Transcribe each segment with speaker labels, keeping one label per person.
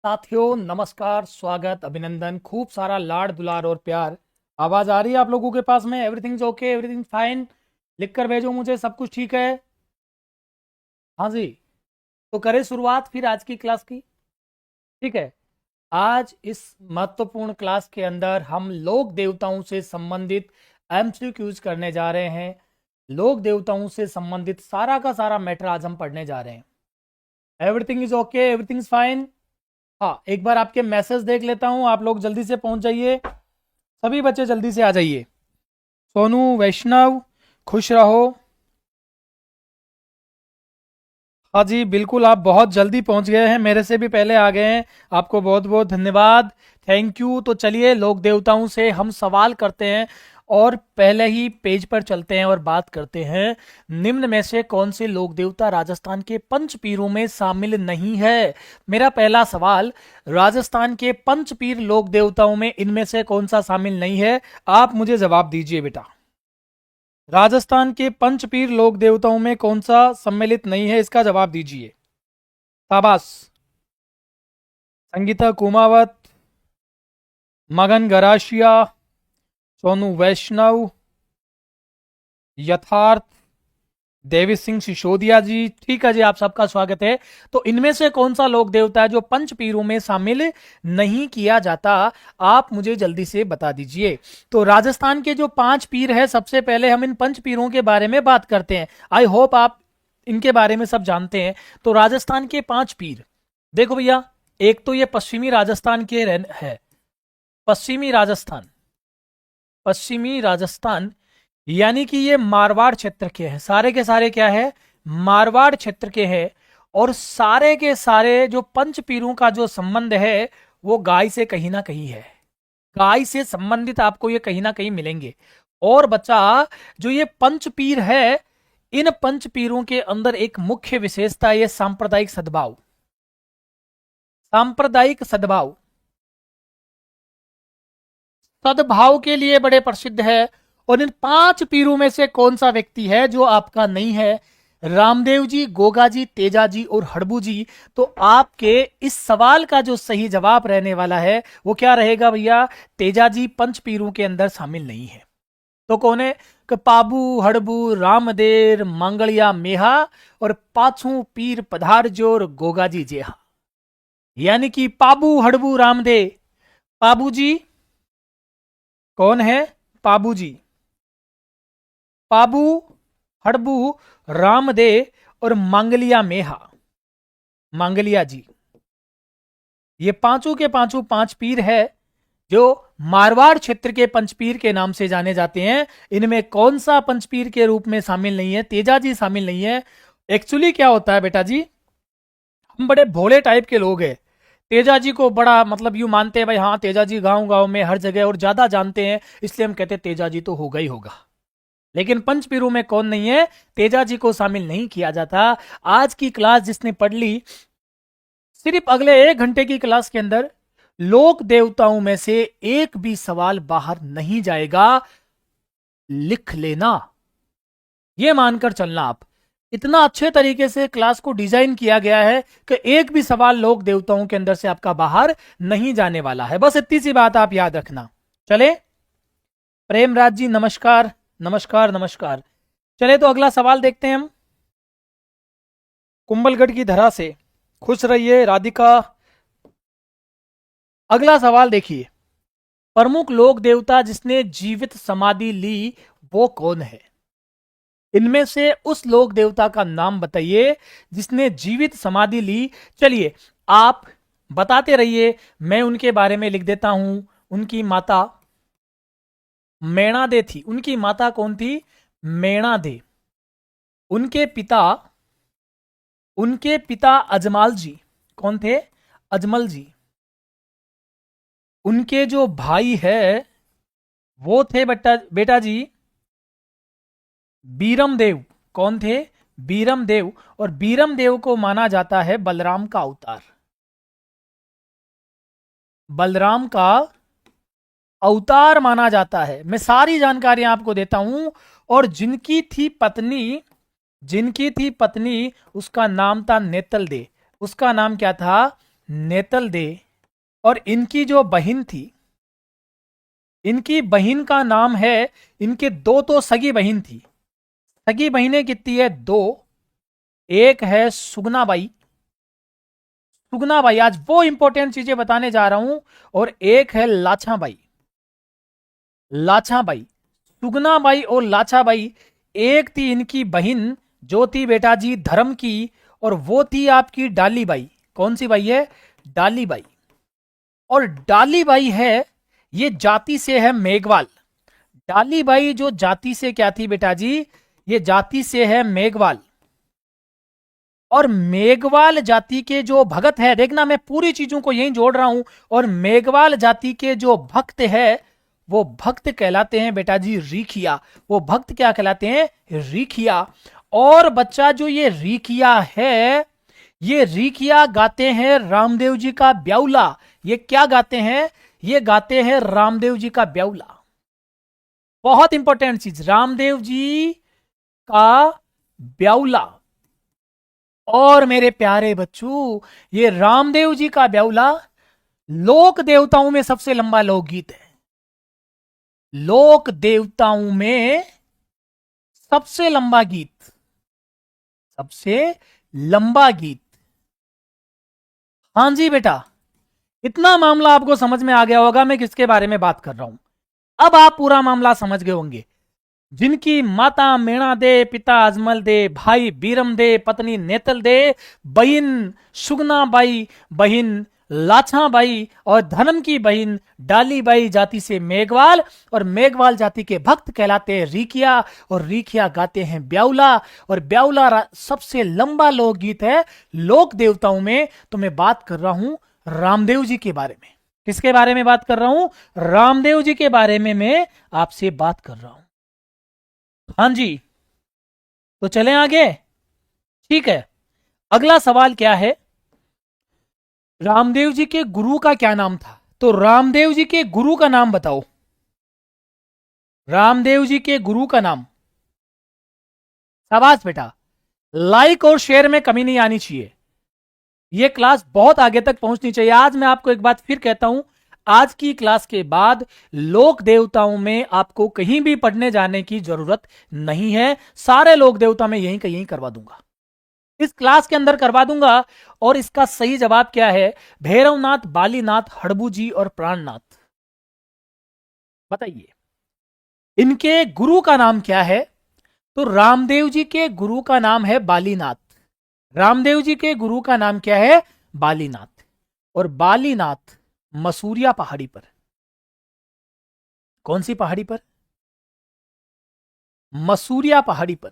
Speaker 1: साथियों नमस्कार, स्वागत, अभिनंदन, खूब सारा लाड दुलार और प्यार। आवाज आ रही है आप लोगों के पास में? Everything okay, everything fine. लिख कर भेजो मुझे, सब कुछ ठीक है। हाँ जी, तो करें शुरुआत फिर आज की क्लास की। ठीक है, आज इस महत्वपूर्ण क्लास के अंदर हम लोक देवताओं से संबंधित एमसीक्यूज करने जा रहे हैं। लोक देवताओं से संबंधित सारा का सारा मैटर आज हम पढ़ने जा रहे हैं। Everything is okay, everything is fine. हाँ, एक बार आपके मैसेज देख लेता हूं, आप लोग जल्दी से पहुंच जाइए। सभी बच्चे जल्दी से आ जाइए। सोनू, वैष्णव, खुश रहो। हाँ जी, बिल्कुल, आप बहुत जल्दी पहुंच गए हैं, मेरे से भी पहले आ गए हैं। आपको बहुत बहुत धन्यवाद, थैंक यू। तो चलिए लोक देवताओं से हम सवाल करते हैं और पहले ही पेज पर चलते हैं और बात करते हैं। निम्न में से कौन से लोक देवता राजस्थान के पंच पीरों में शामिल नहीं है? मेरा पहला सवाल, राजस्थान के पंच पीर लोक देवताओं में इनमें से कौन सा शामिल नहीं है? आप मुझे जवाब दीजिए बेटा। राजस्थान के पंचपीर लोक देवताओं में कौन सा सम्मिलित नहीं है, इसका जवाब दीजिए। शाबाश। संगीता कुमावत, मगन गराशिया, सोनू वैष्णव, यथार्थ, देवी सिंह सिसोदिया जी, ठीक है जी, आप सबका स्वागत है। तो इनमें से कौन सा लोक देवता है जो पंच पीरों में शामिल नहीं किया जाता? आप मुझे जल्दी से बता दीजिए। तो राजस्थान के जो 5 पीर है, सबसे पहले हम इन पंच पीरों के बारे में बात करते हैं। आई होप आप इनके बारे में सब जानते हैं। तो राजस्थान के 5 पीर देखो भैया, एक तो ये पश्चिमी राजस्थान के है। पश्चिमी राजस्थान, पश्चिमी राजस्थान यानी कि ये मारवाड़ क्षेत्र के हैं। सारे के सारे क्या है? मारवाड़ क्षेत्र के हैं। और सारे के सारे जो पंच पीरों का जो संबंध है वो गाय से कहीं ना कहीं है। गाय से संबंधित आपको ये कहीं ना कहीं मिलेंगे। और बच्चा, जो ये पंच पीर है, इन पंच पीरों के अंदर एक मुख्य विशेषता है ये सांप्रदायिक सद्भाव। सांप्रदायिक सद्भाव, सद्भाव के लिए बड़े प्रसिद्ध है। और इन 5 पीरों में से कौन सा व्यक्ति है जो आपका नहीं है? रामदेव जी, गोगा जी, तेजा जी और हड़बू जी। तो आपके इस सवाल का जो सही जवाब रहने वाला है वो क्या रहेगा भैया? तेजा जी पंच पीरों के अंदर शामिल नहीं है। तो कौन है? कि पाबू, हड़बू, रामदेर, मंगलिया मेहा और पाछू पीर पधार जोर गोगा जी जेहा। यानी कि पाबू, हड़बू, रामदे। पाबू जी कौन है? पाबू जी, पाबू, हड़बू, रामदे और मांगलिया मेहा, मांगलिया जी। ये पांचों के पांचों 5 पीर है जो मारवाड़ क्षेत्र के पंचपीर के नाम से जाने जाते हैं। इनमें कौन सा पंचपीर के रूप में शामिल नहीं है? तेजा जी शामिल नहीं है। एक्चुअली क्या होता है बेटा जी, हम बड़े भोले टाइप के लोग हैं। तेजा जी को बड़ा मतलब यूं मानते हैं भाई, हाँ तेजा जी गांव गांव में हर जगह और ज्यादा जानते हैं, इसलिए हम कहते हैं तेजा जी तो होगा ही होगा। लेकिन पंचपीरों में कौन नहीं है? तेजा जी को शामिल नहीं किया जाता। आज की क्लास जिसने पढ़ ली, सिर्फ अगले 1 घंटे की क्लास के अंदर लोक देवताओं में से एक भी सवाल बाहर नहीं जाएगा। लिख लेना, यह मानकर चलना। आप इतना अच्छे तरीके से क्लास को डिजाइन किया गया है कि एक भी सवाल लोक देवताओं के अंदर से आपका बाहर नहीं जाने वाला है। बस इतनी सी बात आप याद रखना। चले, प्रेमराज जी नमस्कार, नमस्कार नमस्कार। चले तो अगला सवाल देखते हैं हम। कुंभलगढ़ की धरा से खुश रहिए राधिका। अगला सवाल देखिए, प्रमुख लोक देवता जिसने जीवित समाधि ली वो कौन है? इनमें से उस लोक देवता का नाम बताइए जिसने जीवित समाधि ली। चलिए आप बताते रहिए, मैं उनके बारे में लिख देता हूं। उनकी माता मेणा दे थी। उनकी माता कौन थी? मेणा दे। उनके पिता अजमाल जी। कौन थे? अजमल जी। उनके जो भाई है वो थे बेटा जी बीरम देव। कौन थे? बीरम देव। और बीरम देव को माना जाता है बलराम का अवतार। बलराम का अवतार माना जाता है। मैं सारी जानकारियां आपको देता हूं। और जिनकी थी पत्नी उसका नाम था नेतल दे। उसका नाम क्या था? नेतल दे और इनकी जो बहन थी, इनकी बहन का नाम है, इनके दो तो सगी बहन थी। सगी बहनें कितनी है? दो। एक है सुगनाबाई, सुगनाबाई, आज वो इंपॉर्टेंट चीजें बताने जा रहा हूं। और एक है लाछाबाई, लाछाबाई। सुगनाबाई और लाछाबाई, एक थी इनकी बहन जो थी बेटा जी धर्म की, और वो थी आपकी डालीबाई। कौन सी बाई है? डालीबाई। और डालीबाई है, ये जाति से है मेघवाल। डालीबाई जो जाति से क्या थी बेटा जी? ये जाति से है मेघवाल। और मेघवाल जाति के जो भगत है, देखना मैं पूरी चीजों को यहीं जोड़ रहा हूं, और मेघवाल जाति के जो भक्त है, वो भक्त कहलाते हैं बेटा जी रीखिया। वो भक्त क्या कहलाते हैं? रीखिया। और बच्चा जो ये रीखिया है, ये रीखिया गाते हैं रामदेव जी का ब्याउला। ये क्या गाते हैं? ये गाते हैं रामदेव जी का ब्याउला। बहुत इंपॉर्टेंट चीज, रामदेव जी का ब्याउला। और मेरे प्यारे बच्चों, ये रामदेव जी का ब्याउला लोक देवताओं में सबसे लंबा लोकगीत है। लोक देवताओं में सबसे लंबा गीत, सबसे लंबा गीत। हां जी बेटा, इतना मामला आपको समझ में आ गया होगा मैं किसके बारे में बात कर रहा हूं। अब आप पूरा मामला समझ गए होंगे। जिनकी माता मेणा दे, पिता अजमल दे, भाई बीरम दे, पत्नी नेतल दे, बहन सुगनाबाई, बहन लाछाबाई, और धर्म की बहन डालीबाई जाति से मेघवाल, और मेघवाल जाति के भक्त कहलाते हैं रीखिया, और रीखिया गाते हैं ब्याउला। और ब्याउला सबसे लंबा लोकगीत है लोक देवताओं में। तो मैं बात कर रहा हूं रामदेव जी के बारे में। किसके बारे में बात कर रहा हूं? रामदेव जी के बारे में मैं आपसे बात कर रहा हूं। हां जी, तो चलें आगे। ठीक है, अगला सवाल क्या है? रामदेव जी के गुरु का क्या नाम था? तो रामदेव जी के गुरु का नाम बताओ। रामदेव जी के गुरु का नाम। शाबाश बेटा, लाइक और शेयर में कमी नहीं आनी चाहिए। यह क्लास बहुत आगे तक पहुंचनी चाहिए। आज मैं आपको एक बात फिर कहता हूं, आज की क्लास के बाद लोक देवताओं में आपको कहीं भी पढ़ने जाने की जरूरत नहीं है। सारे लोक देवता में यहीं का यहीं करवा दूंगा, इस क्लास के अंदर करवा दूंगा। और इसका सही जवाब क्या है? भैरवनाथ, बालीनाथ, हड़बू जी और प्राणनाथ। बताइए, इनके गुरु का नाम क्या है? तो रामदेव जी के गुरु का नाम है बालीनाथ। रामदेव जी के गुरु का नाम क्या है? बालीनाथ। और बालीनाथ मसूरिया पहाड़ी पर। कौन सी पहाड़ी पर? मसूरिया पहाड़ी पर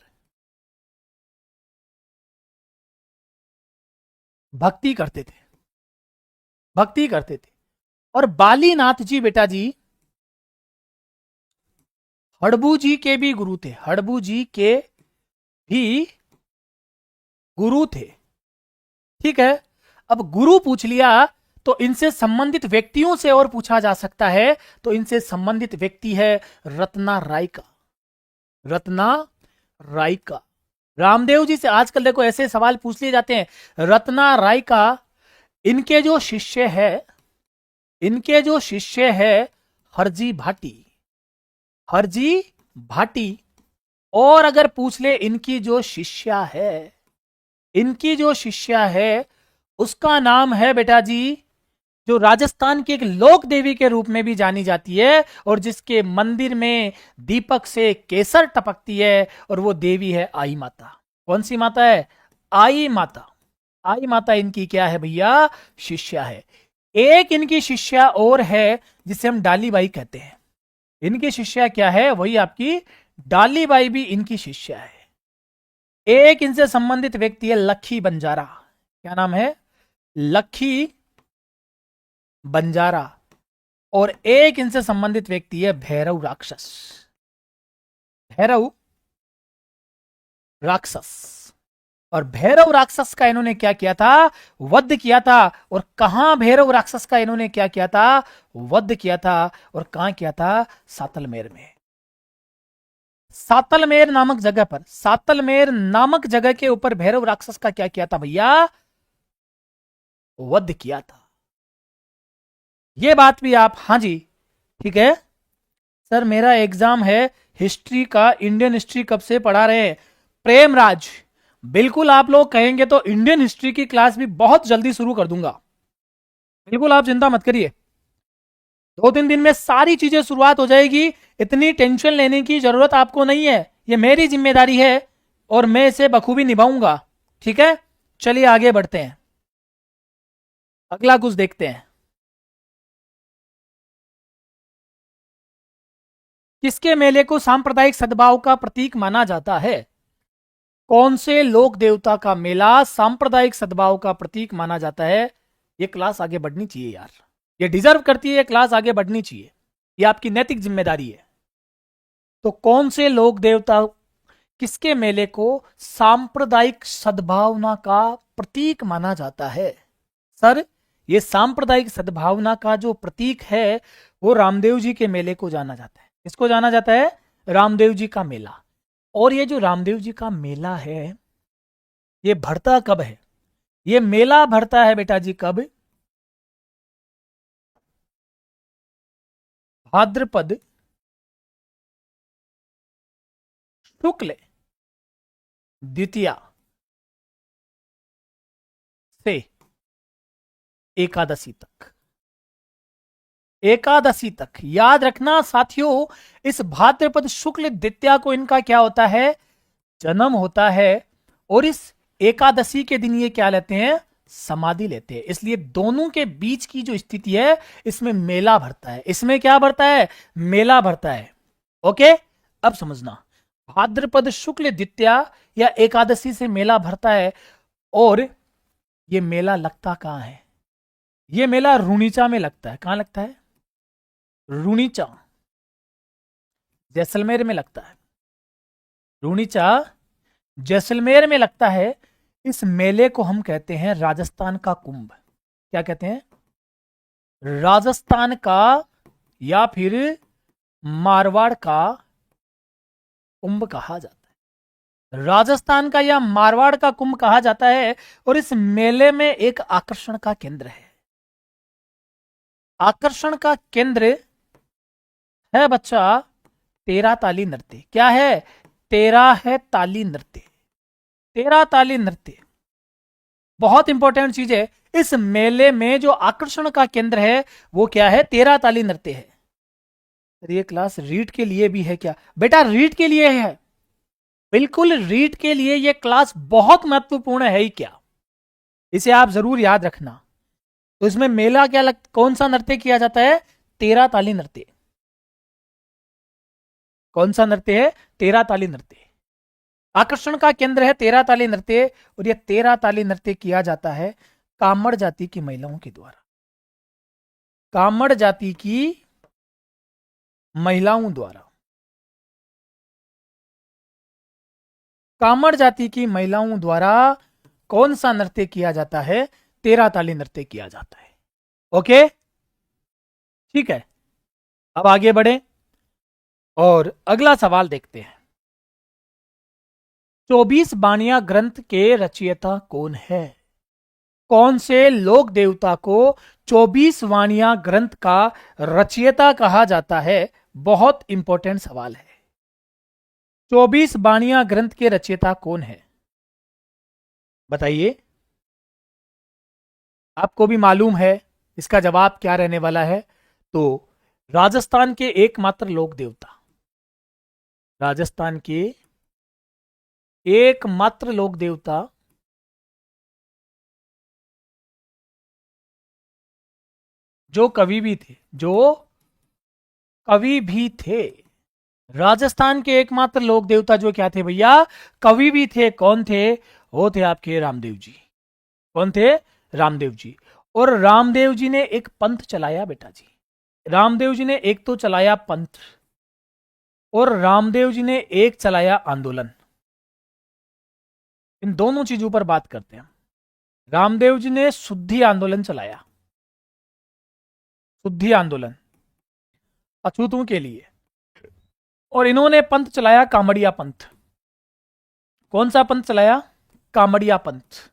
Speaker 1: भक्ति करते थे, भक्ति करते थे। और बालीनाथ जी बेटा जी हड़बू जी के भी गुरु थे। हड़बू जी के भी गुरु थे। ठीक है, अब गुरु पूछ लिया, तो इनसे संबंधित व्यक्तियों से और पूछा जा सकता है। तो इनसे संबंधित व्यक्ति है रत्ना राय का। रत्ना राय का। रामदेव जी से आजकल देखो ऐसे सवाल पूछ लिए जाते हैं। रत्ना राय का, इनके जो शिष्य है, इनके जो शिष्य है हरजी भाटी, हरजी भाटी। और अगर पूछ ले इनकी जो शिष्या है, इनकी जो शिष्या है उसका नाम है बेटा जी, जो राजस्थान की एक लोक देवी के रूप में भी जानी जाती है, और जिसके मंदिर में दीपक से केसर टपकती है, और वो देवी है आई माता। कौन सी माता है? आई माता। आई माता इनकी क्या है भैया? शिष्या है। एक इनकी शिष्या और है जिसे हम डालीबाई कहते हैं। इनकी शिष्या क्या है? वही आपकी डालीबाई भी इनकी शिष्या है। एक इनसे संबंधित व्यक्ति है लखी बंजारा। क्या नाम है? लखी बंजारा। और एक इनसे संबंधित व्यक्ति है भैरव राक्षस। भैरव राक्षस। और भैरव राक्षस का इन्होंने क्या किया था? वध किया था। और कहां भैरव राक्षस का इन्होंने क्या किया था? वध किया था। और कहां किया था? सातलमेर में। सातलमेर नामक जगह पर, सातलमेर नामक जगह के ऊपर भैरव राक्षस का क्या किया था भैया? वध किया था। ये बात भी आप, हाँ जी ठीक है सर, मेरा एग्जाम है हिस्ट्री का, इंडियन हिस्ट्री कब से पढ़ा रहे हैं? प्रेमराज, बिल्कुल आप लोग कहेंगे तो इंडियन हिस्ट्री की क्लास भी बहुत जल्दी शुरू कर दूंगा, बिल्कुल आप चिंता मत करिए। 2-3 दिन में सारी चीजें शुरुआत हो जाएगी, इतनी टेंशन लेने की जरूरत आपको नहीं है, ये मेरी जिम्मेदारी है और मैं इसे बखूबी निभाऊंगा। ठीक है, चलिए आगे बढ़ते हैं, अगला कुछ देखते हैं। किसके मेले को सांप्रदायिक सद्भाव का प्रतीक माना जाता है? कौन से लोक देवता का मेला सांप्रदायिक सद्भाव का प्रतीक माना जाता है? ये क्लास आगे बढ़नी चाहिए यार, ये डिजर्व करती है, ये क्लास आगे बढ़नी चाहिए, ये आपकी नैतिक जिम्मेदारी है। तो कौन से लोक देवता किसके मेले को सांप्रदायिक सद्भावना का प्रतीक माना जाता है? सर, ये सांप्रदायिक सद्भावना का जो प्रतीक है वो रामदेव जी के मेले को जाना जाता है। इसको जाना जाता है रामदेव जी का मेला। और ये जो रामदेव जी का मेला है ये भरता कब है? ये मेला भरता है बेटा जी कब? भाद्रपद शुक्ल द्वितीया से एकादशी तक। एकादशी तक याद रखना साथियों, इस भाद्रपद शुक्ल द्वितीया को इनका क्या होता है? जन्म होता है। और इस एकादशी के दिन ये क्या लेते हैं? समाधि लेते हैं। इसलिए दोनों के बीच की जो स्थिति है इसमें मेला भरता है। इसमें क्या भरता है? मेला भरता है। ओके, अब समझना, भाद्रपद शुक्ल द्वितीया या एकादशी से मेला भरता है। और ये मेला लगता कहां है? ये मेला रुणीचा में लगता है। कहां लगता है? रुणीचा, जैसलमेर में लगता है। रुणीचा जैसलमेर में लगता है। इस मेले को हम कहते हैं राजस्थान का कुंभ। क्या कहते हैं? राजस्थान का या फिर मारवाड़ का कुंभ कहा जाता है। राजस्थान का या मारवाड़ का कुंभ कहा जाता है। और इस मेले में एक आकर्षण का केंद्र है। आकर्षण का केंद्र है बच्चा तेरा ताली नृत्य। क्या है? तेरा है ताली नृत्य। तेरा ताली नृत्य बहुत इंपॉर्टेंट चीज है। इस मेले में जो आकर्षण का केंद्र है वो क्या है? तेरा ताली नृत्य है। ये क्लास रीड के लिए भी है क्या? बेटा रीड के लिए है, बिल्कुल रीड के लिए ये क्लास बहुत महत्वपूर्ण है ही क्या, इसे आप जरूर याद रखना। तो इसमें मेला क्या कौन सा नृत्य किया जाता है? तेरा ताली नृत्य। कौन सा नृत्य है? तेरा ताली नृत्य। आकर्षण का केंद्र है तेरा ताली नृत्य। और यह तेरा ताली नृत्य किया जाता है कामड़ जाति की महिलाओं के द्वारा। कामड़ जाति की महिलाओं द्वारा। कामड़ जाति की महिलाओं द्वारा कौन सा नृत्य किया जाता है? तेरा ताली नृत्य किया जाता है। ओके, ठीक है, अब आगे बढ़े और अगला सवाल देखते हैं। 24 बानिया ग्रंथ के रचयिता कौन है? कौन से लोक देवता को 24 वाणिया ग्रंथ का रचयिता कहा जाता है? बहुत इंपॉर्टेंट सवाल है। 24 बानिया ग्रंथ के रचयिता कौन है? बताइए, आपको भी मालूम है इसका जवाब क्या रहने वाला है। तो राजस्थान के एकमात्र लोक देवता, राजस्थान के एकमात्र लोक देवता जो कवि भी थे, जो कवि भी थे, राजस्थान के एकमात्र लोक देवता जो क्या थे भैया? कवि भी थे। कौन थे? वो थे आपके रामदेव जी। कौन थे? रामदेव जी। और रामदेव जी ने एक पंथ चलाया बेटा जी। रामदेव जी ने एक तो चलाया पंथ और रामदेव जी ने एक चलाया आंदोलन। इन दोनों चीजों पर बात करते हैं। रामदेव जी ने शुद्धि आंदोलन चलाया, शुद्धि आंदोलन अछूतों के लिए। और इन्होंने पंथ चलाया कामड़िया पंथ। कौन सा पंथ चलाया? कामड़िया पंथ।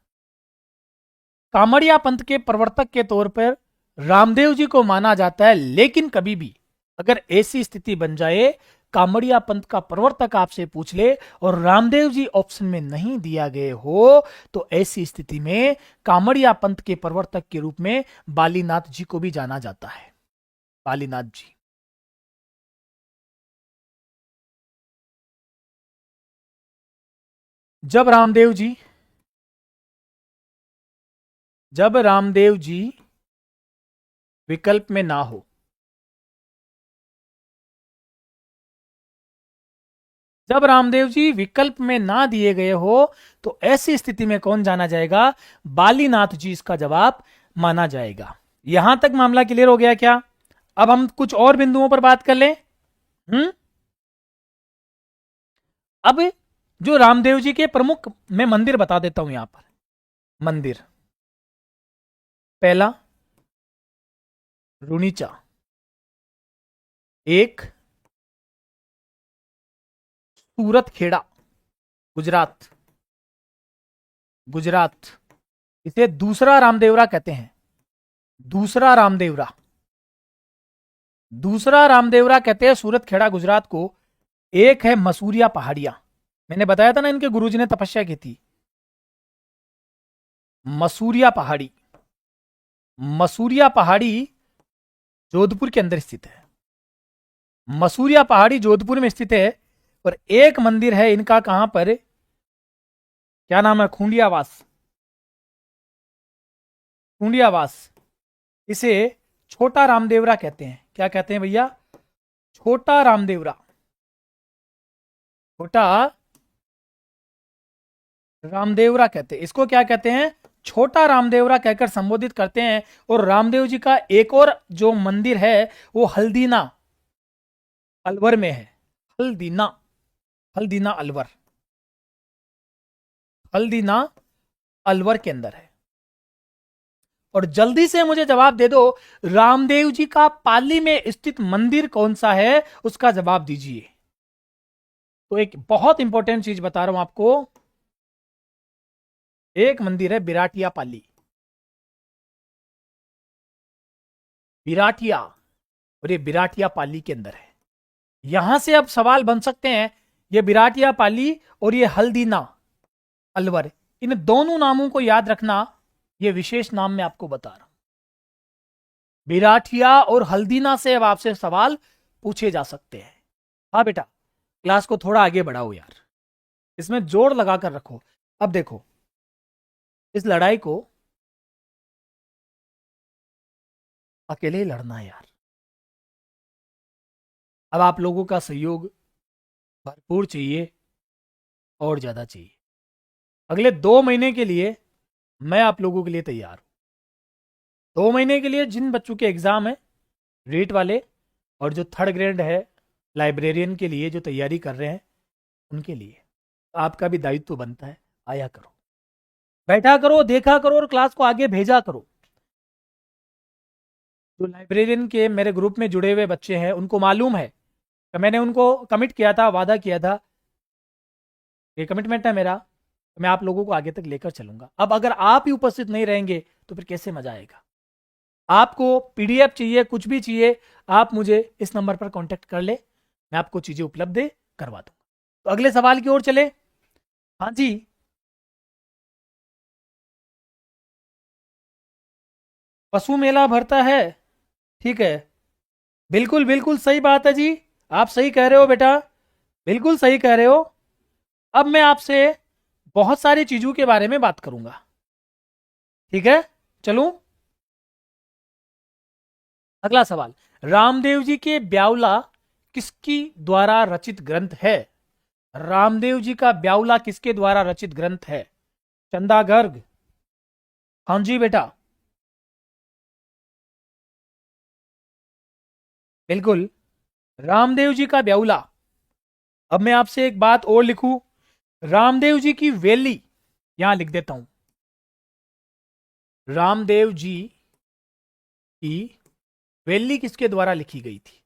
Speaker 1: कामड़िया पंथ के प्रवर्तक के तौर पर रामदेव जी को माना जाता है, लेकिन कभी भी अगर ऐसी स्थिति बन जाए, कामड़िया पंथ का प्रवर्तक आपसे पूछ ले और रामदेव जी ऑप्शन में नहीं दिया गए हो, तो ऐसी स्थिति में कामड़िया पंथ के प्रवर्तक के रूप में बालीनाथ जी को भी जाना जाता है। बालीनाथ जी। जब रामदेव जी विकल्प में ना हो, जब रामदेव जी विकल्प में ना दिए गए हो, तो ऐसी स्थिति में कौन जाना जाएगा? बालीनाथ जी इसका जवाब माना जाएगा। यहां तक मामला क्लियर हो गया क्या? अब हम कुछ और बिंदुओं पर बात कर लें। अब जो रामदेव जी के प्रमुख मैं मंदिर बता देता हूं यहां पर। मंदिर पहला रुनीचा, एक सूरत खेड़ा गुजरात, इसे दूसरा रामदेवरा कहते हैं। दूसरा रामदेवरा कहते हैं सूरत खेड़ा गुजरात को। एक है मसूरिया पहाड़ियां, मैंने बताया था ना इनके गुरुजी ने तपस्या की थी। मसूरिया पहाड़ी जोधपुर के अंदर स्थित है। मसूरिया पहाड़ी जोधपुर में स्थित है। और एक मंदिर है इनका, कहां पर, क्या नाम है, खूंडियावास। इसे छोटा रामदेवरा कहते हैं। क्या कहते हैं भैया? छोटा रामदेवरा कहते हैं इसको। क्या कहते हैं? छोटा रामदेवरा कहकर संबोधित करते हैं। और रामदेव जी का एक और जो मंदिर है वो हल्दीना अलवर में है। हल्दीना अलवर के अंदर है। और जल्दी से मुझे जवाब दे दो, रामदेव जी का पाली में स्थित मंदिर कौन सा है, उसका जवाब दीजिए। तो एक बहुत इंपॉर्टेंट चीज बता रहा हूं आपको, एक मंदिर है बिराटिया पाली, और ये बिराटिया पाली के अंदर है। यहां से अब सवाल बन सकते हैं, ये बिराटिया पाली और ये हल्दीना अलवर, इन दोनों नामों को याद रखना। ये विशेष नाम मैं आपको बता रहा हूं। बिराटिया और हल्दीना से अब आपसे सवाल पूछे जा सकते हैं। हाँ बेटा, क्लास को थोड़ा आगे बढ़ाओ यार, इसमें जोर लगा कर रखो। अब देखो, इस लड़ाई को अकेले ही लड़ना है यार। अब आप लोगों का सहयोग भरपूर चाहिए और ज्यादा चाहिए। अगले 2 महीने के लिए मैं आप लोगों के लिए तैयार हूं। 2 महीने के लिए जिन बच्चों के एग्जाम है रीट वाले, और जो 3rd ग्रेड है लाइब्रेरियन के लिए जो तैयारी कर रहे हैं, उनके लिए आपका भी दायित्व बनता है। आया करो, बैठा करो, देखा करो और क्लास को आगे भेजा करो। जो लाइब्रेरियन के मेरे ग्रुप में जुड़े हुए बच्चे हैं, उनको मालूम है कि मैंने उनको कमिट किया था, वादा किया था, ये कमिटमेंट है मेरा, तो मैं आप लोगों को आगे तक लेकर चलूंगा। अब अगर आप ही उपस्थित नहीं रहेंगे तो फिर कैसे मजा आएगा? आपको पीडीएफ चाहिए, कुछ भी चाहिए, आप मुझे इस नंबर पर कांटेक्ट कर ले, मैं आपको चीजें उपलब्ध करवा दूंगा। तो अगले सवाल की ओर चले। हाँ जी, पशु मेला भरता है, ठीक है, बिल्कुल बिल्कुल सही बात है जी, आप सही कह रहे हो बेटा, बिल्कुल सही कह रहे हो। अब मैं आपसे बहुत सारी चीजों के बारे में बात करूंगा, ठीक है? चलूं अगला सवाल। रामदेव जी के ब्याउला किसकी द्वारा रचित ग्रंथ है? रामदेव जी का ब्याउला किसके द्वारा रचित ग्रंथ है? चंदा गर्ग? हाँ जी बेटा, बिल्कुल, रामदेव जी का ब्याउला। अब मैं आपसे एक बात और लिखूं, रामदेव जी की वेली यहां लिख देता हूं। रामदेव जी की वेली किसके द्वारा लिखी गई थी?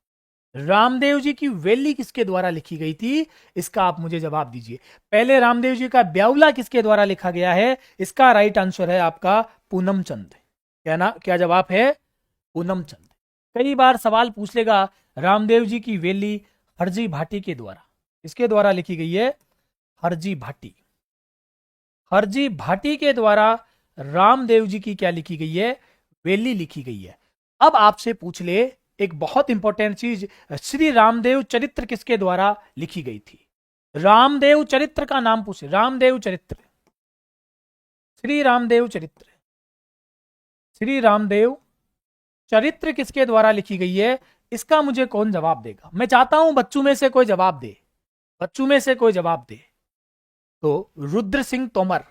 Speaker 1: रामदेव जी की वेली किसके द्वारा लिखी गई थी, इसका आप मुझे जवाब दीजिए। पहले रामदेव जी का ब्याउला किसके द्वारा लिखा गया है, इसका राइट आंसर है आपका पूनम चंद। क्या जवाब है, पूनम चंद। कई बार सवाल पूछ लेगा रामदेव जी की वेली हरजी भाटी के द्वारा, इसके द्वारा लिखी गई है, हरजी भाटी। हरजी भाटी के द्वारा रामदेव जी की क्या लिखी गई है, वेली लिखी गई है। अब आपसे पूछ ले एक बहुत इंपॉर्टेंट चीज, श्री रामदेव चरित्र किसके द्वारा लिखी गई थी। रामदेव चरित्र का नाम पूछे, रामदेव चरित्र, श्री रामदेव चरित्र, श्री रामदेव चरित्र किसके द्वारा लिखी गई है, इसका मुझे कौन जवाब देगा। मैं चाहता हूं बच्चों में से कोई जवाब दे, बच्चों में से कोई जवाब दे। तो रुद्र सिंह तोमर,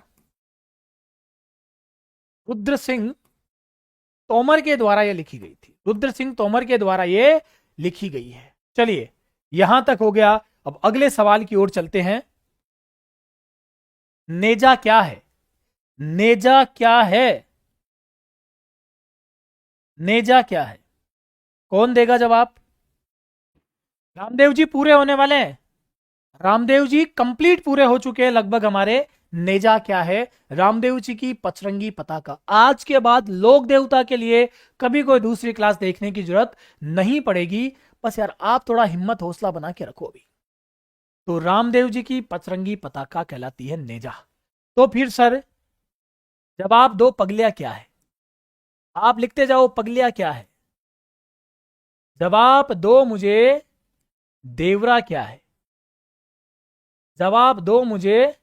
Speaker 1: रुद्र सिंह तोमर के द्वारा यह लिखी गई थी, रुद्र सिंह तोमर के द्वारा यह लिखी गई है। चलिए यहां तक हो गया। अब अगले सवाल की ओर चलते हैं। नेजा क्या है, नेजा क्या है, नेजा क्या है, कौन देगा जवाब। रामदेव जी पूरे होने वाले हैं, रामदेव जी कंप्लीट पूरे हो चुके हैं लगभग हमारे। नेजा क्या है, रामदेव जी की पचरंगी पताका। आज के बाद लोक देवता के लिए कभी कोई दूसरी क्लास देखने की जरूरत नहीं पड़ेगी। बस यार आप थोड़ा हिम्मत हौसला बना के रखो अभी। तो रामदेव जी की पचरंगी पताका कहलाती है नेजा। तो फिर सर जवाब दो, पगलिया क्या है, आप लिखते जाओ पगलिया क्या है। जवाब दो मुझे, देवरा क्या है। जवाब दो मुझे,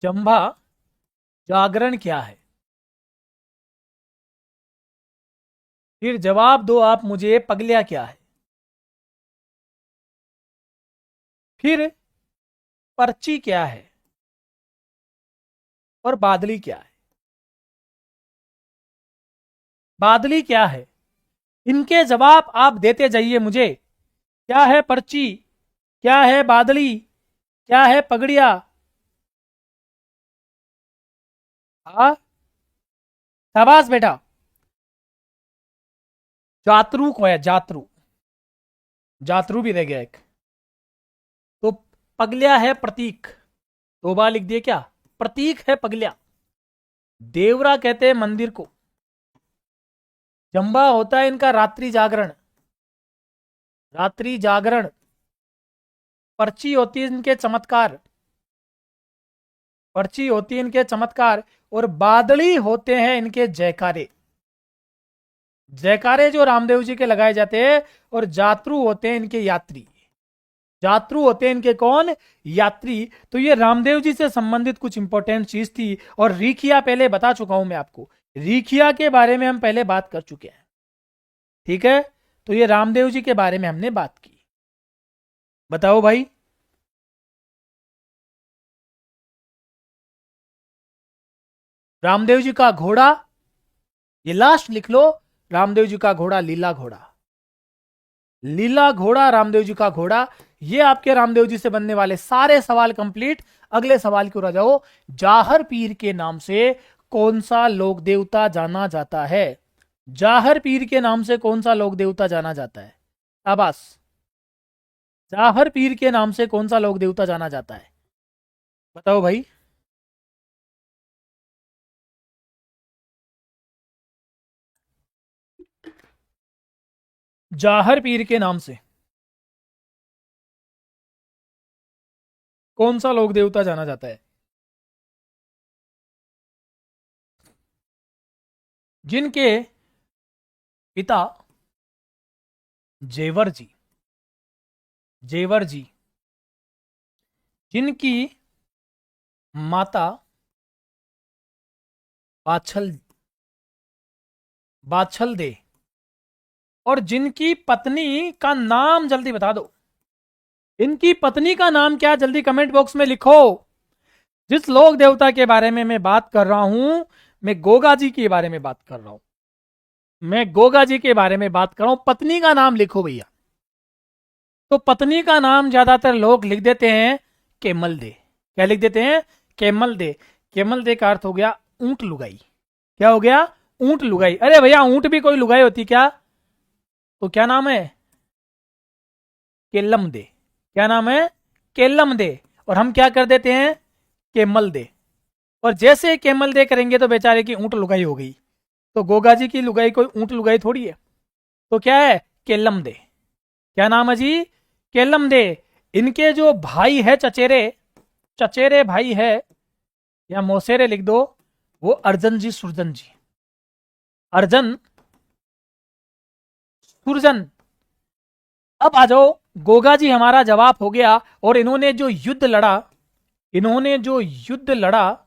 Speaker 1: जंभा जागरण क्या है। फिर जवाब दो आप मुझे, पगलिया क्या है। फिर पर्ची क्या है और बादली क्या है। बादली क्या है, इनके जवाब आप देते जाइए मुझे। क्या है पर्ची, क्या है बादली, क्या है पगड़िया। हाँ शाबाश बेटा। जातरू को है, जातरू, जातरू भी रह गया एक। तो पगलिया है प्रतीक, दो बार लिख दिए क्या, प्रतीक है पगलिया। देवरा कहते हैं मंदिर को, जंबा होता है इनका रात्रि जागरण, रात्रि जागरण। पर्ची होती है इनके चमत्कार, पर्ची होती है इनके चमत्कार। और बादली होते हैं इनके जयकारे, जयकारे जो रामदेव जी के लगाए जाते हैं। और जातरू होते हैं इनके यात्री, जातरू होते हैं इनके कौन, यात्री। तो ये रामदेव जी से संबंधित कुछ इंपॉर्टेंट चीज थी। और रीखिया पहले बता चुका हूं मैं आपको, रीखिया के बारे में हम पहले बात कर चुके हैं, ठीक है। तो ये रामदेव जी के बारे में हमने बात की। बताओ भाई, रामदेव जी का घोड़ा, ये लास्ट लिख लो, रामदेव जी का घोड़ा लीला घोड़ा, लीला घोड़ा रामदेव जी का घोड़ा। ये आपके रामदेव जी से बनने वाले सारे सवाल कंप्लीट। अगले सवाल की ओर आ जाओ। जाहर पीर के नाम से कौन सा लोक देवता जाना जाता है, जाहर पीर के नाम से कौन सा लोक देवता जाना जाता है। शाबाश, जाहर पीर के नाम से कौन सा लोक देवता जाना जाता है, बताओ भाई। जाहर पीर के नाम से कौन सा लोक देवता जाना जाता है। जिनके पिता जेवर जी, जेवर जी, जिनकी माता बाछल, बाछल दे, और जिनकी पत्नी का नाम जल्दी बता दो, इनकी पत्नी का नाम क्या, जल्दी कमेंट बॉक्स में लिखो। जिस लोक देवता के बारे में मैं बात कर रहा हूं, मैं गोगा जी के बारे में बात कर रहा हूं, मैं गोगा जी के बारे में बात कर रहा हूं। पत्नी का नाम लिखो भैया। तो पत्नी का नाम ज्यादातर लोग लिख देते हैं केमल दे। क्या लिख देते हैं, केमल दे। केमल दे का अर्थ हो गया ऊंट लुगाई। क्या हो गया, ऊंट लुगाई। अरे भैया ऊंट भी कोई लुगाई होती क्या, तो क्या नाम है? केल्लम दे। क्या नाम है? केल्लम दे। और हम क्या कर देते हैं? केमल दे। और जैसे केमल दे करेंगे तो बेचारे की ऊंट लुगाई हो गई। तो गोगा जी की लुगाई कोई ऊंट लुगाई थोड़ी है। तो क्या है? केल्लम दे। क्या नाम है जी? केल्लम दे। इनके जो भाई है चचेरे, चचेरे भाई है, या मौसेरे लिख दो, वो अर्जन जी सुरजन जी। अर्जन सुरजन। अब आ जाओ, गोगा जी हमारा जवाब हो गया। और इन्होंने जो युद्ध लड़ा, इन्होंने जो युद्ध लड़ा,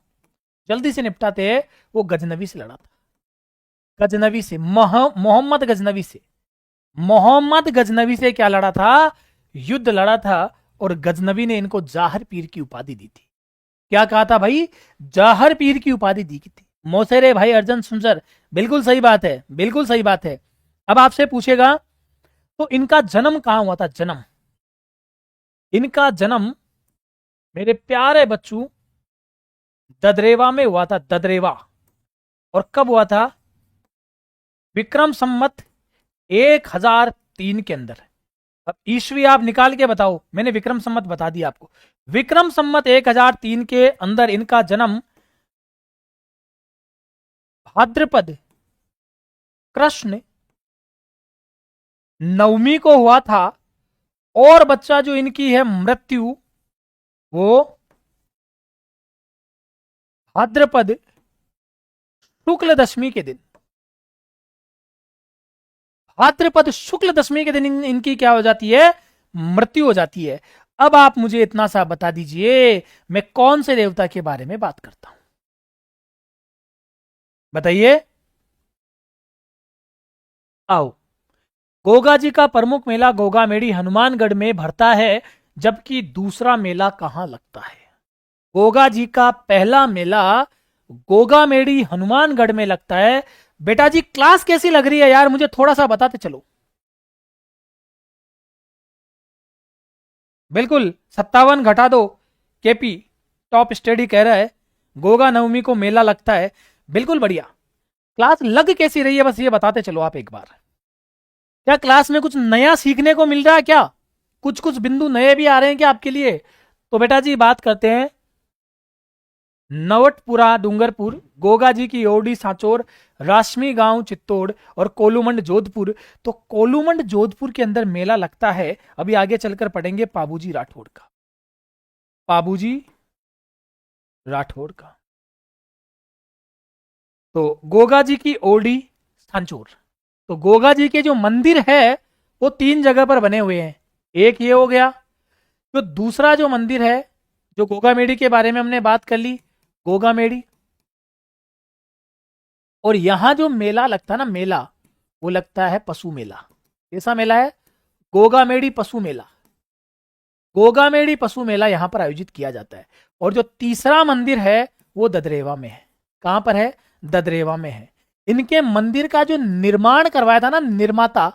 Speaker 1: जल्दी से निपटाते हैं, वो गजनवी से लड़ा था। गजनवी से, मोहम्मद गजनवी से। मोहम्मद गजनवी से क्या लड़ा था? युद्ध लड़ा था। और गजनवी ने इनको जाहर पीर की उपाधि दी थी। क्या कहा था भाई? जाहर पीर की उपाधि दी थी। मोसेरे भाई अर्जन सुंजर। बिल्कुल सही बात है, बिल्कुल सही बात है। अब आपसे पूछेगा तो इनका जन्म कहां हुआ था? जन्म, इनका जन्म मेरे प्यारे बच्चों ददरेवा में हुआ था। ददरेवा। और कब हुआ था? विक्रम संमत 1003 के अंदर। अब ईस्वी आप निकाल के बताओ, मैंने विक्रम संमत बता दिया आपको। विक्रम संमत 1003 के अंदर इनका जन्म भाद्रपद कृष्ण नवमी को हुआ था। और बच्चा जो इनकी है मृत्यु, वो भाद्रपद शुक्ल दशमी के दिन, भाद्रपद शुक्ल दशमी के दिन इनकी क्या हो जाती है? मृत्यु हो जाती है। अब आप मुझे इतना सा बता दीजिए, मैं कौन से देवता के बारे में बात करता हूं? बताइए। आओ। गोगा जी का प्रमुख मेला गोगामेड़ी हनुमानगढ़ में भरता है, जबकि दूसरा मेला कहां लगता है? गोगा जी का पहला मेला गोगामेड़ी हनुमानगढ़ में लगता है। बेटा जी क्लास कैसी लग रही है यार, मुझे थोड़ा सा बताते चलो। बिल्कुल 57 घटा दो। केपी टॉप स्टडी कह रहा है गोगा नवमी को मेला लगता है। बिल्कुल बढ़िया। क्लास लग कैसी रही है बस ये बताते चलो आप एक बार। क्या क्लास में कुछ नया सीखने को मिल रहा है क्या? कुछ कुछ बिंदु नए भी आ रहे हैं क्या आपके लिए? तो बेटा जी बात करते हैं नवटपुरा डूंगरपुर, गोगा जी की ओडी सांचोर, राशमी गांव चित्तौड़ और कोलूमंड जोधपुर। तो कोलूमंड जोधपुर के अंदर मेला लगता है। अभी आगे चलकर पढ़ेंगे पाबूजी राठौड़ का। पाबूजी राठौड़ का। तो गोगा जी की ओडी सांचोर। तो गोगा जी के जो मंदिर है वो 3 जगह पर बने हुए हैं। एक ये हो गया। जो दूसरा जो मंदिर है, जो गोगामेड़ी के बारे में हमने बात कर ली, गोगामेड़ी। और यहां जो मेला लगता है ना, मेला, वो लगता है पशु मेला। कैसा मेला है? गोगामेड़ी पशु मेला। गोगामेड़ी पशु मेला यहां पर आयोजित किया जाता है। और जो तीसरा मंदिर है वो ददरेवा में है। कहां पर है? ददरेवा में है। इनके मंदिर का जो निर्माण करवाया था ना, निर्माता,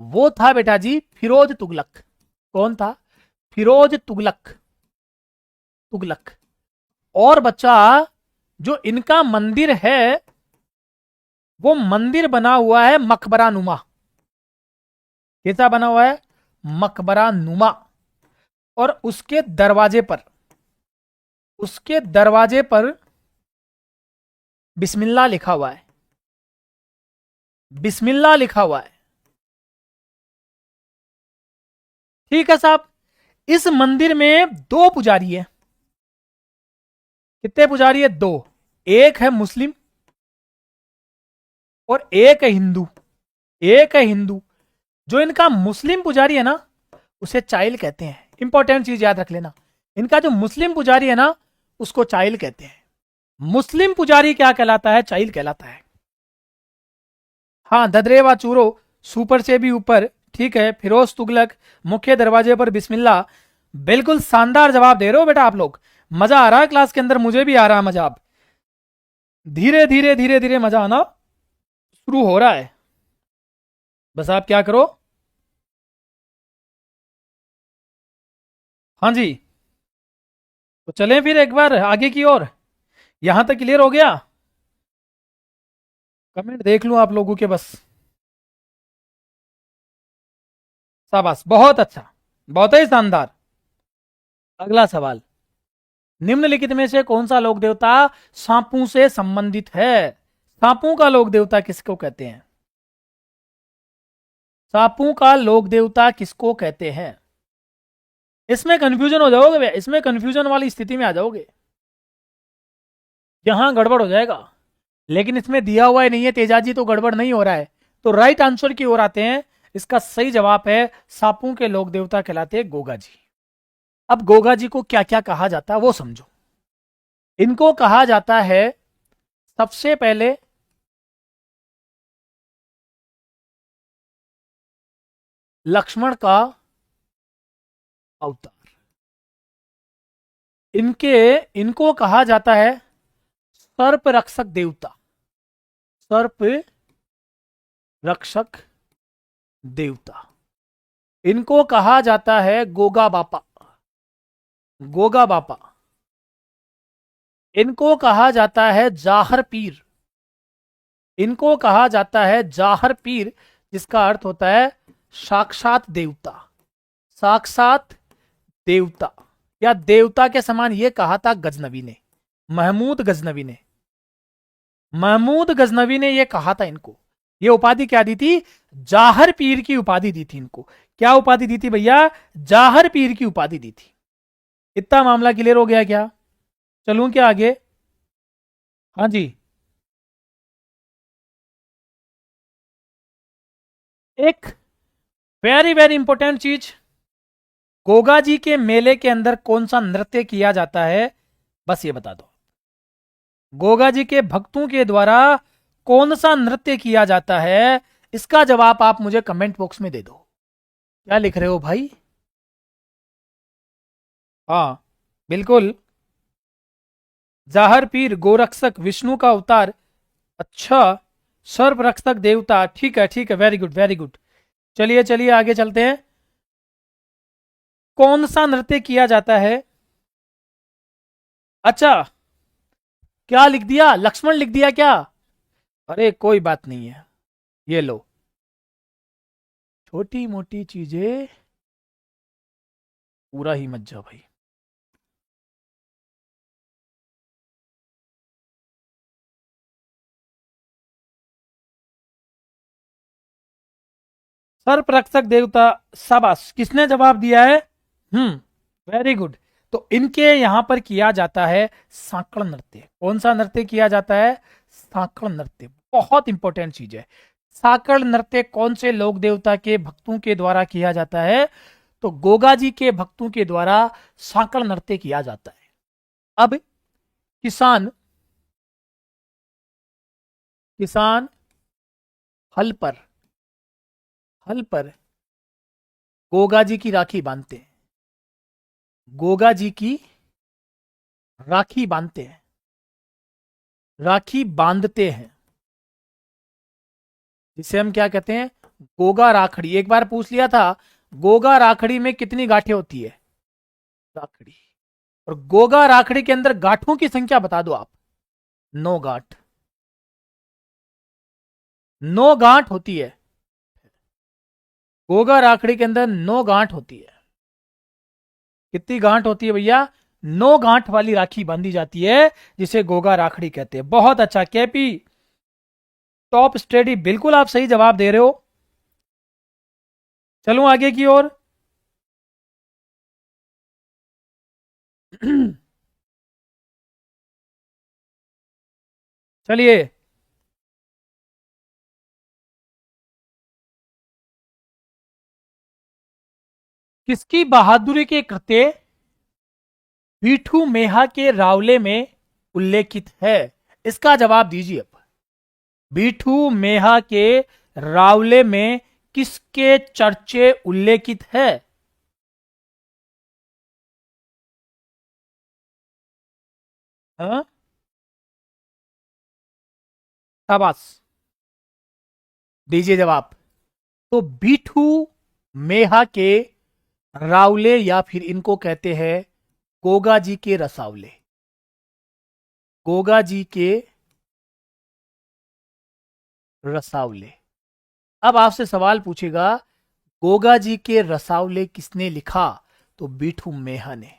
Speaker 1: वो था बेटा जी फिरोज तुगलक। कौन था? फिरोज तुगलक। तुगलक। और बच्चा जो इनका मंदिर है वो मंदिर बना हुआ है मकबरा नुमा। कैसा बना हुआ है? मकबरा नुमा। और उसके दरवाजे पर बिस्मिल्लाह लिखा हुआ है। बिस्मिल्लाह लिखा हुआ है। ठीक है साहब। इस मंदिर में 2 पुजारी है। कितने पुजारी है? 2। एक है मुस्लिम और एक है हिंदू। एक है हिंदू। जो इनका मुस्लिम पुजारी है ना, उसे चाइल कहते हैं। इंपॉर्टेंट चीज याद रख लेना, इनका जो मुस्लिम पुजारी है ना, उसको चाइल कहते हैं। मुस्लिम पुजारी क्या कहलाता है? चाइल कहलाता है। हाँ, ददरेवा चूरो, सुपर से भी ऊपर। ठीक है। फिरोज तुगलक, मुख्य दरवाजे पर बिस्मिल्लाह। बिल्कुल शानदार जवाब दे रहे हो बेटा आप लोग। मजा आ रहा है क्लास के अंदर, मुझे भी आ रहा है मजा। अब धीरे धीरे धीरे धीरे मजा आना शुरू हो रहा है। बस आप क्या करो। हाँ जी, तो चलें फिर एक बार आगे की ओर। यहां तक क्लियर हो गया? कमेंट देख लूं आप लोगों के बस। शाबाश, बहुत अच्छा, बहुत ही शानदार। अगला सवाल, निम्नलिखित में से कौन सा लोक देवता सांपों से संबंधित है? सांपों का लोक देवता किसको कहते हैं? सांपों का लोक देवता किसको कहते हैं? इसमें कंफ्यूजन हो जाओगे भैया, इसमें कंफ्यूजन वाली स्थिति में आ जाओगे, यहां गड़बड़ हो जाएगा। लेकिन इसमें दिया हुआ ही नहीं है तेजाजी, तो गड़बड़ नहीं हो रहा है। तो राइट आंसर की ओर आते हैं। इसका सही जवाब है सांपों के लोक देवता कहलाते हैं गोगा जी। अब गोगा जी को क्या क्या कहा जाता है वो समझो। इनको कहा जाता है सबसे पहले लक्ष्मण का अवतार। इनको कहा जाता है सर्प रक्षक देवता। सर्प रक्षक देवता। इनको कहा जाता है गोगा बापा। गोगा बापा। इनको कहा जाता है जाहर पीर। इनको कहा जाता है जाहर पीर, जिसका अर्थ होता है साक्षात देवता। साक्षात देवता या देवता के समान, यह कहा था गजनवी ने, महमूद गजनवी ने। महमूद गजनवी ने यह कहा था इनको। यह उपाधि क्या दी थी? जाहर पीर की उपाधि दी थी इनको। क्या उपाधि दी थी भैया? जाहर पीर की उपाधि दी थी। इतना मामला क्लियर हो गया क्या? चलूं क्या आगे? हाँ जी। एक वेरी वेरी इंपॉर्टेंट चीज, गोगा जी के मेले के अंदर कौन सा नृत्य किया जाता है? बस ये बता दो। गोगा जी के भक्तों के द्वारा कौन सा नृत्य किया जाता है? इसका जवाब आप मुझे कमेंट बॉक्स में दे दो। क्या लिख रहे हो भाई? हाँ बिल्कुल, जाहर पीर, गोरक्षक, विष्णु का अवतार। अच्छा, सर्प रक्षक देवता, ठीक है ठीक है, वेरी गुड वेरी गुड। चलिए चलिए आगे चलते हैं। कौन सा नृत्य किया जाता है? अच्छा, क्या लिख दिया? लक्ष्मण लिख दिया क्या? अरे कोई बात नहीं है, ये लो। छोटी मोटी चीजें पूरा ही मत जाओ भाई। सर्प रक्षक देवता, शाबाश, किसने जवाब दिया है? Very good. तो इनके यहां पर किया जाता है सांकड़ नृत्य। कौन सा नृत्य किया जाता है? सांकड़ नृत्य, बहुत इंपॉर्टेंट चीज है। सांकड़ नृत्य कौन से लोक देवता के भक्तों के द्वारा किया जाता है? तो गोगा जी के भक्तों के द्वारा सांकड़ नृत्य किया जाता है। अब किसान किसान हल पर हल पर गोगा जी की राखी बांधते हैं। गोगा जी की राखी बांधते हैं, राखी बांधते हैं, जिसे हम क्या कहते हैं? गोगा राखड़ी। एक बार पूछ लिया था, गोगा राखड़ी में कितनी गांठें होती है? राखड़ी। और गोगा राखड़ी के अंदर गांठों की संख्या बता दो आप। 9 गांठ। 9 गांठ होती है। गोगा राखड़ी के अंदर 9 गांठ होती है। कितनी गांठ होती है भैया? 9 गांठ वाली राखी बांधी जाती है, जिसे गोगा राखड़ी कहते हैं। बहुत अच्छा केपी, टॉप स्टडी, बिल्कुल आप सही जवाब दे रहे हो। चलूं आगे की ओर। चलिए, किसकी बहादुरी के कृत्य बीठू मेहा के रावले में उल्लेखित है? इसका जवाब दीजिए अब। बीठू मेहा के रावले में किसके चर्चे उल्लेखित है? हाँ? शाबाश, दीजिए जवाब। तो बीठू मेहा के रावले, या फिर इनको कहते हैं गोगा जी के रसावले। गोगा जी के रसावले। अब आपसे सवाल पूछेगा, गोगा जी के रसावले किसने लिखा? तो बीठू मेहा ने।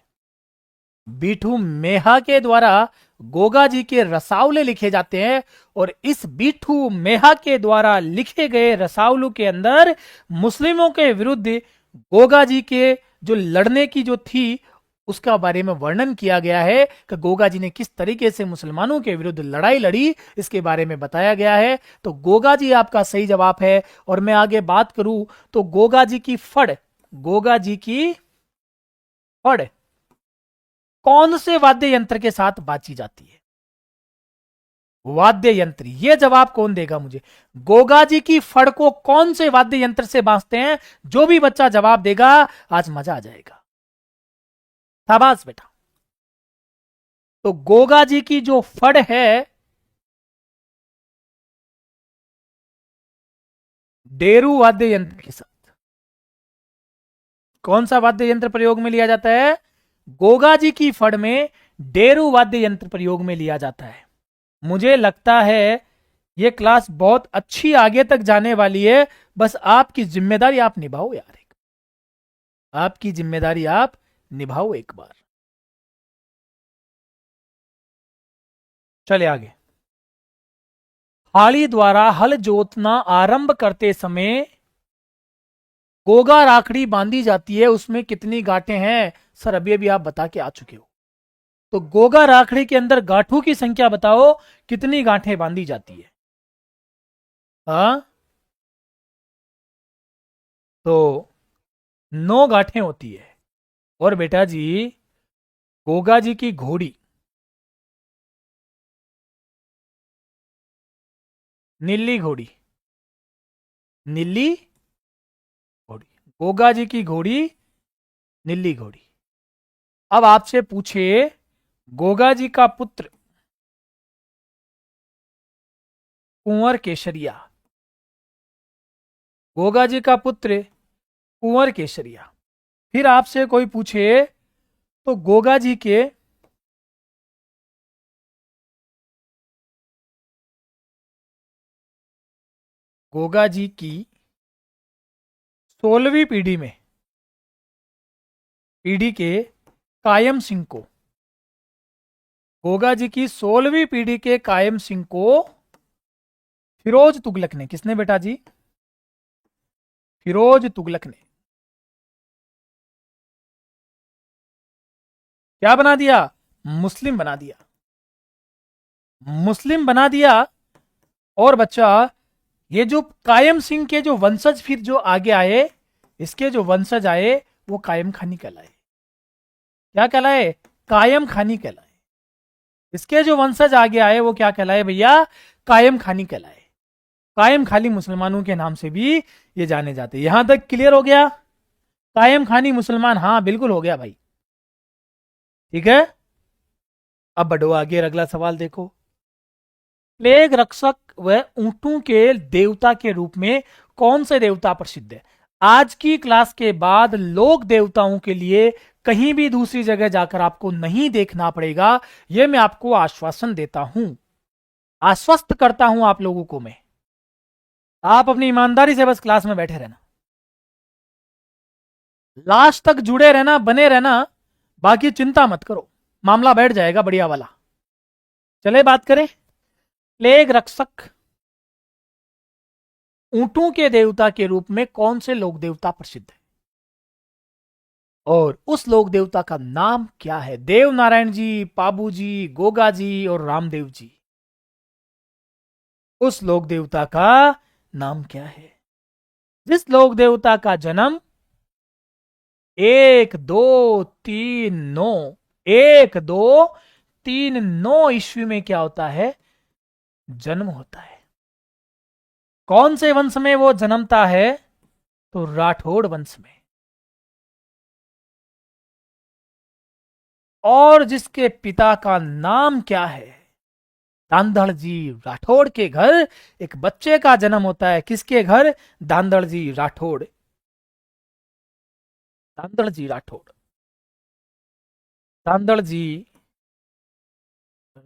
Speaker 1: बीठू मेहा के द्वारा गोगा जी के रसावले लिखे जाते हैं, और इस बीठू मेहा के द्वारा लिखे गए रसावलों के अंदर मुस्लिमों के विरुद्ध गोगा जी के जो लड़ने की जो थी उसका बारे में वर्णन किया गया है कि गोगा जी ने किस तरीके से मुसलमानों के विरुद्ध लड़ाई लड़ी, इसके बारे में बताया गया है। तो गोगा जी आपका सही जवाब है। और मैं आगे बात करूं तो गोगा जी की फड़, गोगा जी की फड़ कौन से वाद्य यंत्र के साथ बाजी जाती है? वाद्य यंत्र, यह जवाब कौन देगा मुझे? गोगा जी की फड़ को कौन से वाद्य यंत्र से बांधते हैं? जो भी बच्चा जवाब देगा आज मजा आ जाएगा। शाबाश बेटा। तो गोगा जी की जो फड़ है डेरू वाद्य यंत्र के साथ। कौन सा वाद्य यंत्र प्रयोग में लिया जाता है? गोगा जी की फड़ में डेरू वाद्य यंत्र प्रयोग में लिया जाता है। मुझे लगता है यह क्लास बहुत अच्छी आगे तक जाने वाली है। बस आपकी जिम्मेदारी आप निभाओ यार, एक आपकी जिम्मेदारी आप निभाओ एक बार। चले आगे। हाली द्वारा हल जोतना आरंभ करते समय गोगा राखड़ी बांधी जाती है, उसमें कितनी गांठें हैं? सर अभी अभी आप बता के आ चुके हो। तो गोगा राखड़ी के अंदर गांठों की संख्या बताओ, कितनी गांठें बांधी जाती है? हाँ, तो 9 गांठें होती है। और बेटा जी गोगा जी की घोड़ी नीली घोड़ी, नीली घोड़ी, गोगा जी की घोड़ी नीली घोड़ी। अब आपसे पूछे गोगा जी का पुत्र कुंवर केसरिया, गोगा जी का पुत्र कुंवर केसरिया। फिर आपसे कोई पूछे तो गोगा जी के गोगा जी की 16वीं पीढ़ी के कायम सिंह को, गोगा जी की 16वीं पीढ़ी के कायम सिंह को फिरोज तुगलक ने, किसने बेटा जी? फिरोज तुगलक ने क्या बना दिया? मुस्लिम बना दिया, मुस्लिम बना दिया। और बच्चा ये जो कायम सिंह के जो वंशज फिर जो आगे आए, इसके जो वंशज आए वो कायम खानी कहलाए। क्या कहलाए? कायम खानी कहलाए। इसके जो वंशज आगे आए वो क्या कहलाए भैया? कायम खानी कहलाए। कायम खानी मुसलमानों के नाम से भी ये जाने जाते। यहां तक क्लियर हो गया? कायम खानी मुसलमान, हाँ बिल्कुल हो गया भाई। ठीक है, अब बढ़ो आगे, अगला सवाल देखो। प्लेग रक्षक व ऊंटों के देवता के रूप में कौन से देवता प्रसिद्ध है? आज की क्लास के बाद लोक देवताओं के लिए कहीं भी दूसरी जगह जाकर आपको नहीं देखना पड़ेगा, यह मैं आपको आश्वासन देता हूं, आश्वस्त करता हूं आप लोगों को मैं। आप अपनी ईमानदारी से बस क्लास में बैठे रहना, लास्ट तक जुड़े रहना, बने रहना, बाकी चिंता मत करो, मामला बैठ जाएगा बढ़िया वाला। चले बात करें, प्लेग रक्षक ऊंटों के देवता के रूप में कौन से लोक देवता प्रसिद्ध है? और उस लोक देवता का नाम क्या है? देव नारायण जी, पाबू जी, गोगा जी और रामदेव जी। उस लोक देवता का नाम क्या है जिस लोक देवता का जन्म 1239 1239 ईस्वी में क्या होता है? जन्म होता है। कौन से वंश में वो जन्मता है? तो राठौड़ वंश में। और जिसके पिता का नाम क्या है? दांधड़ जी राठौड़ के घर एक बच्चे का जन्म होता है। किसके घर? दांधड़ जी राठौड़, दांधड़ जी राठौड़, दांधड़ जी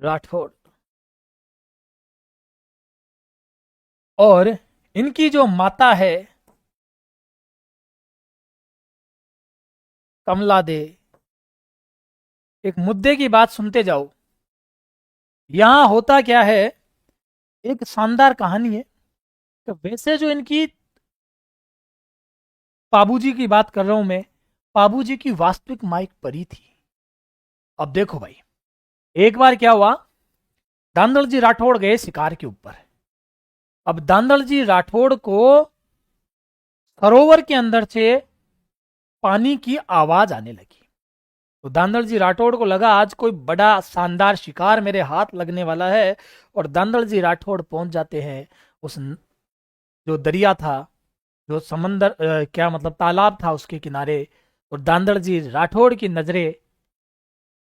Speaker 1: राठौड़। और इनकी जो माता है कमला दे। एक मुद्दे की बात सुनते जाओ। यहां होता क्या है, एक शानदार कहानी है। तो वैसे जो इनकी पाबूजी की बात कर रहा हूं मैं, पाबूजी की वास्तविक माँ एक परी थी। अब देखो भाई, एक बार क्या हुआ, दांदल जी राठौड़ गए शिकार के ऊपर। अब दांदल जी राठौड़ को सरोवर के अंदर से पानी की आवाज आने लगी। तो दांदल जी राठौड़ को लगा आज कोई बड़ा शानदार शिकार मेरे हाथ लगने वाला है। और दांदल जी राठौड़ पहुंच जाते हैं उस जो दरिया था, जो समंदर क्या मतलब तालाब था उसके किनारे। और दांदल जी राठौड़ की नजरें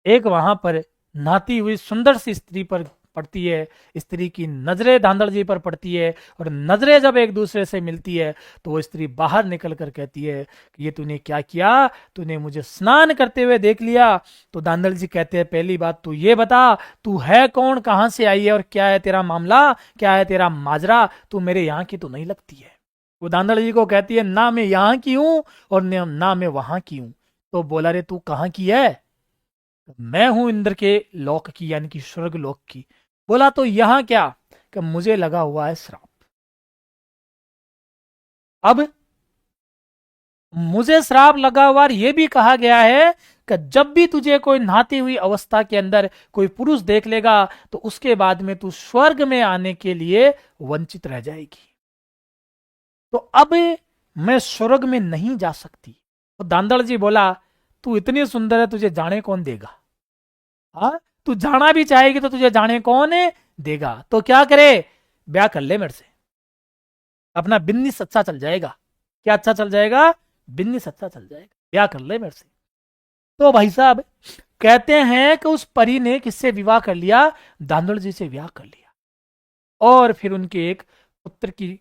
Speaker 1: एक वहां पर नहाती हुई सुंदर सी स्त्री पर पड़ती है। स्त्री की नजरें धांधड़ जी पर पड़ती है, और नजरें जब एक दूसरे से मिलती है तो वो स्त्री बाहर निकल कर कहती है कि ये तूने क्या किया, तूने मुझे स्नान करते हुए देख लिया। तो धांधड़ जी कहते हैं पहली बात तू ये बता, तू है कौन, कहां से आई है, और क्या है तेरा मामला, क्या है तेरा माजरा, तू मेरे यहाँ की तो नहीं लगती है। वो धांधड़ जी को कहती है ना मैं यहाँ की हूं और ना मैं वहां की हूं। तो बोला रे तू कहाँ की है, मैं हूं इंद्र के लोक की यानी कि स्वर्ग लोक की। बोला तो यहां क्या, कि मुझे लगा हुआ है श्राप। अब मुझे श्राप लगा हुआ, और यह भी कहा गया है कि जब भी तुझे कोई नहाती हुई अवस्था के अंदर कोई पुरुष देख लेगा तो उसके बाद में तू स्वर्ग में आने के लिए वंचित रह जाएगी। तो अब मैं स्वर्ग में नहीं जा सकती। तो दांदड़ जी बोला तू इतनी सुंदर है तुझे जाने कौन देगा। हाँ, तू जाना भी चाहेगी तो तुझे जाने कौन है देगा। तो क्या करे, ब्याह कर ले मेरे से, अपना बिजनेस अच्छा चल जाएगा। क्या अच्छा चल जाएगा, बिजनेस अच्छा चल जाएगा, ब्याह कर ले मेरे से। तो भाई साहब कहते हैं कि उस परी ने किससे विवाह कर लिया, दांदड़ जी से विवाह कर लिया। और फिर उनके एक पुत्र की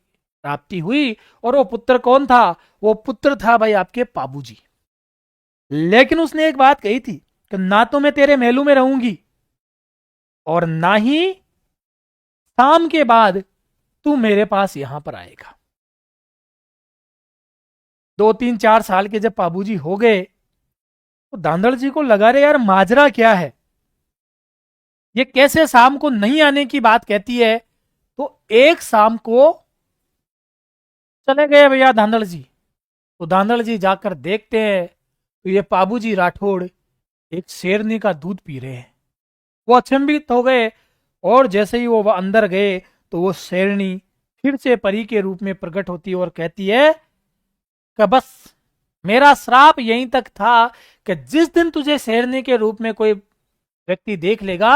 Speaker 1: प्राप्ति हुई। और वो पुत्र कौन था, वो पुत्र था भाई आपके पाबूजी। लेकिन उसने एक बात कही थी कि ना तो मैं तेरे महलों में रहूंगी और ना ही शाम के बाद तू मेरे पास यहां पर आएगा। 2 3 4 साल के जब पाबूजी हो गए तो धांधड़ जी को लगा रे यार माजरा क्या है, ये कैसे शाम को नहीं आने की बात कहती है। तो एक शाम को चले गए भैया धांधड़ जी। तो धांधड़ जी जाकर देखते हैं तो ये पाबूजी राठौड़ एक शेरनी का दूध पी रहे हैं। वो अचंभित हो गए, और जैसे ही वो अंदर गए तो वो शेरनी फिर से परी के रूप में प्रकट होती है और कहती है कि बस मेरा श्राप यहीं तक था कि जिस दिन तुझे शेरनी के रूप में कोई व्यक्ति देख लेगा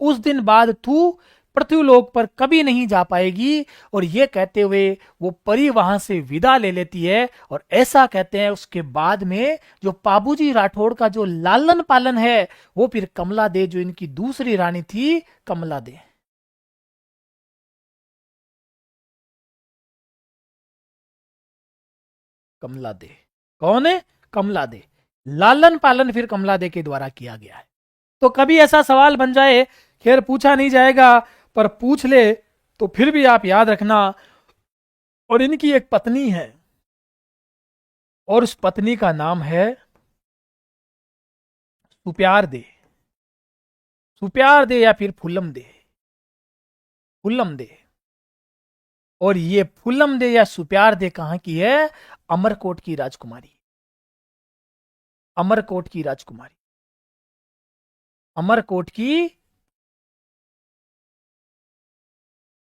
Speaker 1: उस दिन बाद तू पृथ्वीलोक पर कभी नहीं जा पाएगी। और ये कहते हुए वो परी वहां से विदा ले लेती है। और ऐसा कहते हैं उसके बाद में जो पाबूजी राठौड़ का जो लालन पालन है वो फिर कमला दे, जो इनकी दूसरी रानी थी, कमला दे। कमला दे कौन है, कमला दे। लालन पालन फिर कमला दे के द्वारा किया गया है। तो कभी ऐसा सवाल बन जाए, खैर पूछा नहीं जाएगा पर पूछ ले तो फिर भी आप याद रखना। और इनकी एक पत्नी है और उस पत्नी का नाम है सुप्यार दे। सुप्यार दे या फिर फुल्लम दे, फुल्लम दे। और ये फुल्लम दे या सुप्यार दे कहां की है, अमरकोट की राजकुमारी। अमरकोट की राजकुमारी, अमरकोट की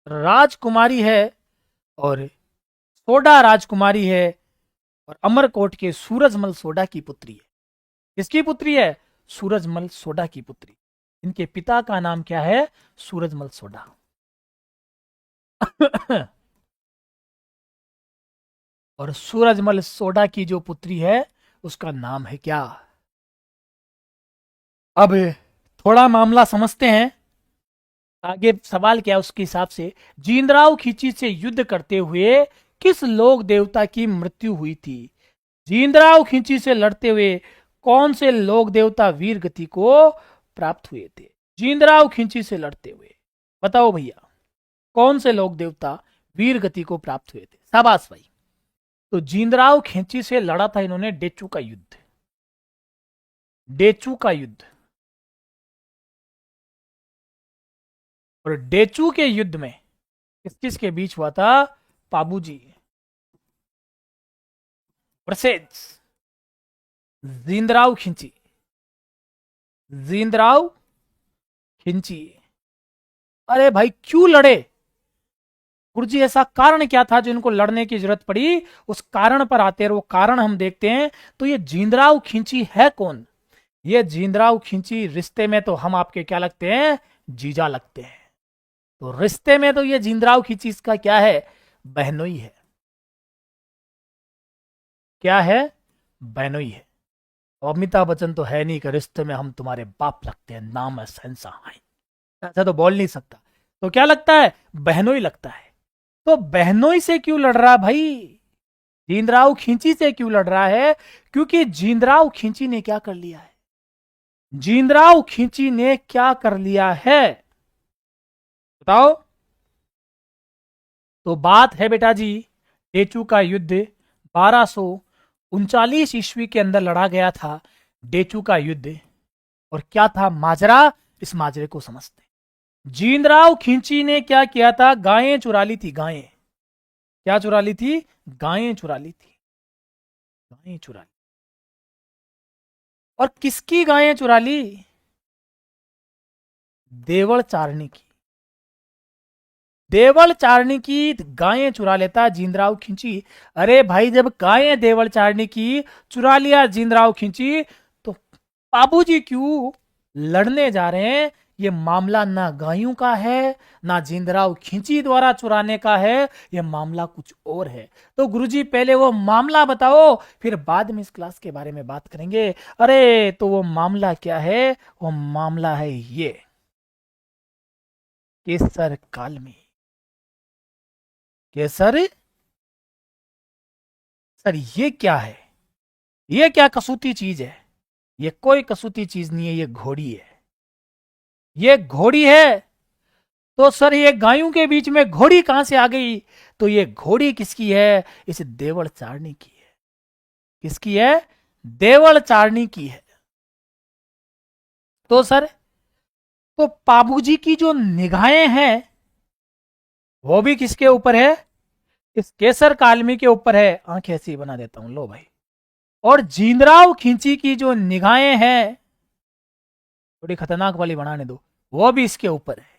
Speaker 1: राजकुमारी है। और सोडा राजकुमारी है। और अमरकोट के सूरजमल सोडा की पुत्री है। किसकी पुत्री है, सूरजमल सोडा की पुत्री। इनके पिता का नाम क्या है, सूरजमल सोडा। और सूरजमल सोडा की जो पुत्री है उसका नाम है क्या। अब थोड़ा मामला समझते हैं, आगे सवाल क्या है उसके हिसाब से। जींद्राव खींची से युद्ध करते हुए किस लोक देवता की मृत्यु हुई थी। जींद्राव खींची से लड़ते हुए कौन से लोक देवता वीर गति को प्राप्त हुए थे। जींद्राव खींची से लड़ते हुए बताओ भैया कौन से लोक देवता वीर गति को प्राप्त हुए थे। शाबाश भाई। तो जींद्राव खींची से लड़ा था इन्होंने डेचू का युद्ध। डेचू का युद्ध। और डेचू के युद्ध में किस किस के बीच हुआ था? पाबूजी वर्सेस जींदराव खिंची। जींदराव खिंची। अरे भाई क्यों लड़े गुरुजी? ऐसा कारण क्या था जो इनको लड़ने की जरूरत पड़ी? उस कारण पर आते हैं, वो कारण हम देखते हैं। तो ये जींदराव खिंची है कौन? ये जींदराव खिंची रिश्ते में तो हम आपके क्या लगते हैं? जीजा लगते हैं। तो रिश्ते में तो ये जींदराव खिंची इसका क्या है? बहनोई है। क्या है? बहनोई है। अमिताभ बच्चन तो है नहीं कि रिश्ते में हम तुम्हारे बाप लगते हैं, नाम है शहंशाह। ऐसा तो बोल नहीं सकता। तो क्या लगता है? बहनोई लगता है। तो बहनोई से क्यों लड़ रहा भाई? जींदराव खिंची से क्यों लड़ रहा है? क्योंकि जींदराव खिंची ने क्या कर लिया है? जींदराव खिंची ने क्या कर लिया है बताओ? तो बात है बेटा जी, डेचू का युद्ध 1239 ईस्वी के अंदर लड़ा गया था। डेचू का युद्ध। और क्या था माजरा? इस माजरे को समझते। जींदराव खिंची ने क्या किया था? गायें चुरा ली थी। गायें क्या चुरा ली थी? गायें चुरा ली थी। गायें चुरा ली। और किसकी गायें चुरा ली? देवल चारणी की। देवल चारणी की गायें चुरा लेता जींदराव खिंची। अरे भाई जब गायें देवल चारणी की चुरा लिया जींदराव खिंची, तो बाबूजी क्यों लड़ने जा रहे हैं? ये मामला ना गायों का है, ना जींदराव खिंची द्वारा चुराने का है। ये मामला कुछ और है। तो गुरुजी पहले वो मामला बताओ, फिर बाद में इस क्लास के बारे में बात करेंगे। अरे तो वो मामला क्या है? वो मामला है ये केसर कालमी। केसर सर ये क्या है? ये क्या कसूती चीज है? ये कोई कसूती चीज नहीं है, ये घोड़ी है। ये घोड़ी है। तो सर ये गायों के बीच में घोड़ी कहां से आ गई? तो ये घोड़ी किसकी है? इस देवल चारणी की है। किसकी है? देवल चारणी की है। तो सर तो बाबूजी की जो निगाहें हैं वो भी किसके ऊपर है? इस केसर कालमी के ऊपर है। आंखें ऐसी बना देता हूं, लो भाई। और जींदराव खिंची की जो निगाहें हैं, थोड़ी खतरनाक वाली बनाने दो, वो भी इसके ऊपर है।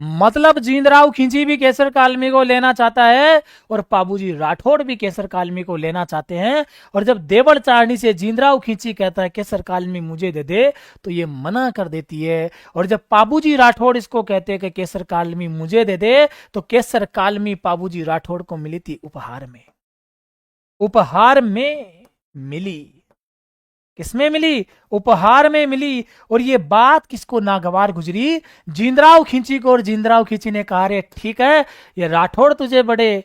Speaker 1: मतलब जींदराव खिंची भी केसर कालमी को लेना चाहता है, और पाबूजी राठौड़ भी केसर कालमी को लेना चाहते हैं। और जब देवल चारणी से जींदराव खिंची कहता है केसर कालमी मुझे दे दे, तो ये मना कर देती है। और जब पाबूजी राठौड़ इसको कहते हैं कि केसर कालमी मुझे दे दे, तो केसर कालमी पाबूजी राठौड़ को मिली थी उपहार में। उपहार में मिली। किसमें मिली? उपहार में मिली। और ये बात किसको नागवार गुजरी? जींदराव खिंची को। और जींदराव खिंची ने कहा रे ठीक है, ये राठौड़ तुझे बड़े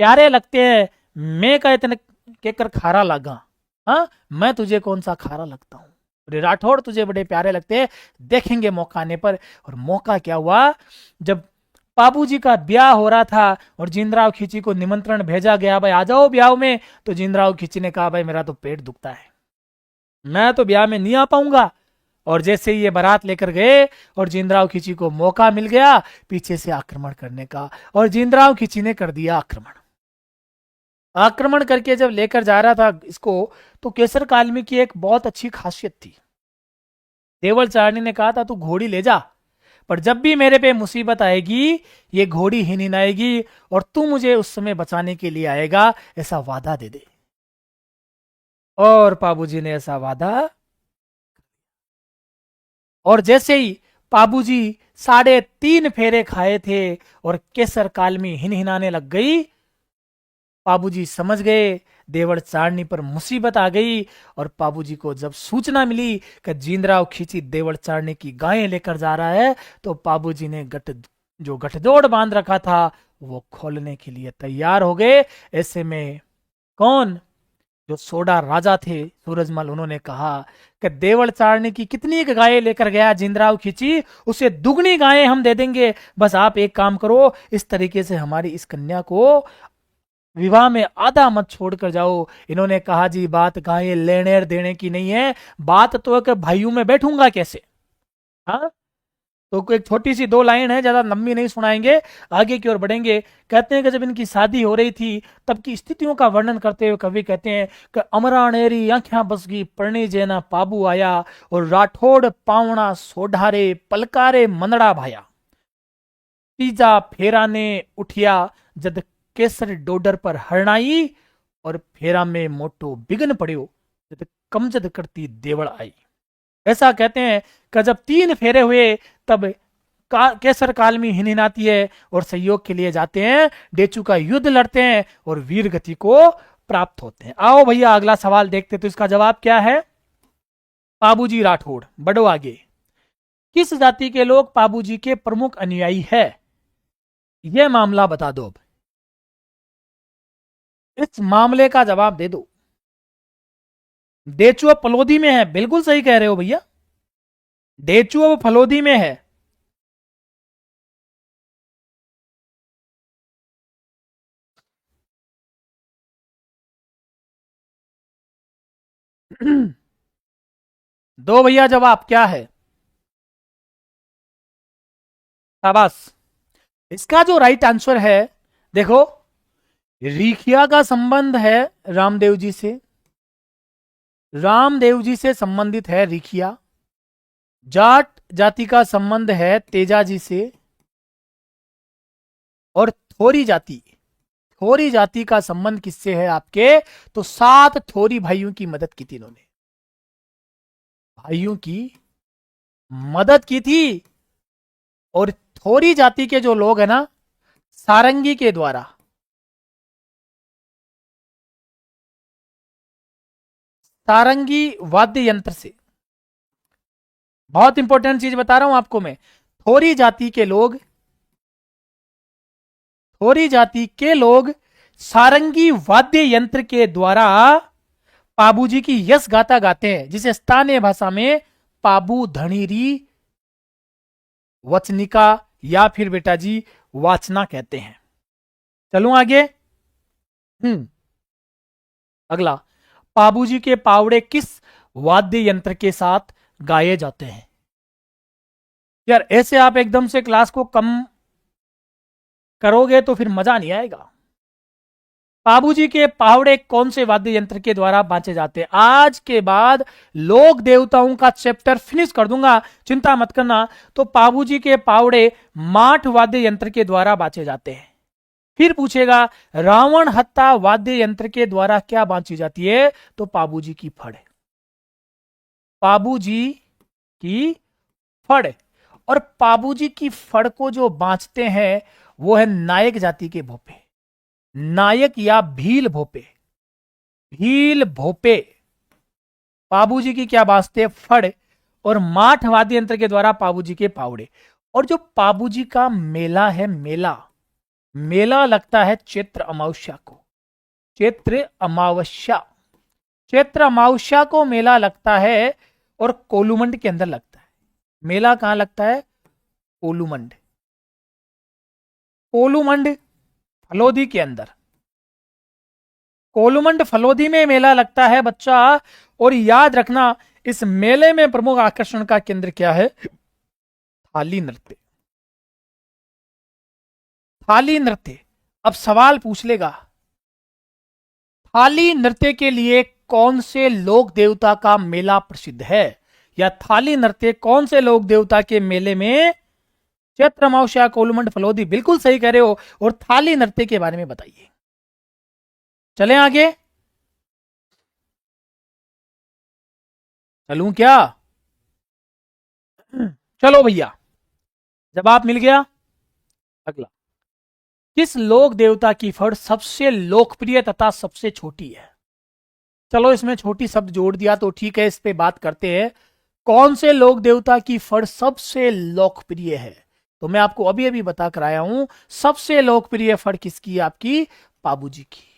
Speaker 1: प्यारे लगते हैं, मैं का इतने केकर खारा लगा। हाँ मैं तुझे कौन सा खारा लगता हूं? अरे राठौड़ तुझे बड़े प्यारे लगते हैं, देखेंगे मौका आने पर। और मौका क्या हुआ? जब बाबूजी का ब्याह हो रहा था और जींदराव खिंची को निमंत्रण भेजा गया, भाई आ जाओ ब्याह में, तो जींदराव खिंची ने कहा भाई मेरा तो पेट दुखता है, मैं तो ब्याह में नहीं आ पाऊंगा। और जैसे ही ये बारात लेकर गए और जींदराव खिंची को मौका मिल गया पीछे से आक्रमण करने का, और जींदराव खिंची ने कर दिया आक्रमण। आक्रमण करके जब लेकर जा रहा था इसको, तो केसर कालमी की एक बहुत अच्छी खासियत थी। देवल चारणी ने कहा था तू घोड़ी ले जा, पर जब भी मेरे पे मुसीबत आएगी ये घोड़ी ही नहीं आएगी, और तू मुझे उस समय बचाने के लिए आएगा, ऐसा वादा दे दे। और बाबूजी ने ऐसा वादा। और जैसे ही बाबूजी 3.5 फेरे खाए थे और केसर कालमी हिनहिनाने लग गई, बाबूजी समझ गए देवल चारणी पर मुसीबत आ गई। और बाबूजी को जब सूचना मिली कि जींदराव खिंची देवल चारणी की गायें लेकर जा रहा है, तो बाबूजी ने जो गठजोड़ बांध रखा था वो खोलने के लिए तैयार हो गए। ऐसे में कौन? जो सोडा राजा थे सूरजमल, उन्होंने कहा कि देवल चारणी की कितनी गायें लेकर गया जींदराव खिंची, उसे दुगनी गायें हम दे देंगे। बस आप एक काम करो, इस तरीके से हमारी इस कन्या को विवाह में आधा मत छोड़कर जाओ। इन्होंने कहा जी बात कहाँ ये लेने और देने की नहीं है, बात तो है कि भाइयों में बैठूंगा कैसे। हाँ, तो एक छोटी सी 2 लाइन है, ज्यादा लंबी नहीं सुनाएंगे, आगे की ओर बढ़ेंगे। कहते हैं कि जब इनकी शादी हो रही थी तब की स्थितियों का वर्णन करते हुए कवि कहते हैं कि अमरानेरी आंखें बस गई परणी जेना पाबू आया, और राठौड़ पावना सोढ़ारे पलकारे मनड़ा भाया। तीजा फेरा ने उठिया जद केसर डोडर पर हरणाई, और फेरा में मोटो बिगन पड़ियो जद कमजद करती देवड़ आई। ऐसा कहते हैं कि जब 3 फेरे हुए तब केसर कालमी हिनहिनाती है और सहयोग के लिए जाते हैं, डेचू का युद्ध लड़ते हैं और वीर गति को प्राप्त होते हैं। आओ भैया अगला सवाल देखते, तो इसका जवाब क्या है? पाबूजी राठौड़। बढ़ो आगे। किस जाति के लोग पाबूजी के प्रमुख अनुयायी है? यह मामला बता दो। अब इस मामले का जवाब दे दो। डेचू अब फलोदी में है, बिल्कुल सही कह रहे हो भैया, डेचू अब फलोदी में है। दो भैया जवाब क्या है? शाबाश। इसका जो राइट आंसर है, देखो, रिखिया का संबंध है रामदेव जी से, रामदेव जी से संबंधित है रिखिया। जाट जाति का संबंध है तेजा जी से, और थोरी जाति, थोरी जाति का संबंध किससे है आपके? तो 7 थोरी भाइयों की मदद की थी इन्होंने, भाइयों की मदद की थी। और थोरी जाति के जो लोग हैं ना, सारंगी के द्वारा, सारंगी वाद्य यंत्र से, बहुत इंपॉर्टेंट चीज बता रहा हूं आपको मैं, थोरी जाति के लोग, थोरी जाति के लोग सारंगी वाद्य यंत्र के द्वारा पाबूजी की यश गाथा गाते हैं, जिसे स्थानीय भाषा में पाबू धनीरी वचनिका या फिर बेटा जी वाचना कहते हैं। चलूं आगे। अगला, पाबूजी के पावड़े किस वाद्य यंत्र के साथ गाए जाते हैं? यार ऐसे आप एकदम से क्लास को कम करोगे तो फिर मजा नहीं आएगा। पाबूजी के पावड़े कौन से वाद्य यंत्र के द्वारा बांचे जाते हैं? आज के बाद लोक देवताओं का चैप्टर फिनिश कर दूंगा, चिंता मत करना। तो पाबूजी के पावड़े माठ वाद्य यंत्र के द्वारा बांचे जाते हैं। फिर पूछेगा रावण हत्ता वाद्य यंत्र के द्वारा क्या बांची जाती है? तो पाबूजी की फड़, पाबूजी की फड़। और पाबूजी की फड़ को जो बांचते हैं वो है नायक जाति के भोपे, नायक या भील भोपे, भील भोपे पाबूजी की क्या बांचते? फड़। और माठ वाद्य यंत्र के द्वारा पाबूजी के पावड़े। और जो पाबूजी का मेला है, मेला, मेला लगता है चैत्र अमावस्या को, चैत्र अमावस्या, चैत्र अमावस्या को मेला लगता है, और कोलूमंड के अंदर लगता है। मेला कहां लगता है? कोलूमंड, कोलूमंड फलोदी के अंदर, कोलूमंड फलोदी में मेला लगता है बच्चा। और याद रखना, इस मेले में प्रमुख आकर्षण का केंद्र क्या है? थाली नृत्य, थाली नृत्य। अब सवाल पूछ लेगा, थाली नृत्य के लिए कौन से लोक देवता का मेला प्रसिद्ध है? या थाली नृत्य कौन से लोक देवता के मेले में? चैत्र अमावस्या, कोलूमंड फलोदी, बिल्कुल सही कह रहे हो। और थाली नृत्य के बारे में बताइए। चलें आगे। चलूं क्या? चलो भैया, जवाब मिल गया। अगला, किस लोक देवता की फड़ सबसे लोकप्रिय तथा सबसे छोटी है? चलो इसमें छोटी शब्द जोड़ दिया तो ठीक है, इस पे बात करते हैं। कौन से लोक देवता की फड़ सबसे लोकप्रिय है? तो मैं आपको अभी अभी बता कर आया हूं, सबसे लोकप्रिय फड़ किसकी है? आपकी पाबूजी की।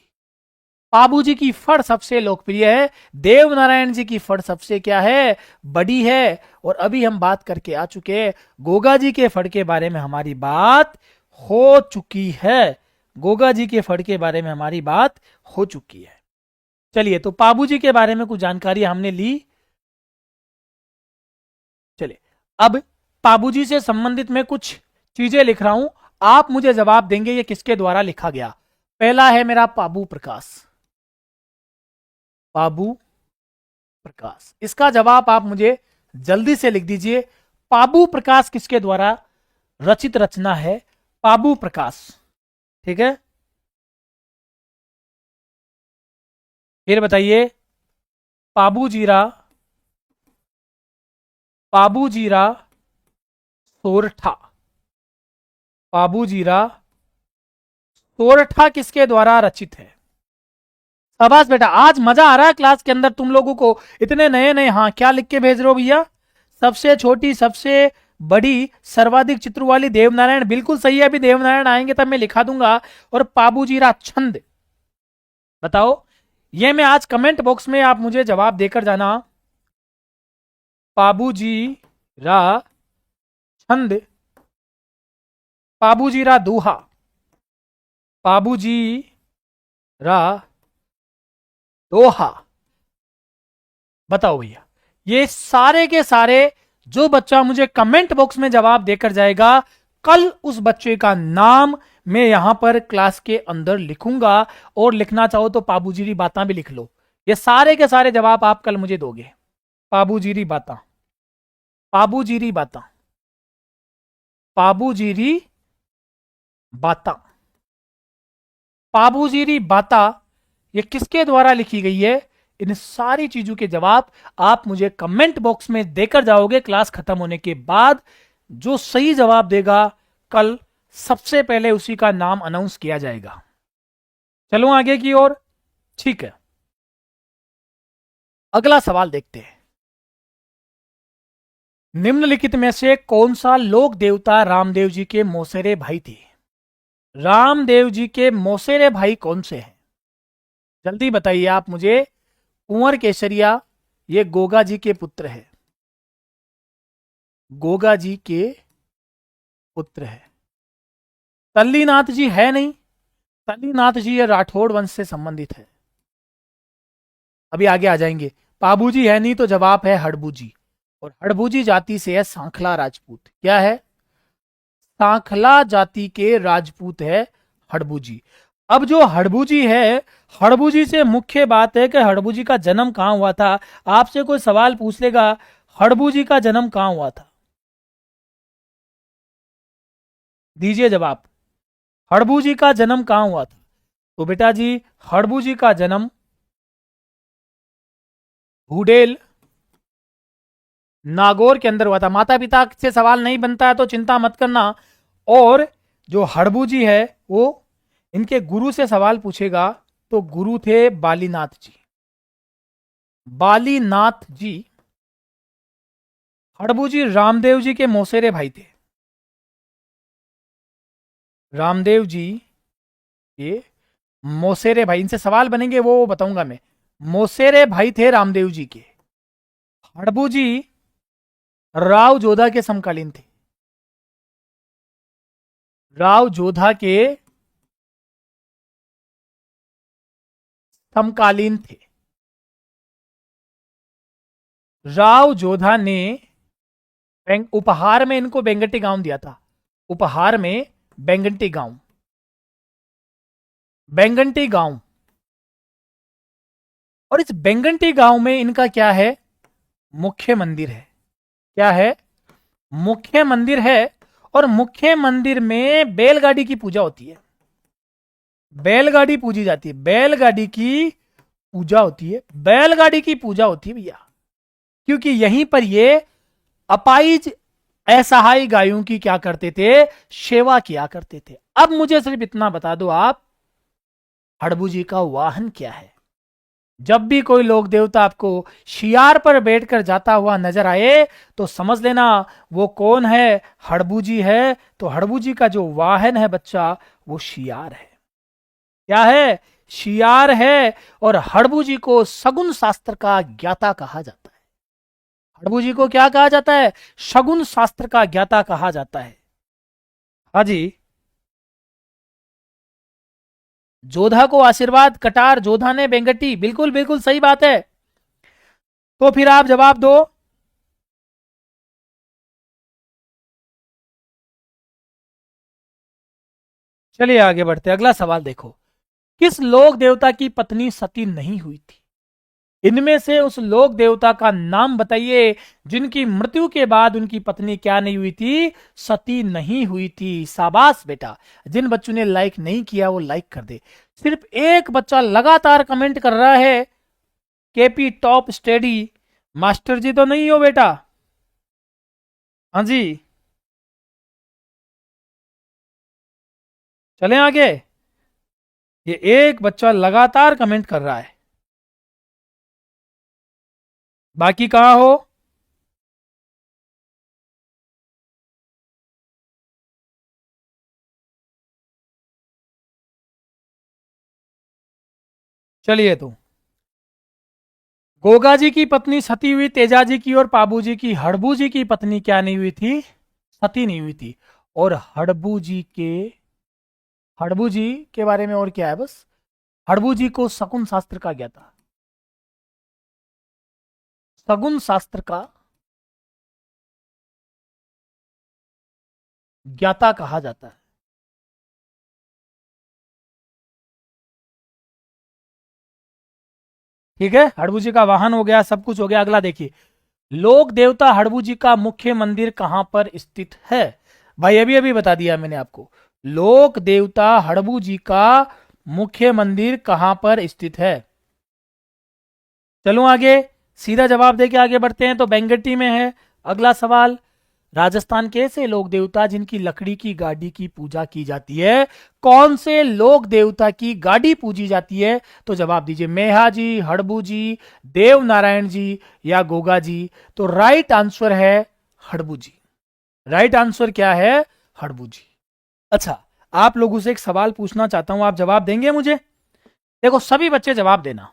Speaker 1: पाबूजी की फड़ सबसे लोकप्रिय है। देव नारायण जी की फड़ सबसे क्या है? बड़ी है। और अभी हम बात करके आ चुके हैं, गोगा जी के फड़ के बारे में हमारी बात हो चुकी है। गोगा जी के फड़ के बारे में हमारी बात हो चुकी है। चलिए, तो पाबू जी के बारे में कुछ जानकारी हमने ली। चलिए, अब पाबू जी से संबंधित मैं कुछ चीजें लिख रहा हूं, आप मुझे जवाब देंगे ये किसके द्वारा लिखा गया। पहला है मेरा पाबू प्रकाश। पाबू प्रकाश, इसका जवाब आप मुझे जल्दी से लिख दीजिए। पाबू प्रकाश किसके द्वारा रचित रचना है? पाबू प्रकाश। ठीक है, फिर बताइए। पाबूजीरा, पाबूजीरा सोरठा, पाबूजीरा सोरठा किसके द्वारा रचित है? शाबाश बेटा, आज मजा आ रहा है क्लास के अंदर तुम लोगों को। इतने नए नए, हाँ क्या लिख के भेज रहे हो भैया? सबसे छोटी, सबसे बड़ी, सर्वाधिक चित्र वाली देवनारायण, बिल्कुल सही है। अभी देवनारायण आएंगे तब मैं लिखा दूंगा। और पाबूजीरा छंद, बताओ। ये मैं आज कमेंट बॉक्स में आप मुझे जवाब देकर जाना। पाबूजीरा छंद, पाबूजीरा दोहा, पाबूजीरा दोहा। बताओ भैया, ये सारे के सारे जो बच्चा मुझे कमेंट बॉक्स में जवाब देकर जाएगा, कल उस बच्चे का नाम मैं यहां पर क्लास के अंदर लिखूंगा। और लिखना चाहो तो पाबूजीरी बातें भी लिख लो। ये सारे के सारे जवाब आप कल मुझे दोगे। पाबूजीरी बातें, पाबूजीरी बातें, पाबूजीरी बातें, पाबूजीरी बातें, ये किसके द्वारा लिखी गई है? इन सारी चीजों के जवाब आप मुझे कमेंट बॉक्स में देकर जाओगे क्लास खत्म होने के बाद। जो सही जवाब देगा, कल सबसे पहले उसी का नाम अनाउंस किया जाएगा। चलो आगे की ओर। ठीक है, अगला सवाल देखते हैं। निम्नलिखित में से कौन सा लोक देवता रामदेव जी के मौसेरे भाई थे? रामदेव जी के मौसेरे भाई कौन से हैं? जल्दी बताइए आप मुझे। कुंवर केसरिया, ये गोगा जी के पुत्र है, गोगा जी के पुत्र है। तल्लीनाथ जी है नहीं, तल्लीनाथ जी ये राठौड़ वंश से संबंधित है। अभी आगे आ जाएंगे। पाबूजी है नहीं तो जवाब है हड़बूजी, और हड़बूजी जाति से है सांखला राजपूत। क्या है? सांखला जाति के राजपूत है हड़बूजी। अब जो हड़बूजी है, हड़बूजी से मुख्य बात है कि हड़बूजी का जन्म कहां हुआ था। आपसे कोई सवाल पूछ लेगा, हड़बूजी का जन्म कहां हुआ था? दीजिए जवाब। हड़बूजी का जन्म कहां हुआ था? तो बेटा जी, हड़बूजी का जन्म हुडेल, नागौर के अंदर हुआ था। माता पिता से सवाल नहीं बनता है तो चिंता मत करना। और जो हड़बूजी है वो इनके गुरु से सवाल पूछेगा तो गुरु थे बालीनाथ जी। बालीनाथ जी हड़बूजी रामदेव जी के मौसेरे भाई थे। रामदेव जी के मौसेरे भाई, इनसे सवाल बनेंगे वो बताऊंगा मैं। मौसेरे भाई थे रामदेव जी के। हड़बूजी राव जोधा के समकालीन थे। राव जोधा के समकालीन थे। राव जोधा ने उपहार में इनको बेंगटी गांव दिया था। उपहार में बेंगटी गांव, बेंगटी गांव। और इस बेंगटी गांव में इनका क्या है? मुख्य मंदिर है। क्या है? मुख्य मंदिर है। और मुख्य मंदिर में बैलगाड़ी की पूजा होती है। बैलगाड़ी पूजी जाती है, बैलगाड़ी की पूजा होती है, बैलगाड़ी की पूजा होती है भैया। क्योंकि यहीं पर ये अपाइज असहाय गायों की क्या करते थे? सेवा किया करते थे। अब मुझे सिर्फ इतना बता दो आप, हड़बू जी का वाहन क्या है? जब भी कोई लोक देवता आपको शियार पर बैठकर जाता हुआ नजर आए तो समझ लेना वो कौन है? हड़बू जी है। तो हड़बू जी का जो वाहन है बच्चा, वो शियार है। क्या है? शियार है। और हड़बू जी को सगुन शास्त्र का ज्ञाता कहा जाता है। हड़बू जी को क्या कहा जाता है? शगुन शास्त्र का ज्ञाता कहा जाता है। हाँ जी, जोधा को आशीर्वाद, कटार, जोधा ने बेंगटी। बिल्कुल बिल्कुल सही बात है। तो फिर आप जवाब दो। चलिए आगे बढ़ते, अगला सवाल देखो। किस लोक देवता की पत्नी सती नहीं हुई थी? इनमें से उस लोक देवता का नाम बताइए जिनकी मृत्यु के बाद उनकी पत्नी क्या नहीं हुई थी? सती नहीं हुई थी। शाबाश बेटा। जिन बच्चों ने लाइक नहीं किया वो लाइक कर दे। सिर्फ एक बच्चा लगातार कमेंट कर रहा है, केपी टॉप स्टडी। मास्टर जी तो नहीं हो बेटा? हाँ जी, चलें आगे। ये एक बच्चा लगातार कमेंट कर रहा है, बाकी कहां हो? चलिए तो, गोगा जी की पत्नी सती हुई तेजा जी की, और पाबू जी की हड़बू जी की पत्नी क्या नहीं हुई थी? सती नहीं हुई थी। और हड़बू जी के बारे में और क्या है? बस हड़बू जी को शकुन शास्त्र का ज्ञाता, शगुन शास्त्र का ज्ञाता कहा जाता है। ठीक है, हड़बू जी का वाहन हो गया, सब कुछ हो गया। अगला देखिए, लोक देवता हड़बू जी का मुख्य मंदिर कहां पर स्थित है? भाई अभी अभी बता दिया मैंने आपको। लोक देवता हड़बू जी का मुख्य मंदिर कहां पर स्थित है? चलो आगे, सीधा जवाब देके आगे बढ़ते हैं। तो बेंगटी में है। अगला सवाल, राजस्थान के ऐसे लोक देवता जिनकी लकड़ी की गाड़ी की पूजा की जाती है, कौन से लोक देवता की गाड़ी पूजी जाती है? तो जवाब दीजिए, मेहा जी, हड़बू जी, देव नारायण जी या गोगा जी। तो राइट आंसर है हड़बू जी। राइट आंसर क्या है? हड़बू जी। अच्छा, आप लोगों से एक सवाल पूछना चाहता हूं, आप जवाब देंगे मुझे? देखो सभी बच्चे जवाब देना।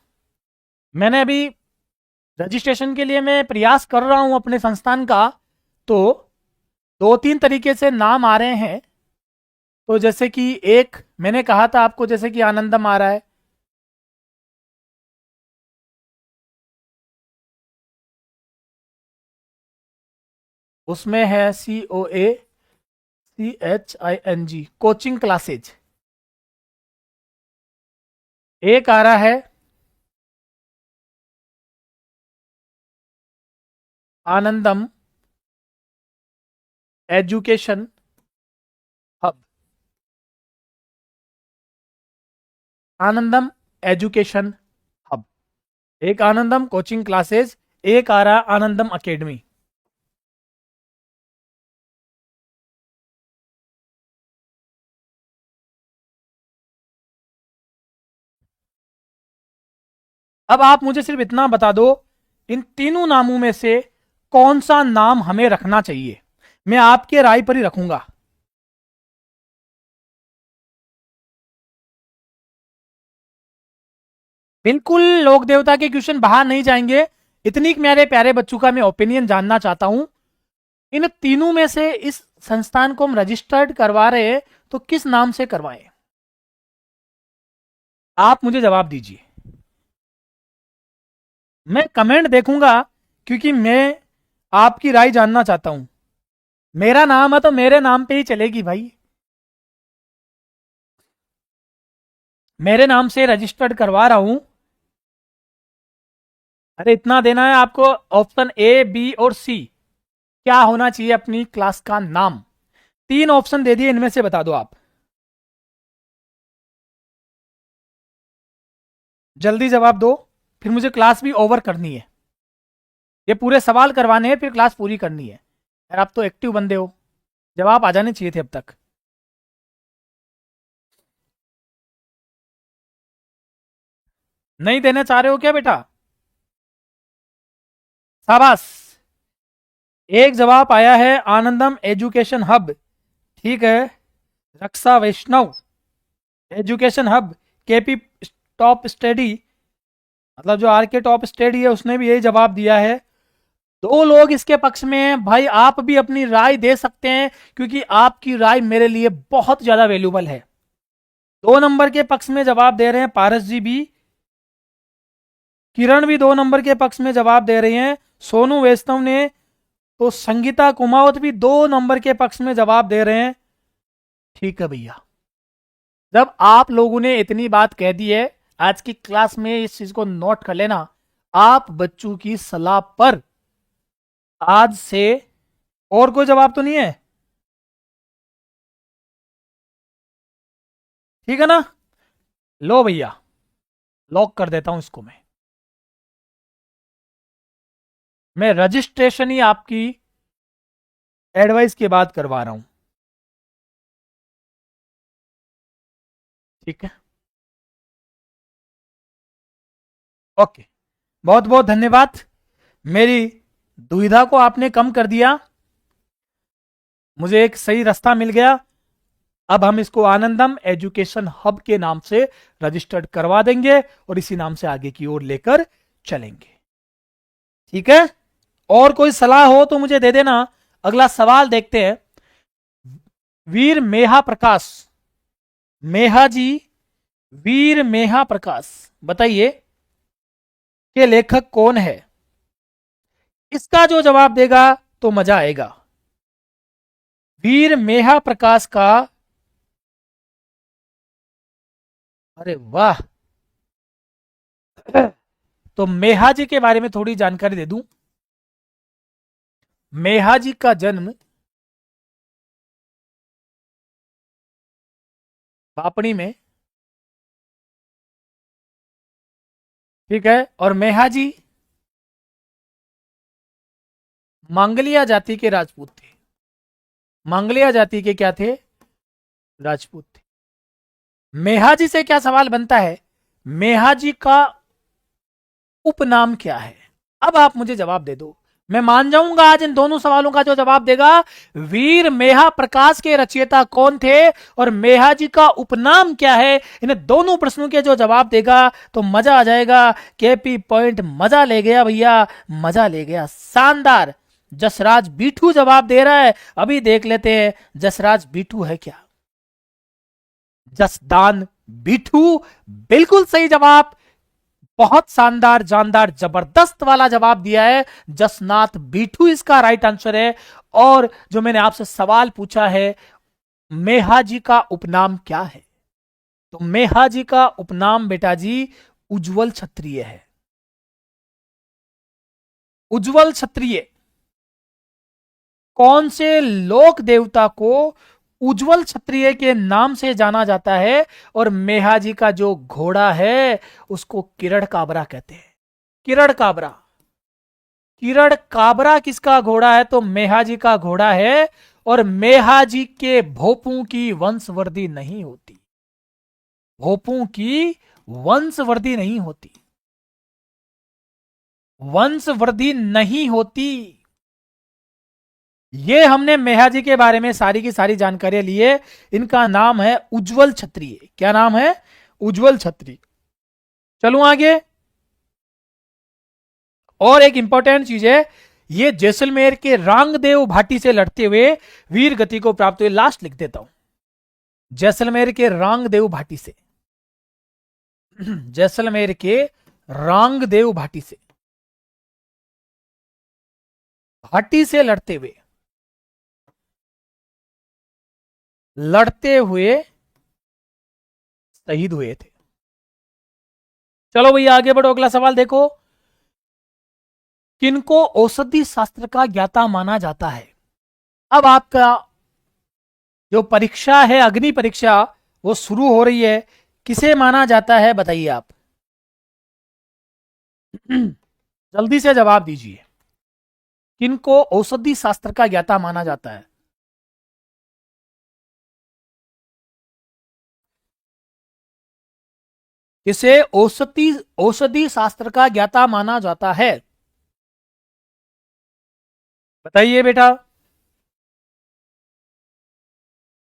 Speaker 1: मैंने अभी रजिस्ट्रेशन के लिए मैं प्रयास कर रहा हूं अपने संस्थान का, तो दो तीन तरीके से नाम आ रहे हैं। तो जैसे कि एक मैंने कहा था आपको, जैसे कि आनंदम आ रहा है, उसमें है COACHING, कोचिंग क्लासेज। एक आ रहा है आनंदम एजुकेशन हब। आनंदम एजुकेशन हब, एक आनंदम कोचिंग क्लासेज, एक आ रहा आनंदम अकेडमी। अब आप मुझे सिर्फ इतना बता दो, इन तीनों नामों में से कौन सा नाम हमें रखना चाहिए? मैं आपके राय पर ही रखूंगा। बिल्कुल लोक देवता के क्वेश्चन बाहर नहीं जाएंगे। इतनी मेरे प्यारे बच्चों का मैं ओपिनियन जानना चाहता हूं, इन तीनों में से इस संस्थान को हम रजिस्टर्ड करवा रहे हैं तो किस नाम से करवाएं? आप मुझे जवाब दीजिए। मैं कमेंट देखूंगा, क्योंकि मैं आपकी राय जानना चाहता हूं। मेरा नाम है तो मेरे नाम पे ही चलेगी भाई। मेरे नाम से रजिस्टर्ड करवा रहा हूं। अरे इतना देना है आपको, ऑप्शन ए, बी और सी। क्या होना चाहिए अपनी क्लास का नाम? तीन ऑप्शन दे दिए, इनमें से बता दो आप। जल्दी जवाब दो, फिर मुझे क्लास भी ओवर करनी है। ये पूरे सवाल करवाने हैं, फिर क्लास पूरी करनी है। यार आप तो एक्टिव बंदे हो, जवाब आ जाने चाहिए थे अब तक। नहीं देना चाह रहे हो क्या बेटा? शाबाश। एक जवाब आया है आनंदम एजुकेशन हब। ठीक है, Raksha Vaishnav education hub, KP top study, मतलब जो आर के टॉप स्टडी है उसने भी यही जवाब दिया है। दो लोग इसके पक्ष में हैं। भाई आप भी अपनी राय दे सकते हैं, क्योंकि आपकी राय मेरे लिए बहुत ज्यादा वैल्यूबल है। 2 नंबर के पक्ष में जवाब दे रहे हैं पारस जी भी, किरण भी 2 नंबर के पक्ष में जवाब दे रही हैं, सोनू वैष्णव ने, तो संगीता कुमावत भी 2 नंबर के पक्ष में जवाब दे रहे हैं। ठीक है भैया, जब आप लोगों ने इतनी बात कह दी है आज की क्लास में, इस चीज को नोट कर लेना, आप बच्चों की सलाह पर आज से, और कोई जवाब तो नहीं है? ठीक है ना? लो भैया, लॉक कर देता हूं इसको मैं रजिस्ट्रेशन ही आपकी एडवाइस के बाद करवा रहा हूं। ठीक है, ओके, बहुत बहुत धन्यवाद, मेरी दुविधा को आपने कम कर दिया, मुझे एक सही रास्ता मिल गया। अब हम इसको आनंदम एजुकेशन हब के नाम से रजिस्टर्ड करवा देंगे और इसी नाम से आगे की ओर लेकर चलेंगे। ठीक है, और कोई सलाह हो तो मुझे दे देना। अगला सवाल देखते हैं। वीर मेहा प्रकाश, मेहा जी, वीर मेहा प्रकाश, बताइए कि लेखक कौन है? इसका जो जवाब देगा तो मजा आएगा। वीर मेहा प्रकाश का, अरे वाह, तो मेहा जी के बारे में थोड़ी जानकारी दे दूं। मेहा जी का जन्म बापणी में, ठीक है, और मेहा जी मांगलिया जाति के राजपूत थे। मांगलिया जाति के क्या थे? राजपूत थे। मेहा जी से क्या सवाल बनता है, मेहा जी का उपनाम क्या है? अब आप मुझे जवाब दे दो, मैं मान जाऊंगा आज इन दोनों सवालों का जो जवाब देगा। वीर मेहा प्रकाश के रचयिता कौन थे और मेहा जी का उपनाम क्या है, इन दोनों प्रश्नों के जो जवाब देगा तो मजा आ जाएगा। केपी पॉइंट मजा ले गया भैया, मजा ले गया, शानदार। जसराज बीठू जवाब दे रहा है, अभी देख लेते हैं जसराज बीठू है क्या। जसदान बीठू, बिल्कुल सही जवाब, बहुत शानदार, जानदार, जबरदस्त वाला जवाब दिया है। जसनाथ बीठू इसका राइट आंसर है। और जो मैंने आपसे सवाल पूछा है, मेहा जी का उपनाम क्या है, तो मेहा जी का उपनाम बेटा जी उज्जवल क्षत्रिय है। उज्जवल क्षत्रिय, कौन से लोक देवता को उज्जवल क्षत्रिय के नाम से जाना जाता है? और मेहा जी का जो घोड़ा है उसको किरण काबरा कहते हैं। किरण काबरा, किरण काबरा किसका घोड़ा है? तो मेहा जी का घोड़ा है। और मेहा जी के भोपों की वंशवृद्धि नहीं होती, भोपों की वंशवृद्धि नहीं होती, वंशवृद्धि नहीं होती। ये हमने मेहा जी के बारे में सारी की सारी जानकारियां ली है। इनका नाम है उज्जवल क्षत्रिय। क्या नाम है? उज्जवल क्षत्रिय। चलूं आगे, और एक इंपॉर्टेंट चीज है, ये जैसलमेर के रांगदेव भाटी से लड़ते हुए वीर गति को प्राप्त हुए। लास्ट लिख देता हूं, जैसलमेर के रांगदेव भाटी से, जैसलमेर के रांगदेव भाटी से, भाटी से लड़ते हुए शहीद हुए थे। चलो भैया आगे बढ़ो, अगला सवाल देखो। किनको औषधि शास्त्र का ज्ञाता माना जाता है? अब आपका जो परीक्षा है, अग्नि परीक्षा, वो शुरू हो रही है, किसे माना जाता है बताइए आप। जल्दी से जवाब दीजिए, किनको औषधि शास्त्र का ज्ञाता माना जाता है? किसे औषधि औषधि शास्त्र का ज्ञाता माना जाता है? बताइए बेटा।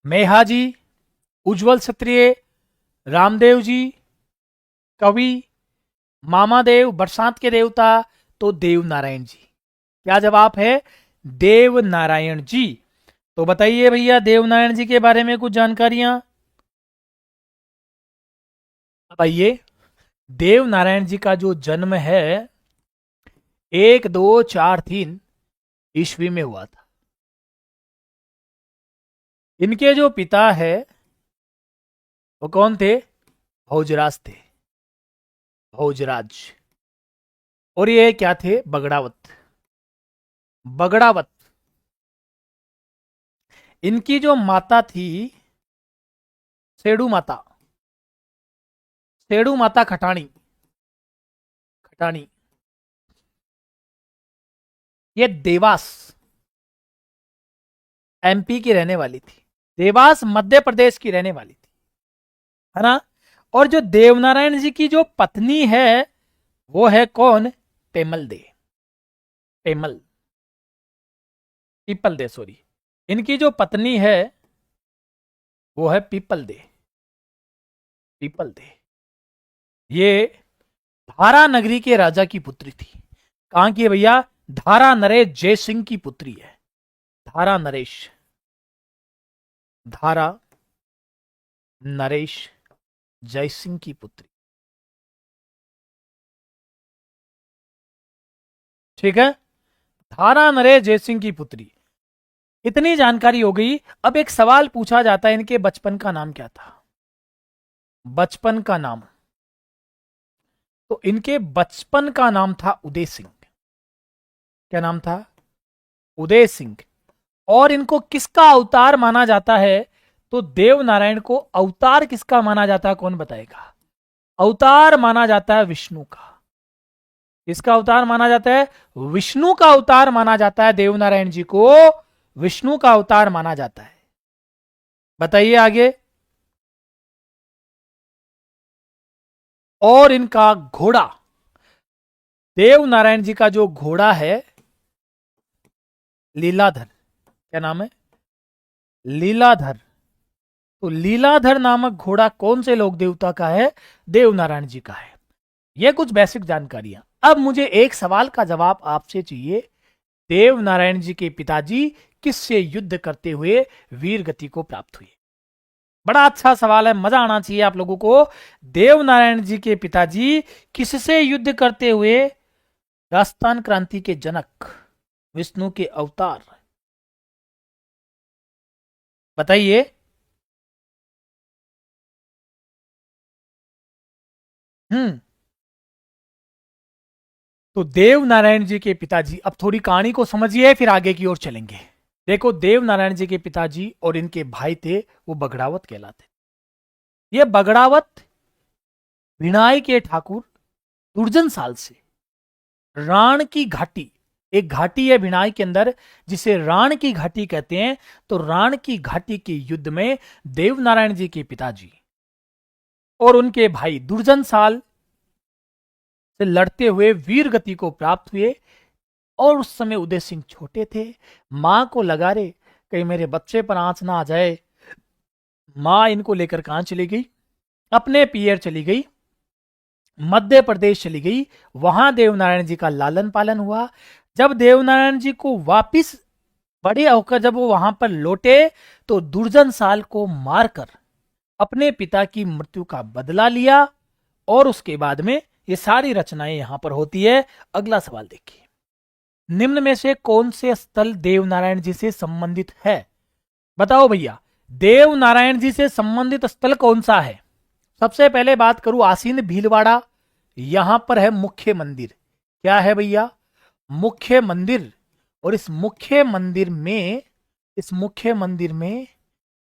Speaker 1: मेहा जी, उज्जवल क्षत्रिय, रामदेव जी, कवि, मामादेव, बरसात के देवता, तो देव नारायण जी। क्या जवाब है? देव नारायण जी। तो बताइए भैया देव नारायण जी के बारे में कुछ जानकारियां। अब आइए, देव नारायण जी का जो जन्म है 1243 ईस्वी में हुआ था। इनके जो पिता है वो कौन थे? भोजराज थे, भोजराज। और ये क्या थे? बगड़ावत, बगड़ावत। इनकी जो माता थी सेडू माता, सेडू माता खटाणी, खटाणी। ये देवास एमपी की रहने वाली थी, देवास मध्य प्रदेश की रहने वाली थी, है ना। और जो देवनारायण जी की जो पत्नी है वो है कौन? पेमल दे, पेमल, पीपल दे, सॉरी। इनकी जो पत्नी है वो है पीपल दे, पीपल दे। ये धारा नगरी के राजा की पुत्री थी। कहां की है भैया? धारा नरेश जय सिंह की पुत्री है, धारा नरेश, धारा नरेश जय सिंह की पुत्री। ठीक है, धारा नरेश जय सिंह की पुत्री। इतनी जानकारी हो गई। अब एक सवाल पूछा जाता है, इनके बचपन का नाम क्या था? बचपन का नाम, तो इनके बचपन का नाम था उदय सिंह। क्या नाम था? उदय सिंह। और इनको किसका अवतार माना जाता है? तो देव नारायण को अवतार किसका माना जाता है? कौन बताएगा? अवतार माना जाता है विष्णु का। किसका अवतार माना जाता है? विष्णु का अवतार माना जाता है। देव नारायण जी को विष्णु का अवतार माना जाता है। बताइए आगे। और इनका घोड़ा, देव नारायण जी का जो घोड़ा है लीलाधर, क्या नाम है? लीलाधर। तो लीलाधर नामक घोड़ा कौन से लोक देवता का है? देव नारायण जी का है। यह कुछ बेसिक जानकारियां। अब मुझे एक सवाल का जवाब आपसे चाहिए। देव नारायण जी के पिताजी किससे युद्ध करते हुए वीर गति को प्राप्त हुए? बड़ा अच्छा सवाल है, मजा आना चाहिए आप लोगों को। देव नारायण जी के पिताजी किससे युद्ध करते हुए राजस्थान क्रांति के जनक, विष्णु के अवतार, बताइए। तो देव नारायण जी के पिताजी, अब थोड़ी कहानी को समझिए फिर आगे की ओर चलेंगे। देखो, देव नारायण जी के पिताजी और इनके भाई थे वो बगड़ावत कहलाते। ये बगड़ावत भिणाई के ठाकुर दुर्जन साल से राण की घाटी, एक घाटी है भिणाई के अंदर जिसे राण की घाटी कहते हैं। तो राण की घाटी के युद्ध में देव नारायण जी के पिताजी और उनके भाई दुर्जन साल से लड़ते हुए वीर गति को प्राप्त हुए। और उस समय उदय सिंह छोटे थे। मां को लगा रे कहीं मेरे बच्चे पर आंच ना आ जाए। मां इनको लेकर कहां चली गई? अपने पियर चली गई, मध्य प्रदेश चली गई। वहां देवनारायण जी का लालन पालन हुआ। जब देवनारायण जी को वापिस बड़े होकर जब वो वहां पर लौटे तो दुर्जन साल को मारकर अपने पिता की मृत्यु का बदला लिया। और उसके बाद में ये सारी रचनाएं यहां पर होती है। अगला सवाल देखिए, निम्न में से कौन से स्थल देव नारायण जी से संबंधित है? बताओ भैया, देव नारायण जी से संबंधित स्थल कौन सा है? सबसे पहले बात करूं आसीन भीलवाड़ा, यहां पर है मुख्य मंदिर। क्या है भैया? मुख्य मंदिर। और इस मुख्य मंदिर में, इस मुख्य मंदिर में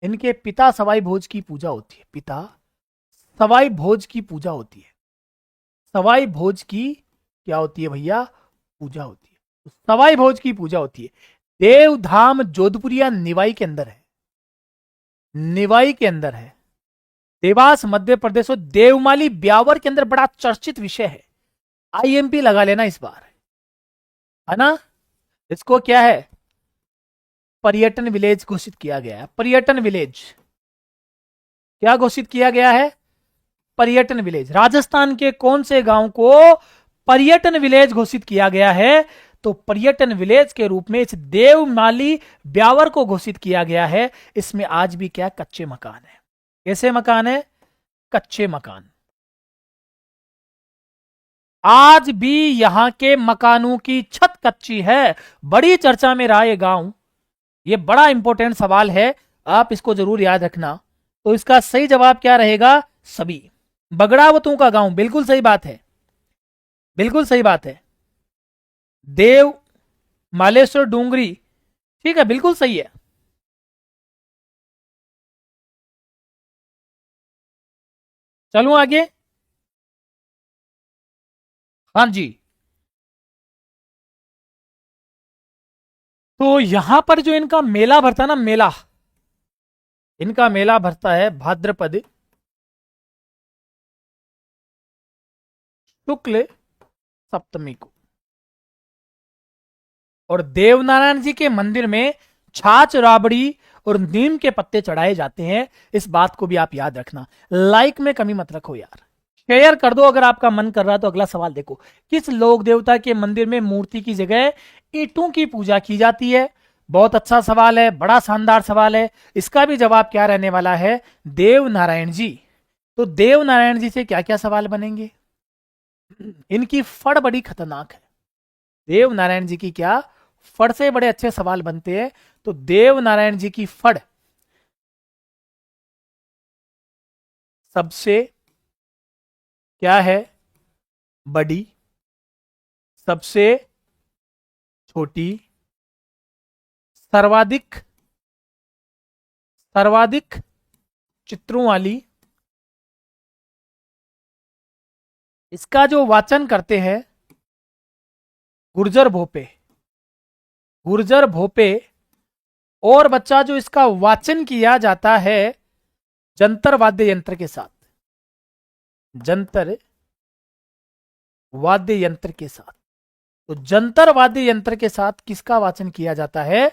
Speaker 1: इनके पिता सवाई भोज की पूजा होती है। पिता सवाई भोज की पूजा होती है। सवाई भोज की क्या होती है भैया? पूजा होती है। तो सवाई भोज की पूजा होती है। देवधाम जोधपुरिया निवाई के अंदर है, निवाई के अंदर है। देवास मध्य प्रदेश और देवमाली ब्यावर के अंदर बड़ा चर्चित विषय है। आईएमपी लगा लेना इस बार, है ना। इसको क्या है? पर्यटन विलेज घोषित किया गया है। पर्यटन विलेज क्या घोषित किया गया है? पर्यटन विलेज। राजस्थान के कौन से गांव को पर्यटन विलेज घोषित किया गया है? तो पर्यटन विलेज के रूप में इस देवमाली ब्यावर को घोषित किया गया है। इसमें आज भी क्या? कच्चे मकान है। कैसे मकान है? कच्चे मकान। आज भी यहां के मकानों की छत कच्ची है। बड़ी चर्चा में रहा ये गांव। ये बड़ा इंपॉर्टेंट सवाल है, आप इसको जरूर याद रखना। तो इसका सही जवाब क्या रहेगा? सभी। बगड़ावतों का गांव, बिल्कुल सही बात है, बिल्कुल सही बात है। देव मालेश्वर डूंगरी, ठीक है, बिल्कुल सही है। चलूं आगे? हाँ जी। तो यहां पर जो इनका मेला भरता है ना, मेला, इनका मेला भरता है भाद्रपद शुक्ल सप्तमी को। और देवनारायण जी के मंदिर में छाछ, राबड़ी और नीम के पत्ते चढ़ाए जाते हैं। इस बात को भी आप याद रखना। लाइक में कमी मत रखो यार, शेयर कर दो अगर आपका मन कर रहा है। तो अगला सवाल देखो, किस लोक देवता के मंदिर में मूर्ति की जगह ईंटों की पूजा की जाती है? बहुत अच्छा सवाल है, बड़ा शानदार सवाल है। इसका भी जवाब क्या रहने वाला है? देव नारायण जी। तो देव नारायण जी से क्या क्या सवाल बनेंगे? इनकी फड़ बड़ी खतरनाक है। देव नारायण जी की क्या फड़ से बड़े अच्छे सवाल बनते हैं। तो देव नारायण जी की फड़ सबसे क्या है? बड़ी, सबसे छोटी, सर्वाधिक, सर्वाधिक चित्रों वाली। इसका जो वाचन करते हैं गुर्जर भोपे, गुर्जर भोपे। और बच्चा जो इसका वाचन किया जाता है जंतर वाद्य यंत्र के साथ, जंतर वाद्य यंत्र के साथ। तो जंतर वाद्य यंत्र के साथ किसका वाचन किया जाता है?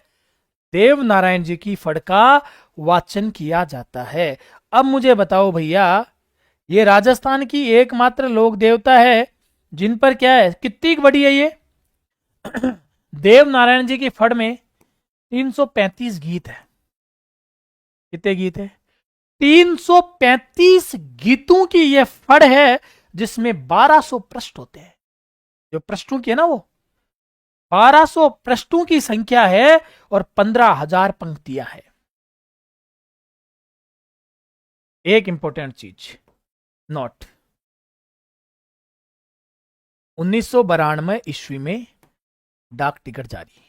Speaker 1: देव नारायण जी की फड़ का वाचन किया जाता है। अब मुझे बताओ भैया, ये राजस्थान की एकमात्र लोक देवता है जिन पर क्या है, कितनी बड़ी है ये? देव नारायण जी की फड़ में 335 गीत है। कितने गीत है? 335 गीतों की यह फड़ है, जिसमें 1200 पृष्ठ होते हैं। जो पृष्ठों की है ना, वो 1200 पृष्ठों की संख्या है और 15,000 पंक्तियां है। एक इंपॉर्टेंट चीज नोट, 1992 ईस्वी में डाक टिकट जारी,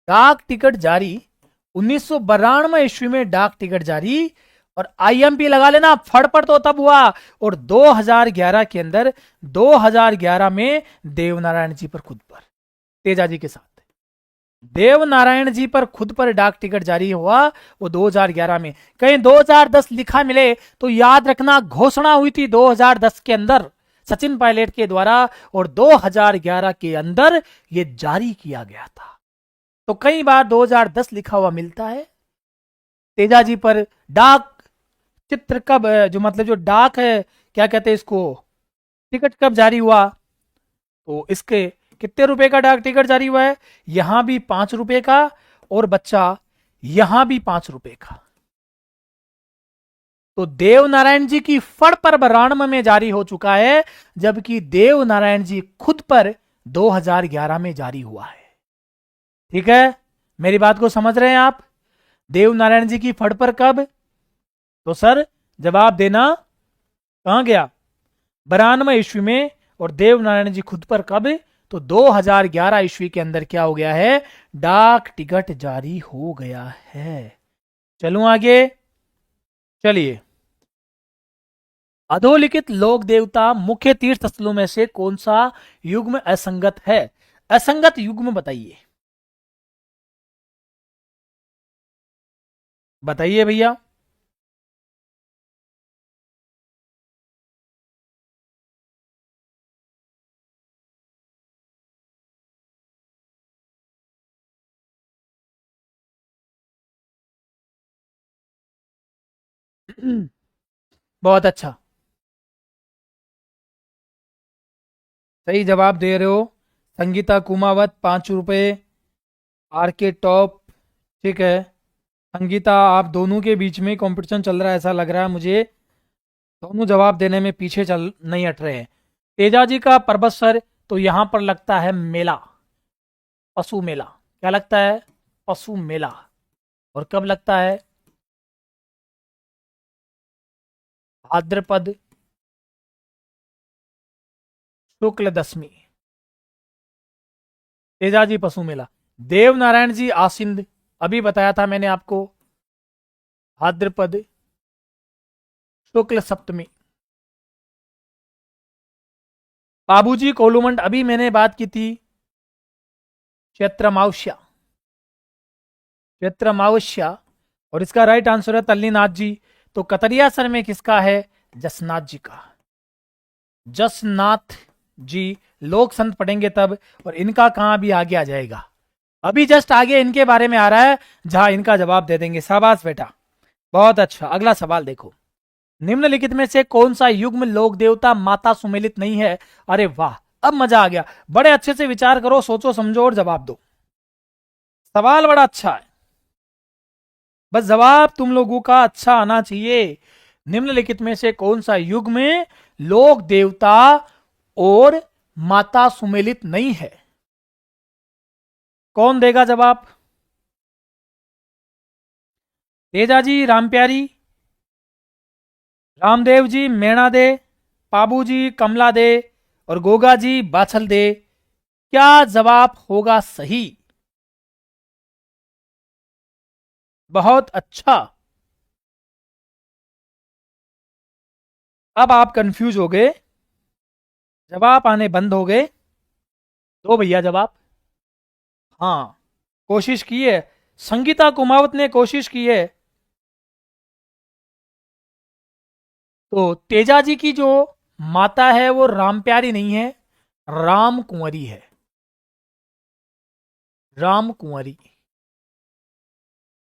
Speaker 1: डाक टिकट जारी 1992 ईस्वी में डाक टिकट जारी। और आईएमपी लगा लेना, फड़पड़ तो तब हुआ। और 2011 के अंदर, 2011 में देवनारायण जी पर खुद पर, तेजा जी के साथ देवनारायण जी पर खुद पर डाक टिकट जारी हुआ, वो 2011 में। कहीं 2010 लिखा मिले तो याद रखना, घोषणा हुई थी 2010 के अंदर सचिन पायलट के द्वारा, और 2011 के अंदर ये जारी किया गया था। तो कई बार 2010 लिखा हुआ मिलता है। तेजा जी पर डाक चित्र कब, जो मतलब जो डाक है, क्या कहते हैं इसको, टिकट कब जारी हुआ? तो इसके कितने रुपए का डाक टिकट जारी हुआ है? यहां भी 5 रुपए का, और बच्चा यहां भी 5 रुपए का। तो देव नारायण जी की फड़ पर 92 में जारी हो चुका है, जबकि देव नारायण जी खुद पर 2011 में जारी हुआ है। ठीक है, मेरी बात को समझ रहे हैं आप? देव नारायण जी की फड़ पर कब? तो सर जवाब देना, कहां गया? 92 ईस्वी में। और देव नारायण जी खुद पर कब? तो 2011 ईस्वी के अंदर क्या हो गया है? डाक टिकट जारी हो गया है। चलूं आगे? चलिए, अधोलिखित लोक देवता मुख्य तीर्थ स्थलों में से कौन सा युग्म असंगत है? असंगत युग्म बताइए, बताइए भैया। बहुत अच्छा, सही जवाब दे रहे हो। संगीता कुमावत 5 रुपए, आर के टॉप। ठीक है, संगीता आप दोनों के बीच में कंपटीशन चल रहा है, ऐसा लग रहा है मुझे। दोनों जवाब देने में पीछे चल नहीं हट रहे हैं। तेजाजी का पर्वत सर, तो यहां पर लगता है मेला, पशु मेला। क्या लगता है? पशु मेला। और कब लगता है? भाद्रपद शुक्ल दशमी, तेजाजी पशु मेला। देव नारायण जी आसिंद, अभी बताया था मैंने आपको, भाद्रपद शुक्ल सप्तमी। बाबूजी कोलुमंड, अभी मैंने बात की थी, चैत्रमावस्या, चैत्रमावस्या। और इसका राइट आंसर है तल्लीनाथ जी। तो कतरिया सर में किसका है? जसनाथ जी का। जसनाथ जी, लोक संत पढ़ेंगे तब। और इनका कहां भी आगे आ जाएगा, अभी जस्ट आगे इनके बारे में आ रहा है, जहां इनका जवाब दे देंगे। शाबाश बेटा, बहुत अच्छा। अगला सवाल देखो, निम्नलिखित में से कौन सा युग्म लोक देवता माता सुमेलित नहीं है? अरे वाह, अब मजा आ गया। बड़े अच्छे से विचार करो, सोचो समझो और जवाब दो। सवाल बड़ा अच्छा है, बस जवाब तुम लोगों का अच्छा आना चाहिए। निम्नलिखित में से कौन सा युग में लोक देवता और माता सुमेलित नहीं है? कौन देगा जवाब? तेजाजी रामप्यारी, रामदेव जी मैणा दे, पाबू जी कमला दे, और गोगा जी बाछल दे। क्या जवाब होगा सही? बहुत अच्छा। अब आप कंफ्यूज हो गए, जवाब आने बंद हो गए। दो भैया जवाब। हाँ, कोशिश की है, संगीता कुमावत ने कोशिश की है। तो तेजा जी की जो माता है वो राम प्यारी नहीं है, राम कुंवरी है, राम कुंवरी,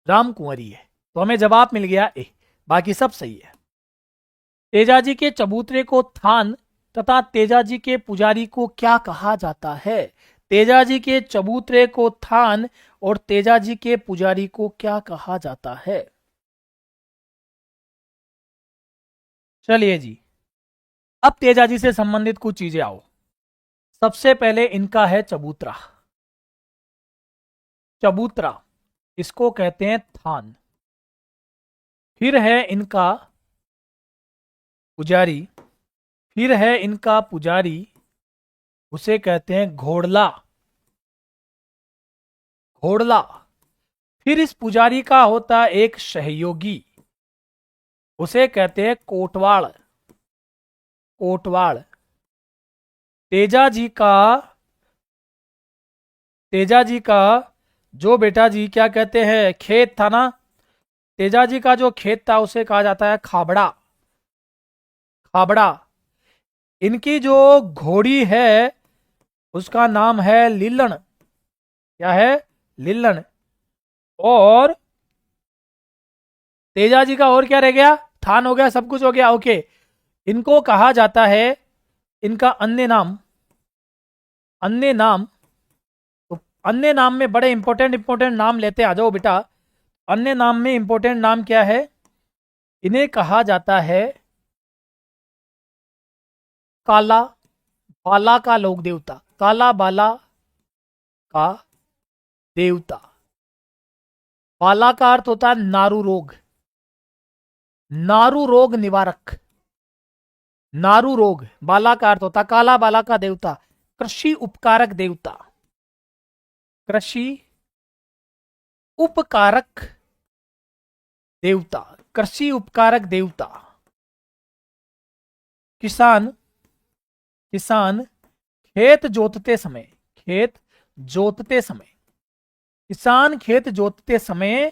Speaker 1: राम कुंवरी है। तो हमें जवाब मिल गया ए, बाकी सब सही है। तेजाजी के चबूतरे को थान तथा तेजाजी के पुजारी को क्या कहा जाता है? तेजाजी के चबूतरे को थान और तेजाजी के पुजारी को क्या कहा जाता है? चलिए जी, अब तेजाजी से संबंधित कुछ चीजें आओ। सबसे पहले इनका है चबूतरा, चबूतरा इसको कहते हैं थान। फिर है इनका पुजारी, फिर है इनका पुजारी, उसे कहते हैं घोड़ला, घोड़ला। फिर इस पुजारी का होता है एक सहयोगी, उसे कहते हैं कोटवाड़, कोटवाड़। तेजा जी का, तेजा जी का जो बेटा जी क्या कहते हैं खेत था ना, तेजा जी का जो खेत था उसे कहा जाता है खाबड़ा, खाबड़ा। इनकी जो घोड़ी है उसका नाम है लिल्लण, क्या है? लिल्लण। और तेजा जी का और क्या रह गया? थान हो गया, सब कुछ हो गया, ओके। इनको कहा जाता है, इनका अन्य नाम, अन्य नाम, तो अन्य नाम में बड़े इंपॉर्टेंट इंपॉर्टेंट नाम लेते आ जाओ बेटा। अन्य नाम में इंपॉर्टेंट नाम क्या है? इन्हें कहा जाता है काला बाला का लोक देवता, काला बाला का देवता। बाला का अर्थ होता है नारू रोग, नारू रोग निवारक, नारू रोग। बाला का अर्थ होता काला बाला का देवता, कृषि उपकारक देवता, कृषि उपकारक देवता, कृषि उपकारक देवता। किसान, किसान खेत जोतते समय, खेत जोतते समय, किसान खेत जोतते समय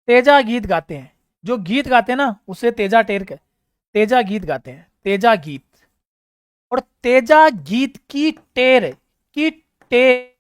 Speaker 1: तेजा गीत गाते हैं। जो गीत गाते हैं ना उसे तेजा टेर के, तेजा गीत गाते हैं, तेजा गीत। और तेजा गीत की टेर, की टेर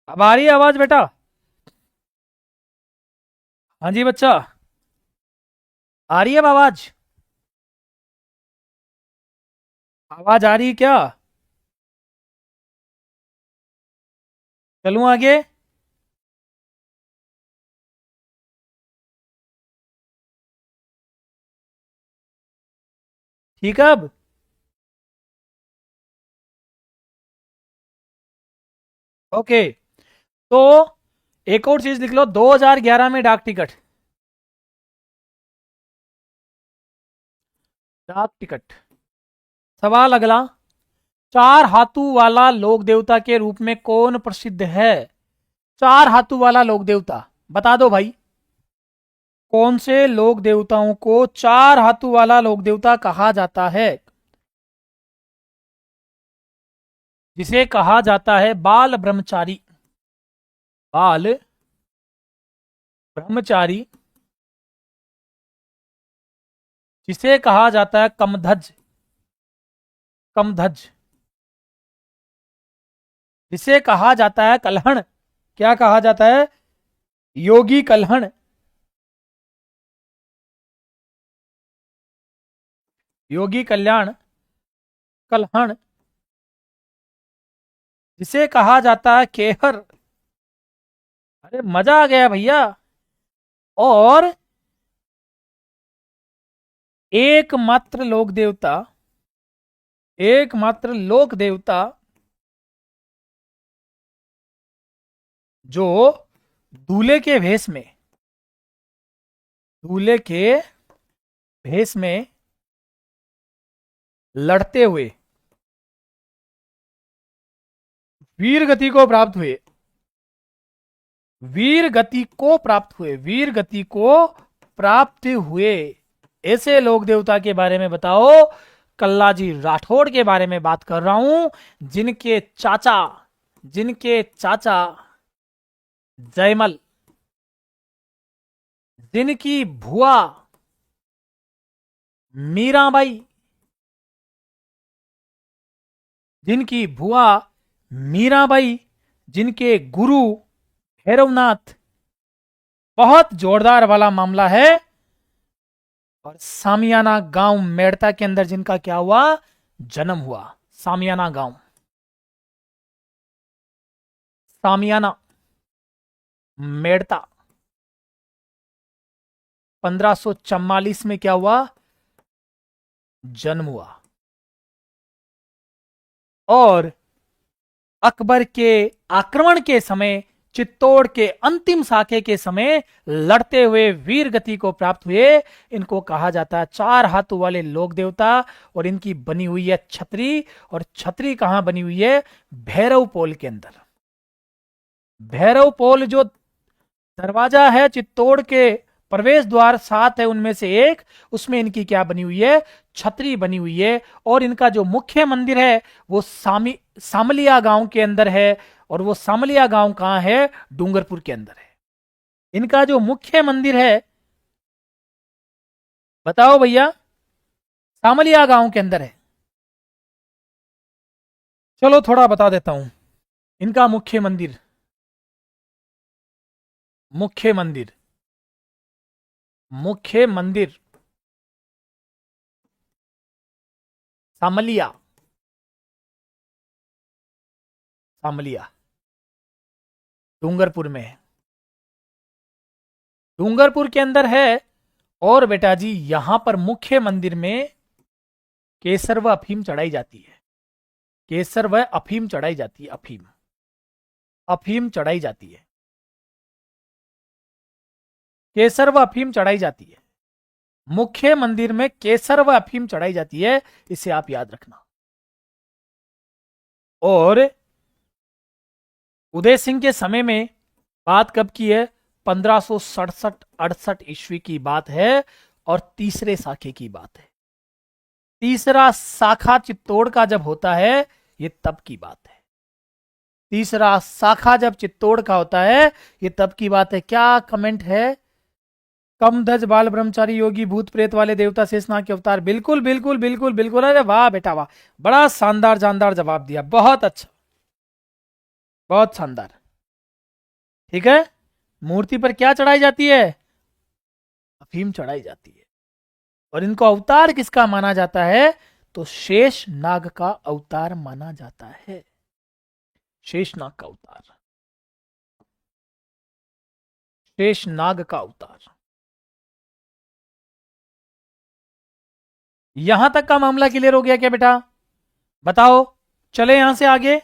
Speaker 1: अब आ रही है आवाज बेटा? हाँ जी बच्चा, आ रही है अब आवाज? आवाज आ रही है क्या? चलूं आगे? ठीक है अब? ओके, तो एक और चीज लिख लो, 2011 में डाक टिकट। डाक टिकट। सवाल अगला, चार हाथों वाला लोक देवता के रूप में कौन प्रसिद्ध है? चार हाथों वाला लोक देवता बता दो भाई। कौन से लोक देवताओं को चार हाथों वाला लोक देवता कहा जाता है? जिसे कहा जाता है बाल ब्रह्मचारी। बाल ब्रह्मचारी। जिसे कहा जाता है कमधज। कमधज। जिसे कहा जाता है कल्हण। क्या कहा जाता है? योगी कल्हण। योगी कल्याण कल्हण। जिसे कहा जाता है केहर। अरे मजा आ गया भैया। और एकमात्र लोक देवता, एकमात्र लोक देवता जो दूल्हे के भेष में, दूल्हे के भेष में लड़ते हुए वीर गति को प्राप्त हुए, वीर गति को प्राप्त हुए, वीर गति को प्राप्त हुए ऐसे लोक देवता के बारे में बताओ। कल्लाजी राठौड़ के बारे में बात कर रहा हूं, जिनके चाचा, जिनके चाचा जयमल, जिनकी भुआ मीराबाई, जिनकी भुआ मीराबाई, जिनके गुरु भैरवनाथ। बहुत जोरदार वाला मामला है। और सामियाना गांव मेड़ता के अंदर जिनका क्या हुआ? जन्म हुआ। सामियाना गांव, सामियाना मेड़ता। 1544 में क्या हुआ? जन्म हुआ। और अकबर के आक्रमण के समय, चित्तौड़ के अंतिम साके के समय लड़ते हुए वीर गति को प्राप्त हुए। इनको कहा जाता है चार हाथों वाले लोक देवता। और इनकी बनी हुई है छतरी। और छतरी कहां बनी हुई है? भैरव पोल के अंदर। भैरव पोल जो दरवाजा है चित्तौड़ के, प्रवेश द्वार 7 है उनमें से एक, उसमें इनकी क्या बनी हुई है? छतरी बनी हुई है। और इनका जो मुख्य मंदिर है वो सामलिया गांव के अंदर है। और वो सामलिया गांव कहां है? डूंगरपुर के अंदर है। इनका जो मुख्य मंदिर है, बताओ भैया, सामलिया गांव के अंदर है। चलो थोड़ा बता देता हूं। इनका मुख्य मंदिर, मुख्य मंदिर, मुख्य मंदिर सामलिया, सामलिया डूंगरपुर में है। डूंगरपुर के अंदर है। और बेटा जी यहां पर मुख्य मंदिर में केसर व अफीम चढ़ाई जाती है। केसर व अफीम चढ़ाई जाती है। अफीम, अफीम चढ़ाई जाती है। केसर व अफीम चढ़ाई जाती है। मुख्य मंदिर में केसर व अफीम चढ़ाई जाती है, इसे आप याद रखना। और उदय सिंह के समय में, बात कब की है? 1567-68 ईस्वी की बात है। और तीसरे साखे की बात है। तीसरा साखा चित्तौड़ का जब होता है, ये तब की बात है। तीसरा साखा जब चित्तौड़ का होता है, ये तब की बात है। क्या कमेंट है? कमधज बाल ब्रह्मचारी योगी भूत प्रेत वाले देवता शेषनाग के अवतार। बिल्कुल बिल्कुल बिल्कुल बिल्कुल। अरे वाह बेटा वाह, बड़ा शानदार जानदार जवाब दिया, बहुत अच्छा, बहुत शानदार। ठीक है, मूर्ति पर क्या चढ़ाई जाती है? अफीम चढ़ाई जाती है। और इनको अवतार किसका माना जाता है? तो शेष नाग का अवतार माना जाता है। शेष नाग का अवतार, शेष नाग का अवतार। यहां तक का मामला क्लियर हो गया क्या बेटा? बताओ, चले यहां से आगे।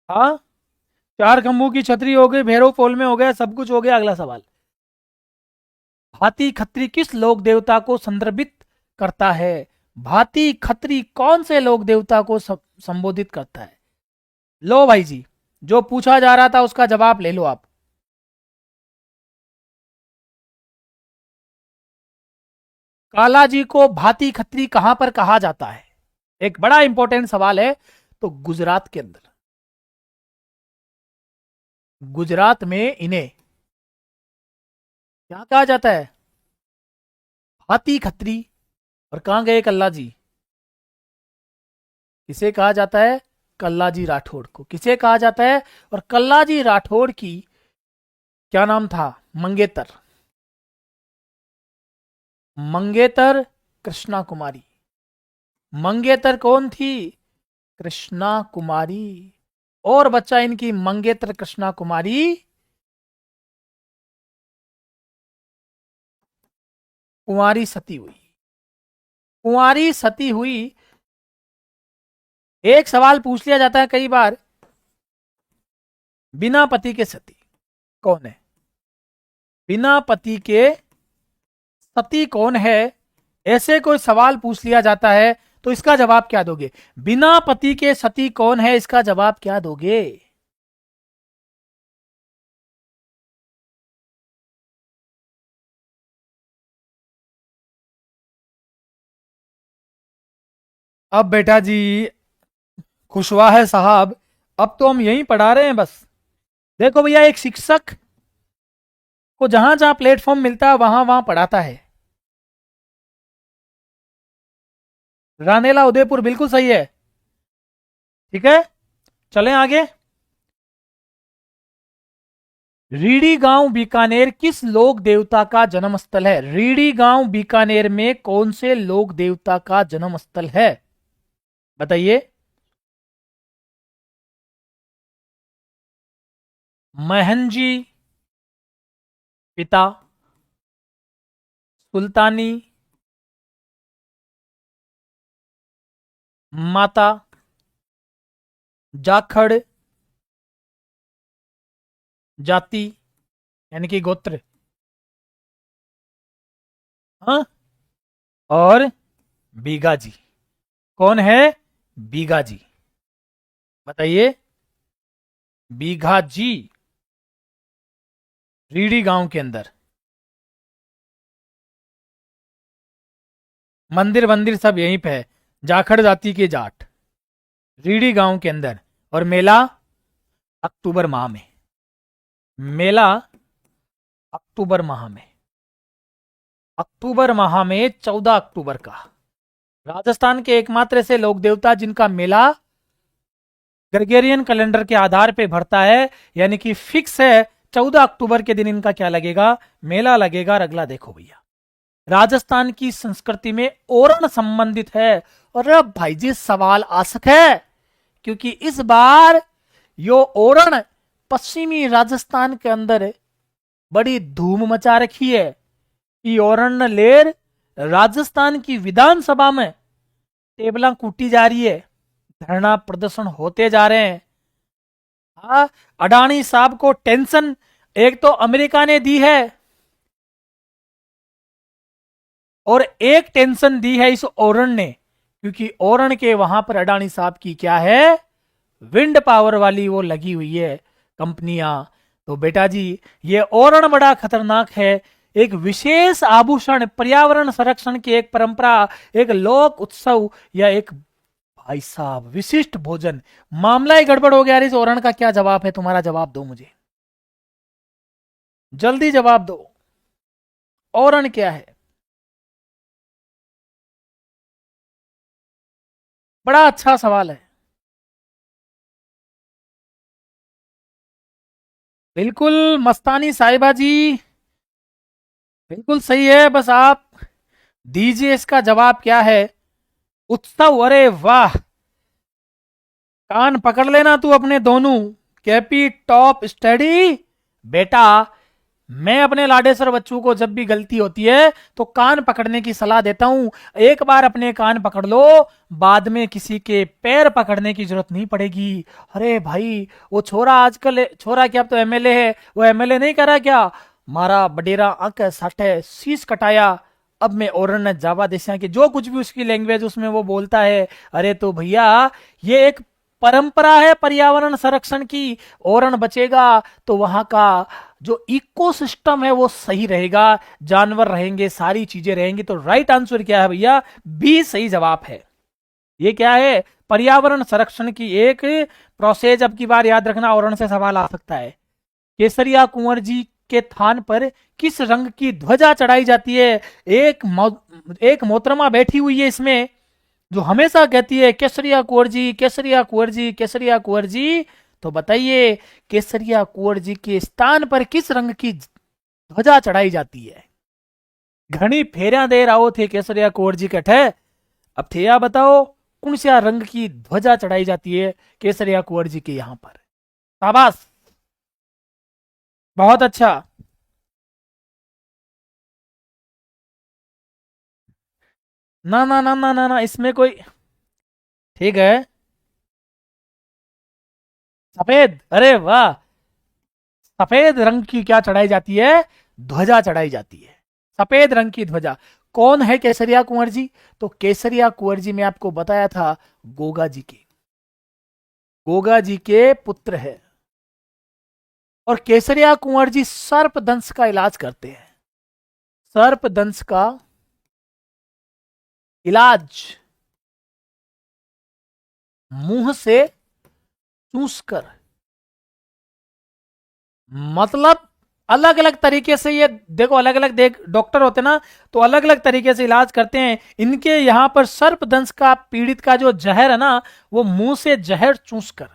Speaker 1: हाँ, चार खंभों की छतरी हो गई, भैरव पोल में हो गया, सब कुछ हो गया। अगला सवाल, भाती खत्री किस लोक देवता को संदर्भित करता है? भाती खत्री कौन से लोक देवता को संबोधित करता है? लो भाई जी, जो पूछा जा रहा था उसका जवाब ले लो आप। काला जी को भाती खत्री कहां पर कहा जाता है? एक बड़ा इंपॉर्टेंट सवाल है। तो गुजरात के अंदर, गुजरात में इन्हें क्या कहा जाता है? भाती खत्री। और कहां गए कल्ला जी? किसे कहा जाता है? कल्ला जी राठौड़ को। किसे कहा जाता है? और कल्ला जी राठौड़ की क्या नाम था? मंगेतर। मंगेतर कृष्णा कुमारी। मंगेतर कौन थी? कृष्णा कुमारी। और बच्चा, इनकी मंगेतर कृष्णा कुमारी कुंवारी सती हुई। कुंवारी सती हुई। एक सवाल पूछ लिया जाता है कई बार, बिना पति के सती कौन है? बिना पति के सती कौन है? ऐसे कोई सवाल पूछ लिया जाता है तो इसका जवाब क्या दोगे? बिना पति के सती कौन है, इसका जवाब क्या दोगे? अब बेटा जी, खुशवाह साहब, अब तो हम यहीं पढ़ा रहे हैं बस। देखो भैया, एक शिक्षक को जहां जहां प्लेटफॉर्म मिलता है वहां वहां पढ़ाता है। रानेला उदयपुर बिल्कुल सही है। ठीक है, चलें आगे। रीडी गांव बीकानेर किस लोक देवता का जन्म स्थल है? रीडी गांव बीकानेर में कौन से लोक देवता का जन्म स्थल है? बताइए। महंजी पिता, सुल्तानी माता, जाखड़ जाति यानी कि गोत्र, हाँ, और बीगा जी। कौन है? बीगा जी। बताइए। बीघा जी, रीडी गांव के अंदर। मंदिर वंदिर सब यहीं पे है। जाखड़ जाति के जाट, रीडी गांव के अंदर। और मेला अक्टूबर माह में। मेला अक्टूबर माह में, अक्टूबर माह में 14 अक्टूबर का। राजस्थान के एकमात्र ऐसे लोक देवता जिनका मेला ग्रेगोरियन कैलेंडर के आधार पे भरता है, यानी कि फिक्स है 14 अक्टूबर के दिन इनका क्या लगेगा? मेला लगेगा। और अगला देखो भैया, राजस्थान की संस्कृति में ओरण संबंधित है। और अब भाई जी सवाल आ सके, क्योंकि इस बार यो ओरण पश्चिमी राजस्थान के अंदर बड़ी धूम मचा रखी है। कि ओरण लेर राजस्थान की विधानसभा में टेबला कूटी जा रही है, धरना प्रदर्शन होते जा रहे हैं। हाँ, अडानी साहब को टेंशन एक तो अमेरिका ने दी है, और एक टेंशन दी है इस ओरण ने, क्योंकि ओरण के वहां पर अडानी साहब की क्या है? विंड पावर वाली वो लगी हुई है कंपनियां। तो बेटा जी, ये ओरण बड़ा खतरनाक है। एक विशेष आभूषण, पर्यावरण संरक्षण की एक परंपरा, एक लोक उत्सव, या एक भाई साहब विशिष्ट भोजन। मामला ही गड़बड़ हो गया यार। इस ओरण का क्या जवाब है? तुम्हारा जवाब दो मुझे, जल्दी जवाब दो। ओरण क्या है? बड़ा अच्छा सवाल है। बिल्कुल मस्तानी साहिबा जी, बिल्कुल सही है। बस आप दीजिए इसका जवाब क्या है। उत्सव, अरे वाह, कान पकड़ लेना तू अपने दोनों। कैपी टॉप स्टडी। बेटा, मैं अपने लाडेसर बच्चों को जब भी गलती होती है तो कान पकड़ने की सलाह देता हूं। एक बार अपने कान पकड़ लो, बाद में किसी के पैर पकड़ने की जरूरत नहीं पड़ेगी। अरे भाई, वो छोरा आजकल, छोरा क्या, अब तो एमएलए है, वो एमएलए नहीं करा क्या, मारा बडेरा अंक साठे शीश कटाया। अब मैं ओरन जावा देसिया की जो कुछ भी उसकी लैंग्वेज उसमें वो बोलता है। अरे तो भैया, ये एक परंपरा है पर्यावरण संरक्षण की। ओरण बचेगा तो वहां का जो इकोसिस्टम है वो सही रहेगा, जानवर रहेंगे, सारी चीजें रहेंगी। तो राइट आंसर क्या है भैया, बी सही जवाब है। ये क्या है, पर्यावरण संरक्षण की एक प्रोसेस। अब की बार याद रखना, ओरण से सवाल आ सकता है। केसरिया कुंवर जी के थान पर किस रंग की ध्वजा चढ़ाई जाती है। एक मोहतरमा बैठी हुई है इसमें, जो हमेशा कहती है केसरिया कुंवर जी, केसरिया कुंवर जी, केसरिया कुंवर जी। तो बताइए, केसरिया कुंवर जी के स्थान पर किस रंग की ध्वजा चढ़ाई जाती है। घनी फेरिया दे रहो थे केसरिया कुंवर जी कठे, अब थे या बताओ कौन सा रंग की ध्वजा चढ़ाई जाती है केसरिया कुंवर जी के यहां पर। शाबाश, बहुत अच्छा। ना ना ना ना ना ना, इसमें कोई, ठीक है। सफेद, अरे वाह, सफेद रंग की क्या चढ़ाई जाती है, ध्वजा चढ़ाई जाती है। सफेद रंग की ध्वजा। कौन है केसरिया कुंवर जी, तो केसरिया कुंवर जी मैं आपको बताया था, गोगा जी के, गोगा जी के पुत्र है। और केसरिया कुंवर जी सर्पदंश का इलाज करते हैं। सर्पदंश का इलाज मुंह से चूस कर, मतलब अलग अलग तरीके से, ये देखो अलग अलग देख डॉक्टर होते ना, तो अलग अलग तरीके से इलाज करते हैं। इनके यहां पर सर्पदंश का पीड़ित का जो जहर है ना, वो मुंह से जहर चूस कर,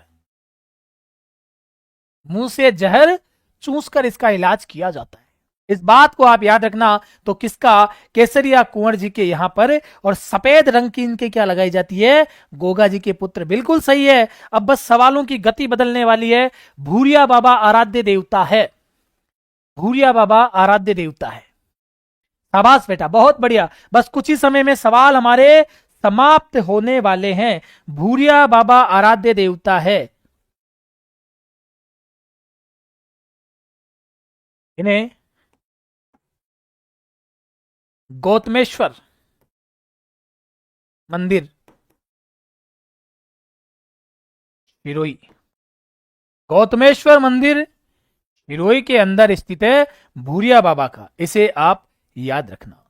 Speaker 1: मुंह से जहर चूस कर इसका इलाज किया जाता है। इस बात को आप याद रखना। तो किसका, केसरिया कुंवर जी के यहां पर। और सफेद रंग की इनके क्या लगाई जाती है, गोगा जी के पुत्र। बिल्कुल सही है। अब बस सवालों की गति बदलने वाली है। भूरिया बाबा आराध्य देवता है, भूरिया बाबा आराध्य देवता है। शाबाश बेटा, बहुत बढ़िया। बस कुछ ही समय में सवाल हमारे समाप्त होने वाले हैं। भूरिया बाबा आराध्य देवता है। इन्हें गौतमेश्वर मंदिर, शिरोई, गौतमेश्वर मंदिर शिरोई के अंदर स्थित है, भूरिया बाबा का। इसे आप याद रखना।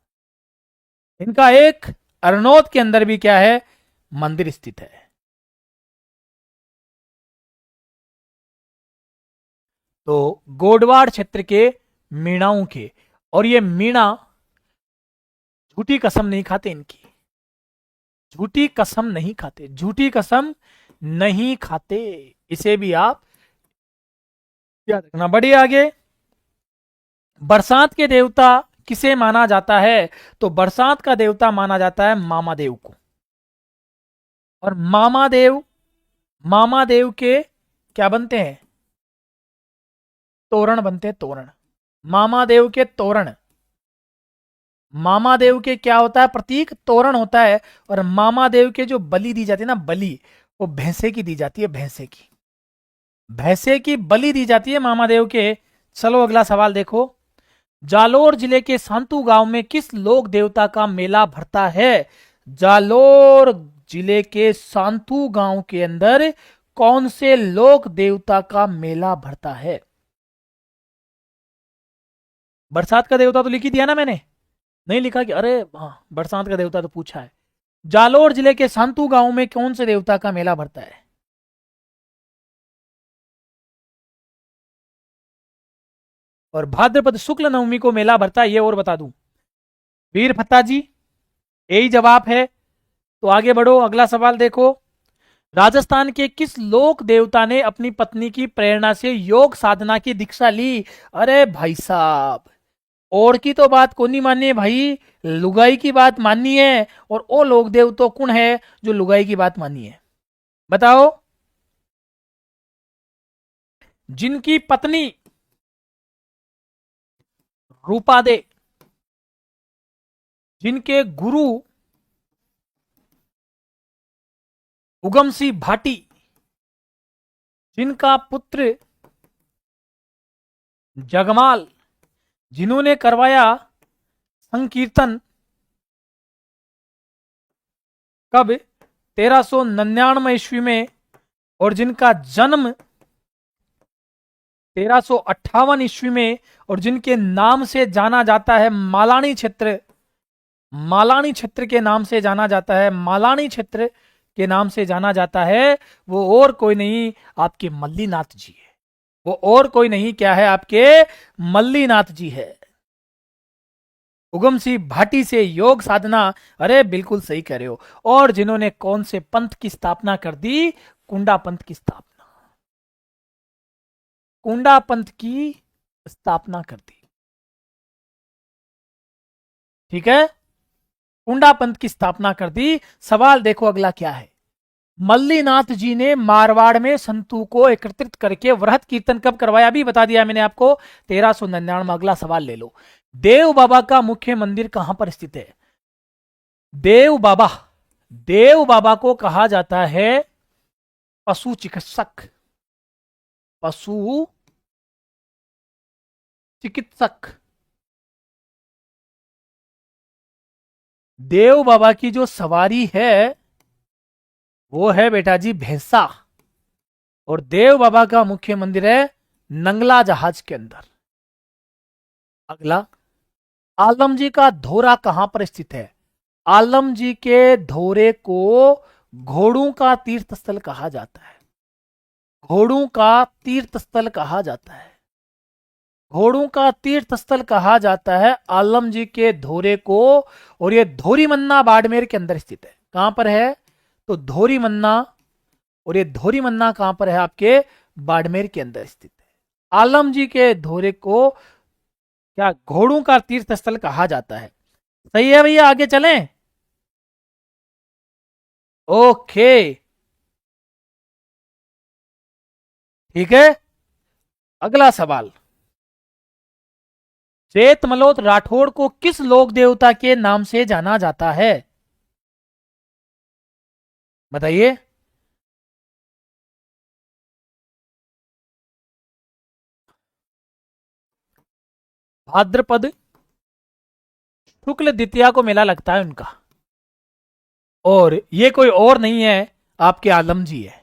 Speaker 1: इनका एक अरनौत के अंदर भी क्या है, मंदिर स्थित है। तो गोडवाड़ क्षेत्र के मीणाओं के, और ये मीणा झूठी कसम नहीं खाते इनकी, झूठी कसम नहीं खाते, झूठी कसम नहीं खाते। इसे भी आप याद रखना। बढ़िया आगे। बरसात के देवता किसे माना जाता है, तो बरसात का देवता माना जाता है मामा देव को। और मामा देव के क्या बनते हैं, तोरण बनते हैं, तोरण। मामा देव के तोरण, मामा देव के क्या होता है, प्रतीक तोरण होता है। और मामा देव के जो बलि दी जाती है ना, बलि, वो भैंसे की दी जाती है, भैंसे की, भैंसे की बलि दी जाती है मामा देव के। चलो अगला सवाल देखो। जालोर जिले के सांतु गांव में किस लोक देवता का मेला भरता है। जालोर जिले के सांतु गांव के अंदर कौन से लोक देवता का मेला भरता है। बरसात का देवता तो लिख ही दिया ना मैंने, नहीं लिखा कि, अरे हाँ, बरसात का देवता तो पूछा है। जालोर जिले के सांतु गांव में कौन से देवता का मेला भरता है। और भाद्रपद शुक्ल नवमी को मेला भरता है, ये और बता दूं। वीर फत्ता जी, यही जवाब है। तो आगे बढ़ो, अगला सवाल देखो। राजस्थान के किस लोक देवता ने अपनी पत्नी की प्रेरणा से योग साधना की दीक्षा ली? अरे भाई साहब, और की तो बात को नहीं माननी है भाई, लुगाई की बात माननी है। और वो लोक देव तो कौन है जो लुगाई की बात मानी है? बताओ। जिनकी पत्नी रूपा दे, जिनके गुरु उगम सिंह भाटी, जिनका पुत्र जगमाल, जिन्होंने करवाया संकीर्तन कब? 1399 ईस्वी में, और जिनका जन्म 1358 ईस्वी में, और जिनके नाम से जाना जाता है मालानी क्षेत्र, मालानी क्षेत्र के नाम से जाना जाता है, मालानी क्षेत्र के नाम से जाना जाता है, वो और कोई नहीं आपके मल्लीनाथ जी है। वो और कोई नहीं, क्या है? आपके मल्लीनाथ जी है। उगम सिंह भाटी से योग साधना, अरे बिल्कुल सही कह रहे हो। और जिन्होंने कौन से पंथ की स्थापना कर दी? कुंडा पंथ की स्थापना, कुंडा पंथ की स्थापना कर दी। ठीक है, कुंडा पंथ की स्थापना कर दी। सवाल देखो अगला क्या है। मल्लीनाथ जी ने मारवाड़ में संतों को एकत्रित करके वृहत कीर्तन कब करवाया? अभी बता दिया मैंने आपको, 1399 में। अगला सवाल ले लो। देव बाबा का मुख्य मंदिर कहां पर स्थित है? देव बाबा, देव बाबा को कहा जाता है पशु चिकित्सक, पशु चिकित्सक। देव बाबा की जो सवारी है वो है बेटा जी भैंसा, और देव बाबा का मुख्य मंदिर है नंगला जहाज के अंदर। अगला, आलम जी का धोरा कहां पर स्थित है? आलम जी के धोरे को घोड़ों का तीर्थ स्थल कहा जाता है, घोड़ों का तीर्थ स्थल कहा जाता है, घोड़ों का तीर्थ स्थल कहा जाता है आलम जी के धोरे को। और ये धोरी मन्ना बाड़मेर के अंदर स्थित है। कहां पर है? तो धोरी मन्ना, और ये धोरी मन्ना कहां पर है? आपके बाड़मेर के अंदर स्थित है। आलम जी के धोरे को क्या घोड़ों का तीर्थ स्थल कहा जाता है? सही है भैया, आगे चलें। ओके, ठीक है। अगला सवाल, चेत मल्होत्र राठौड़ को किस लोक देवता के नाम से जाना जाता है? बताइए। भाद्रपद शुक्ल द्वितीया को मेला लगता है उनका, और ये कोई और नहीं है, आपके आलम जी है।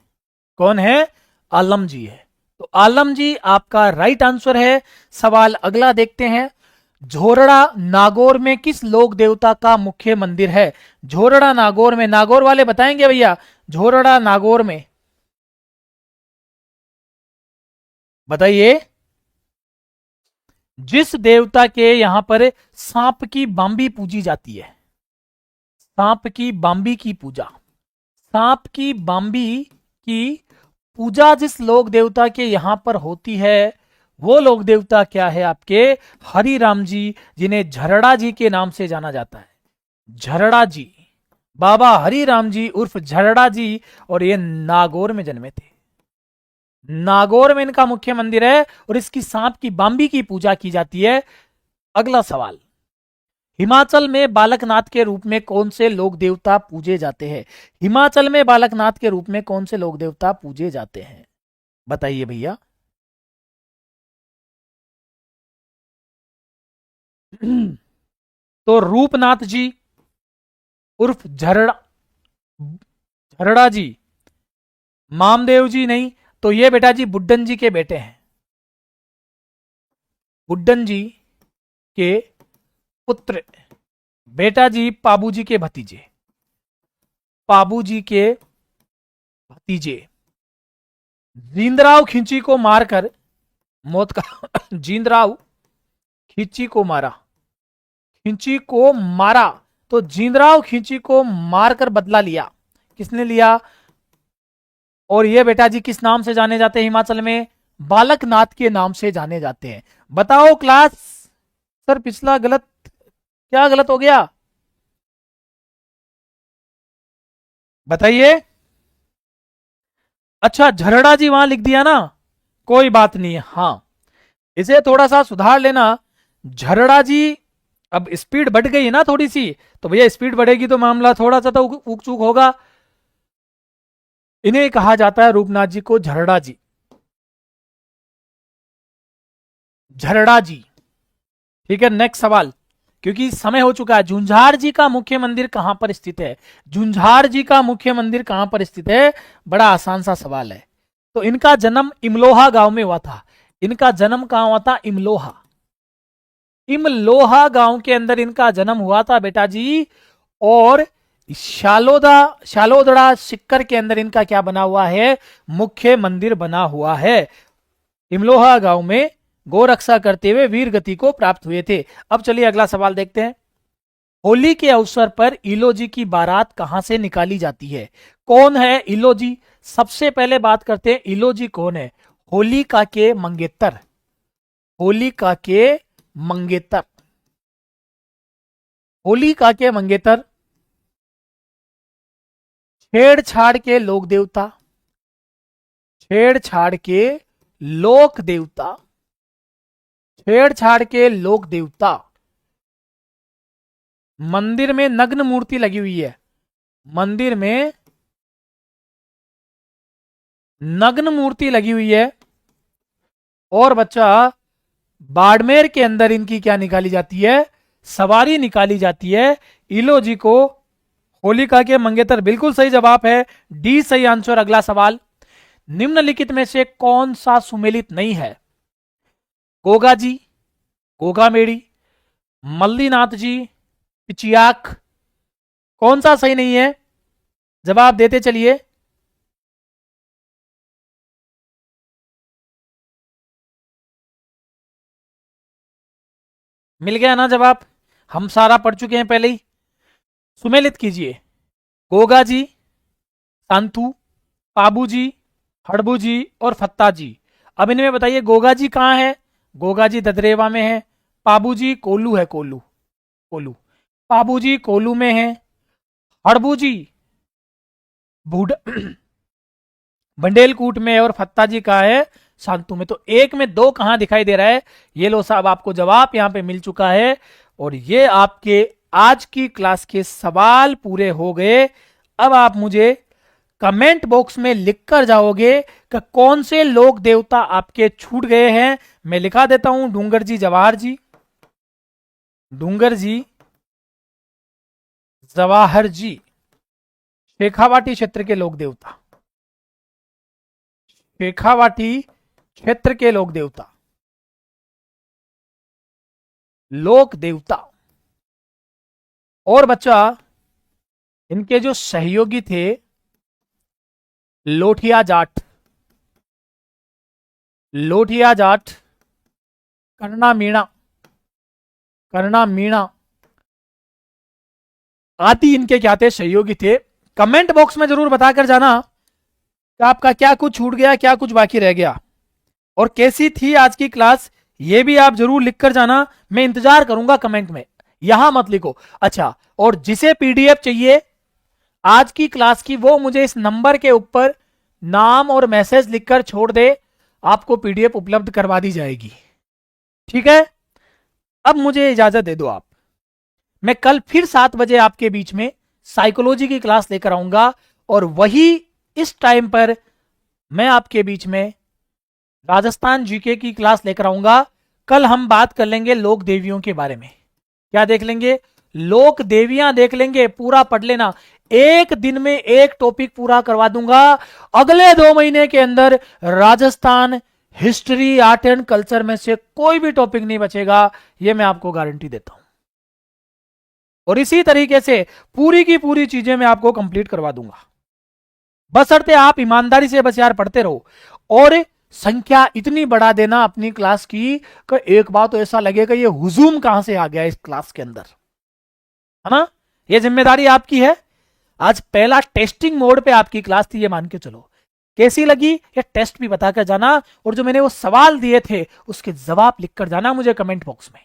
Speaker 1: कौन है? आलम जी है। तो आलम जी आपका राइट आंसर है। सवाल अगला देखते हैं। झोरड़ा नागौर में किस लोक देवता का मुख्य मंदिर है? झोरड़ा नागौर में, नागौर वाले बताएंगे भैया, झोरड़ा नागौर में बताइए। जिस देवता के यहां पर सांप की बांबी पूजी जाती है, सांप की बांबी की पूजा, सांप की बांबी की पूजा जिस लोक देवता के यहां पर होती है, वो लोक देवता क्या है? आपके हरि राम जी, जिन्हें झरड़ा जी के नाम से जाना जाता है। झरड़ा जी, बाबा हरि राम जी उर्फ झरड़ा जी, और ये नागौर में जन्मे थे। नागौर में इनका मुख्य मंदिर है, और इसकी सांप की बांबी की पूजा की जाती है। अगला सवाल, हिमाचल में बालकनाथ के रूप में कौन से लोक देवता पूजे जाते हैं? हिमाचल में बालकनाथ के रूप में कौन से लोक देवता पूजे जाते हैं? बताइए भैया। तो रूपनाथ जी उर्फ झरड़ा, झरड़ा जी, मामदेव जी नहीं, तो ये बेटा जी बुड्ढन जी के बेटे हैं। बुड्ढन जी के पुत्र, बेटा जी पाबू जी के भतीजे, पाबू जी के भतीजे। जींदराव खिंची को मारकर मौत का जींदराव खिंची को मारा, खिंची को मारा, तो जींदराव खिंची को मारकर बदला लिया। किसने लिया? और ये बेटा जी किस नाम से जाने जाते हैं हिमाचल में? बालकनाथ के नाम से जाने जाते हैं। बताओ क्लास। सर पिछला गलत, क्या गलत हो गया बताइए। अच्छा झरड़ा जी वहां लिख दिया ना, कोई बात नहीं है। हाँ इसे थोड़ा सा सुधार लेना। झरड़ा जी, अब स्पीड बढ़ गई है ना थोड़ी सी, तो भैया स्पीड बढ़ेगी तो मामला थोड़ा सा तो ऊक चूक होगा। इन्हें कहा जाता है रूपनाथ जी को झरड़ा जी, झरड़ा जी। ठीक है नेक्स्ट सवाल, क्योंकि समय हो चुका है। झुंझार जी का मुख्य मंदिर कहां पर स्थित है? झुंझार जी का मुख्य मंदिर कहां पर स्थित है? बड़ा आसान सा सवाल है। तो इनका जन्म इमलोहा गांव में हुआ था। इनका जन्म कहां हुआ था? इमलोहा, इमलोहा गांव के अंदर इनका जन्म हुआ था बेटा जी। और शालोदड़ा सिक्कर के अंदर इनका क्या बना हुआ है? मुख्य मंदिर बना हुआ है। इमलोहा गांव में गोरक्षा करते हुए वीर गति को प्राप्त हुए थे। अब चलिए अगला सवाल देखते हैं। होली के अवसर पर इलोजी की बारात कहां से निकाली जाती है? कौन है इलोजी? सबसे पहले बात करते हैं इलोजी कौन है। होलिका के मंगेतर, होलिका के मंगेतर, होलिका के मंगेतर। छेड़छाड़ के लोक देवता, छेड़छाड़ के लोक देवता, छेड़छाड़ के लोक देवता। मंदिर में नग्न मूर्ति लगी हुई है, मंदिर में नग्न मूर्ति लगी हुई है। और बच्चा बाड़मेर के अंदर इनकी क्या निकाली जाती है? सवारी निकाली जाती है। इलो जी को होलिका के मंगेतर बिल्कुल सही जवाब है, डी सही आंसर। अगला सवाल, निम्नलिखित में से कौन सा सुमेलित नहीं है? गोगा जी, गोगा मेड़ी, मल्लीनाथ जी, पिचियाक। कौन सा सही नहीं है? जवाब देते चलिए। मिल गया ना जवाब? हम सारा पढ़ चुके हैं पहले ही। सुमेलित कीजिए। गोगा जी, सांतु, पाबू जी, हड़बू जी और फत्ता जी। अब इनमें बताइए गोगा जी कहाँ है? गोगा जी ददरेवा में है। पाबू जी कोल्लू है, कोल्लू, कोल्लू। पाबू जी कोल्लू में है। हड़बू जी बूढ़ बंडेलकूट में है और फत्ता जी कहाँ है? सांतु में। तो एक में दो कहां दिखाई दे रहा है? ये लो साहब आपको जवाब यहां पे मिल चुका है। और ये आपके आज की क्लास के सवाल पूरे हो गए। अब आप मुझे कमेंट बॉक्स में लिखकर जाओगे कि कौन से लोक देवता आपके छूट गए हैं। मैं लिखा देता हूं, डूंगर जी जवाहर जी, डूंगर जी जवाहर जी, शेखावाटी क्षेत्र के लोक देवता, शेखावाटी क्षेत्र के लोक देवता, लोक देवता। और बच्चा इनके जो सहयोगी थे, लोठिया जाट, लोठिया जाट, करना मीणा, करना मीणा आदि इनके क्या थे? सहयोगी थे। कमेंट बॉक्स में जरूर बताकर जाना कि आपका क्या कुछ छूट गया, क्या कुछ बाकी रह गया, और कैसी थी आज की क्लास, ये भी आप जरूर लिखकर जाना। मैं इंतजार करूंगा कमेंट में, यहां मत लिखो। अच्छा, और जिसे पीडीएफ चाहिए आज की क्लास की, वो मुझे इस नंबर के ऊपर नाम और मैसेज लिखकर छोड़ दे, आपको पीडीएफ उपलब्ध करवा दी जाएगी। ठीक है, अब मुझे इजाजत दे दो आप। मैं कल फिर 7 बजे आपके बीच में साइकोलॉजी की क्लास लेकर आऊंगा, और वही इस टाइम पर मैं आपके बीच में राजस्थान जीके की क्लास लेकर आऊंगा। कल हम बात कर लेंगे लोक देवियों के बारे में। क्या देख लेंगे? लोक देवियां देख लेंगे। पूरा पढ़ लेना, एक दिन में एक टॉपिक पूरा करवा दूंगा। अगले 2 महीने के अंदर Rajasthan history, art and culture में से कोई भी टॉपिक नहीं बचेगा, यह मैं आपको गारंटी देता हूं। और इसी तरीके से पूरी की पूरी चीजें मैं आपको कंप्लीट करवा दूंगा, बशर्ते आप ईमानदारी से बस यार पढ़ते रहो। और संख्या इतनी बढ़ा देना अपनी क्लास की कि एक बार तो ऐसा लगेगा ये हुजूम कहां से आ गया इस क्लास के अंदर, है ना? ये जिम्मेदारी आपकी है। आज पहला टेस्टिंग मोड पे आपकी क्लास थी, ये मान के चलो। कैसी लगी ये टेस्ट भी बताकर जाना, और जो मैंने वो सवाल दिए थे उसके जवाब लिखकर जाना मुझे कमेंट बॉक्स में।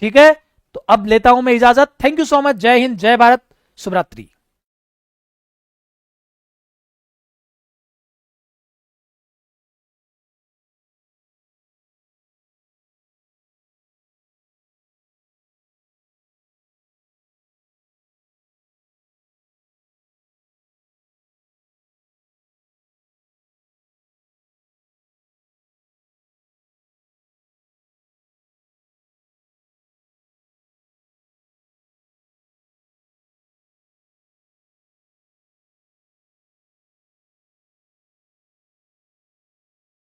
Speaker 1: ठीक है, तो अब लेता हूं मैं इजाजत। Thank you so much. जय हिंद, जय भारत, शुभ रात्रि।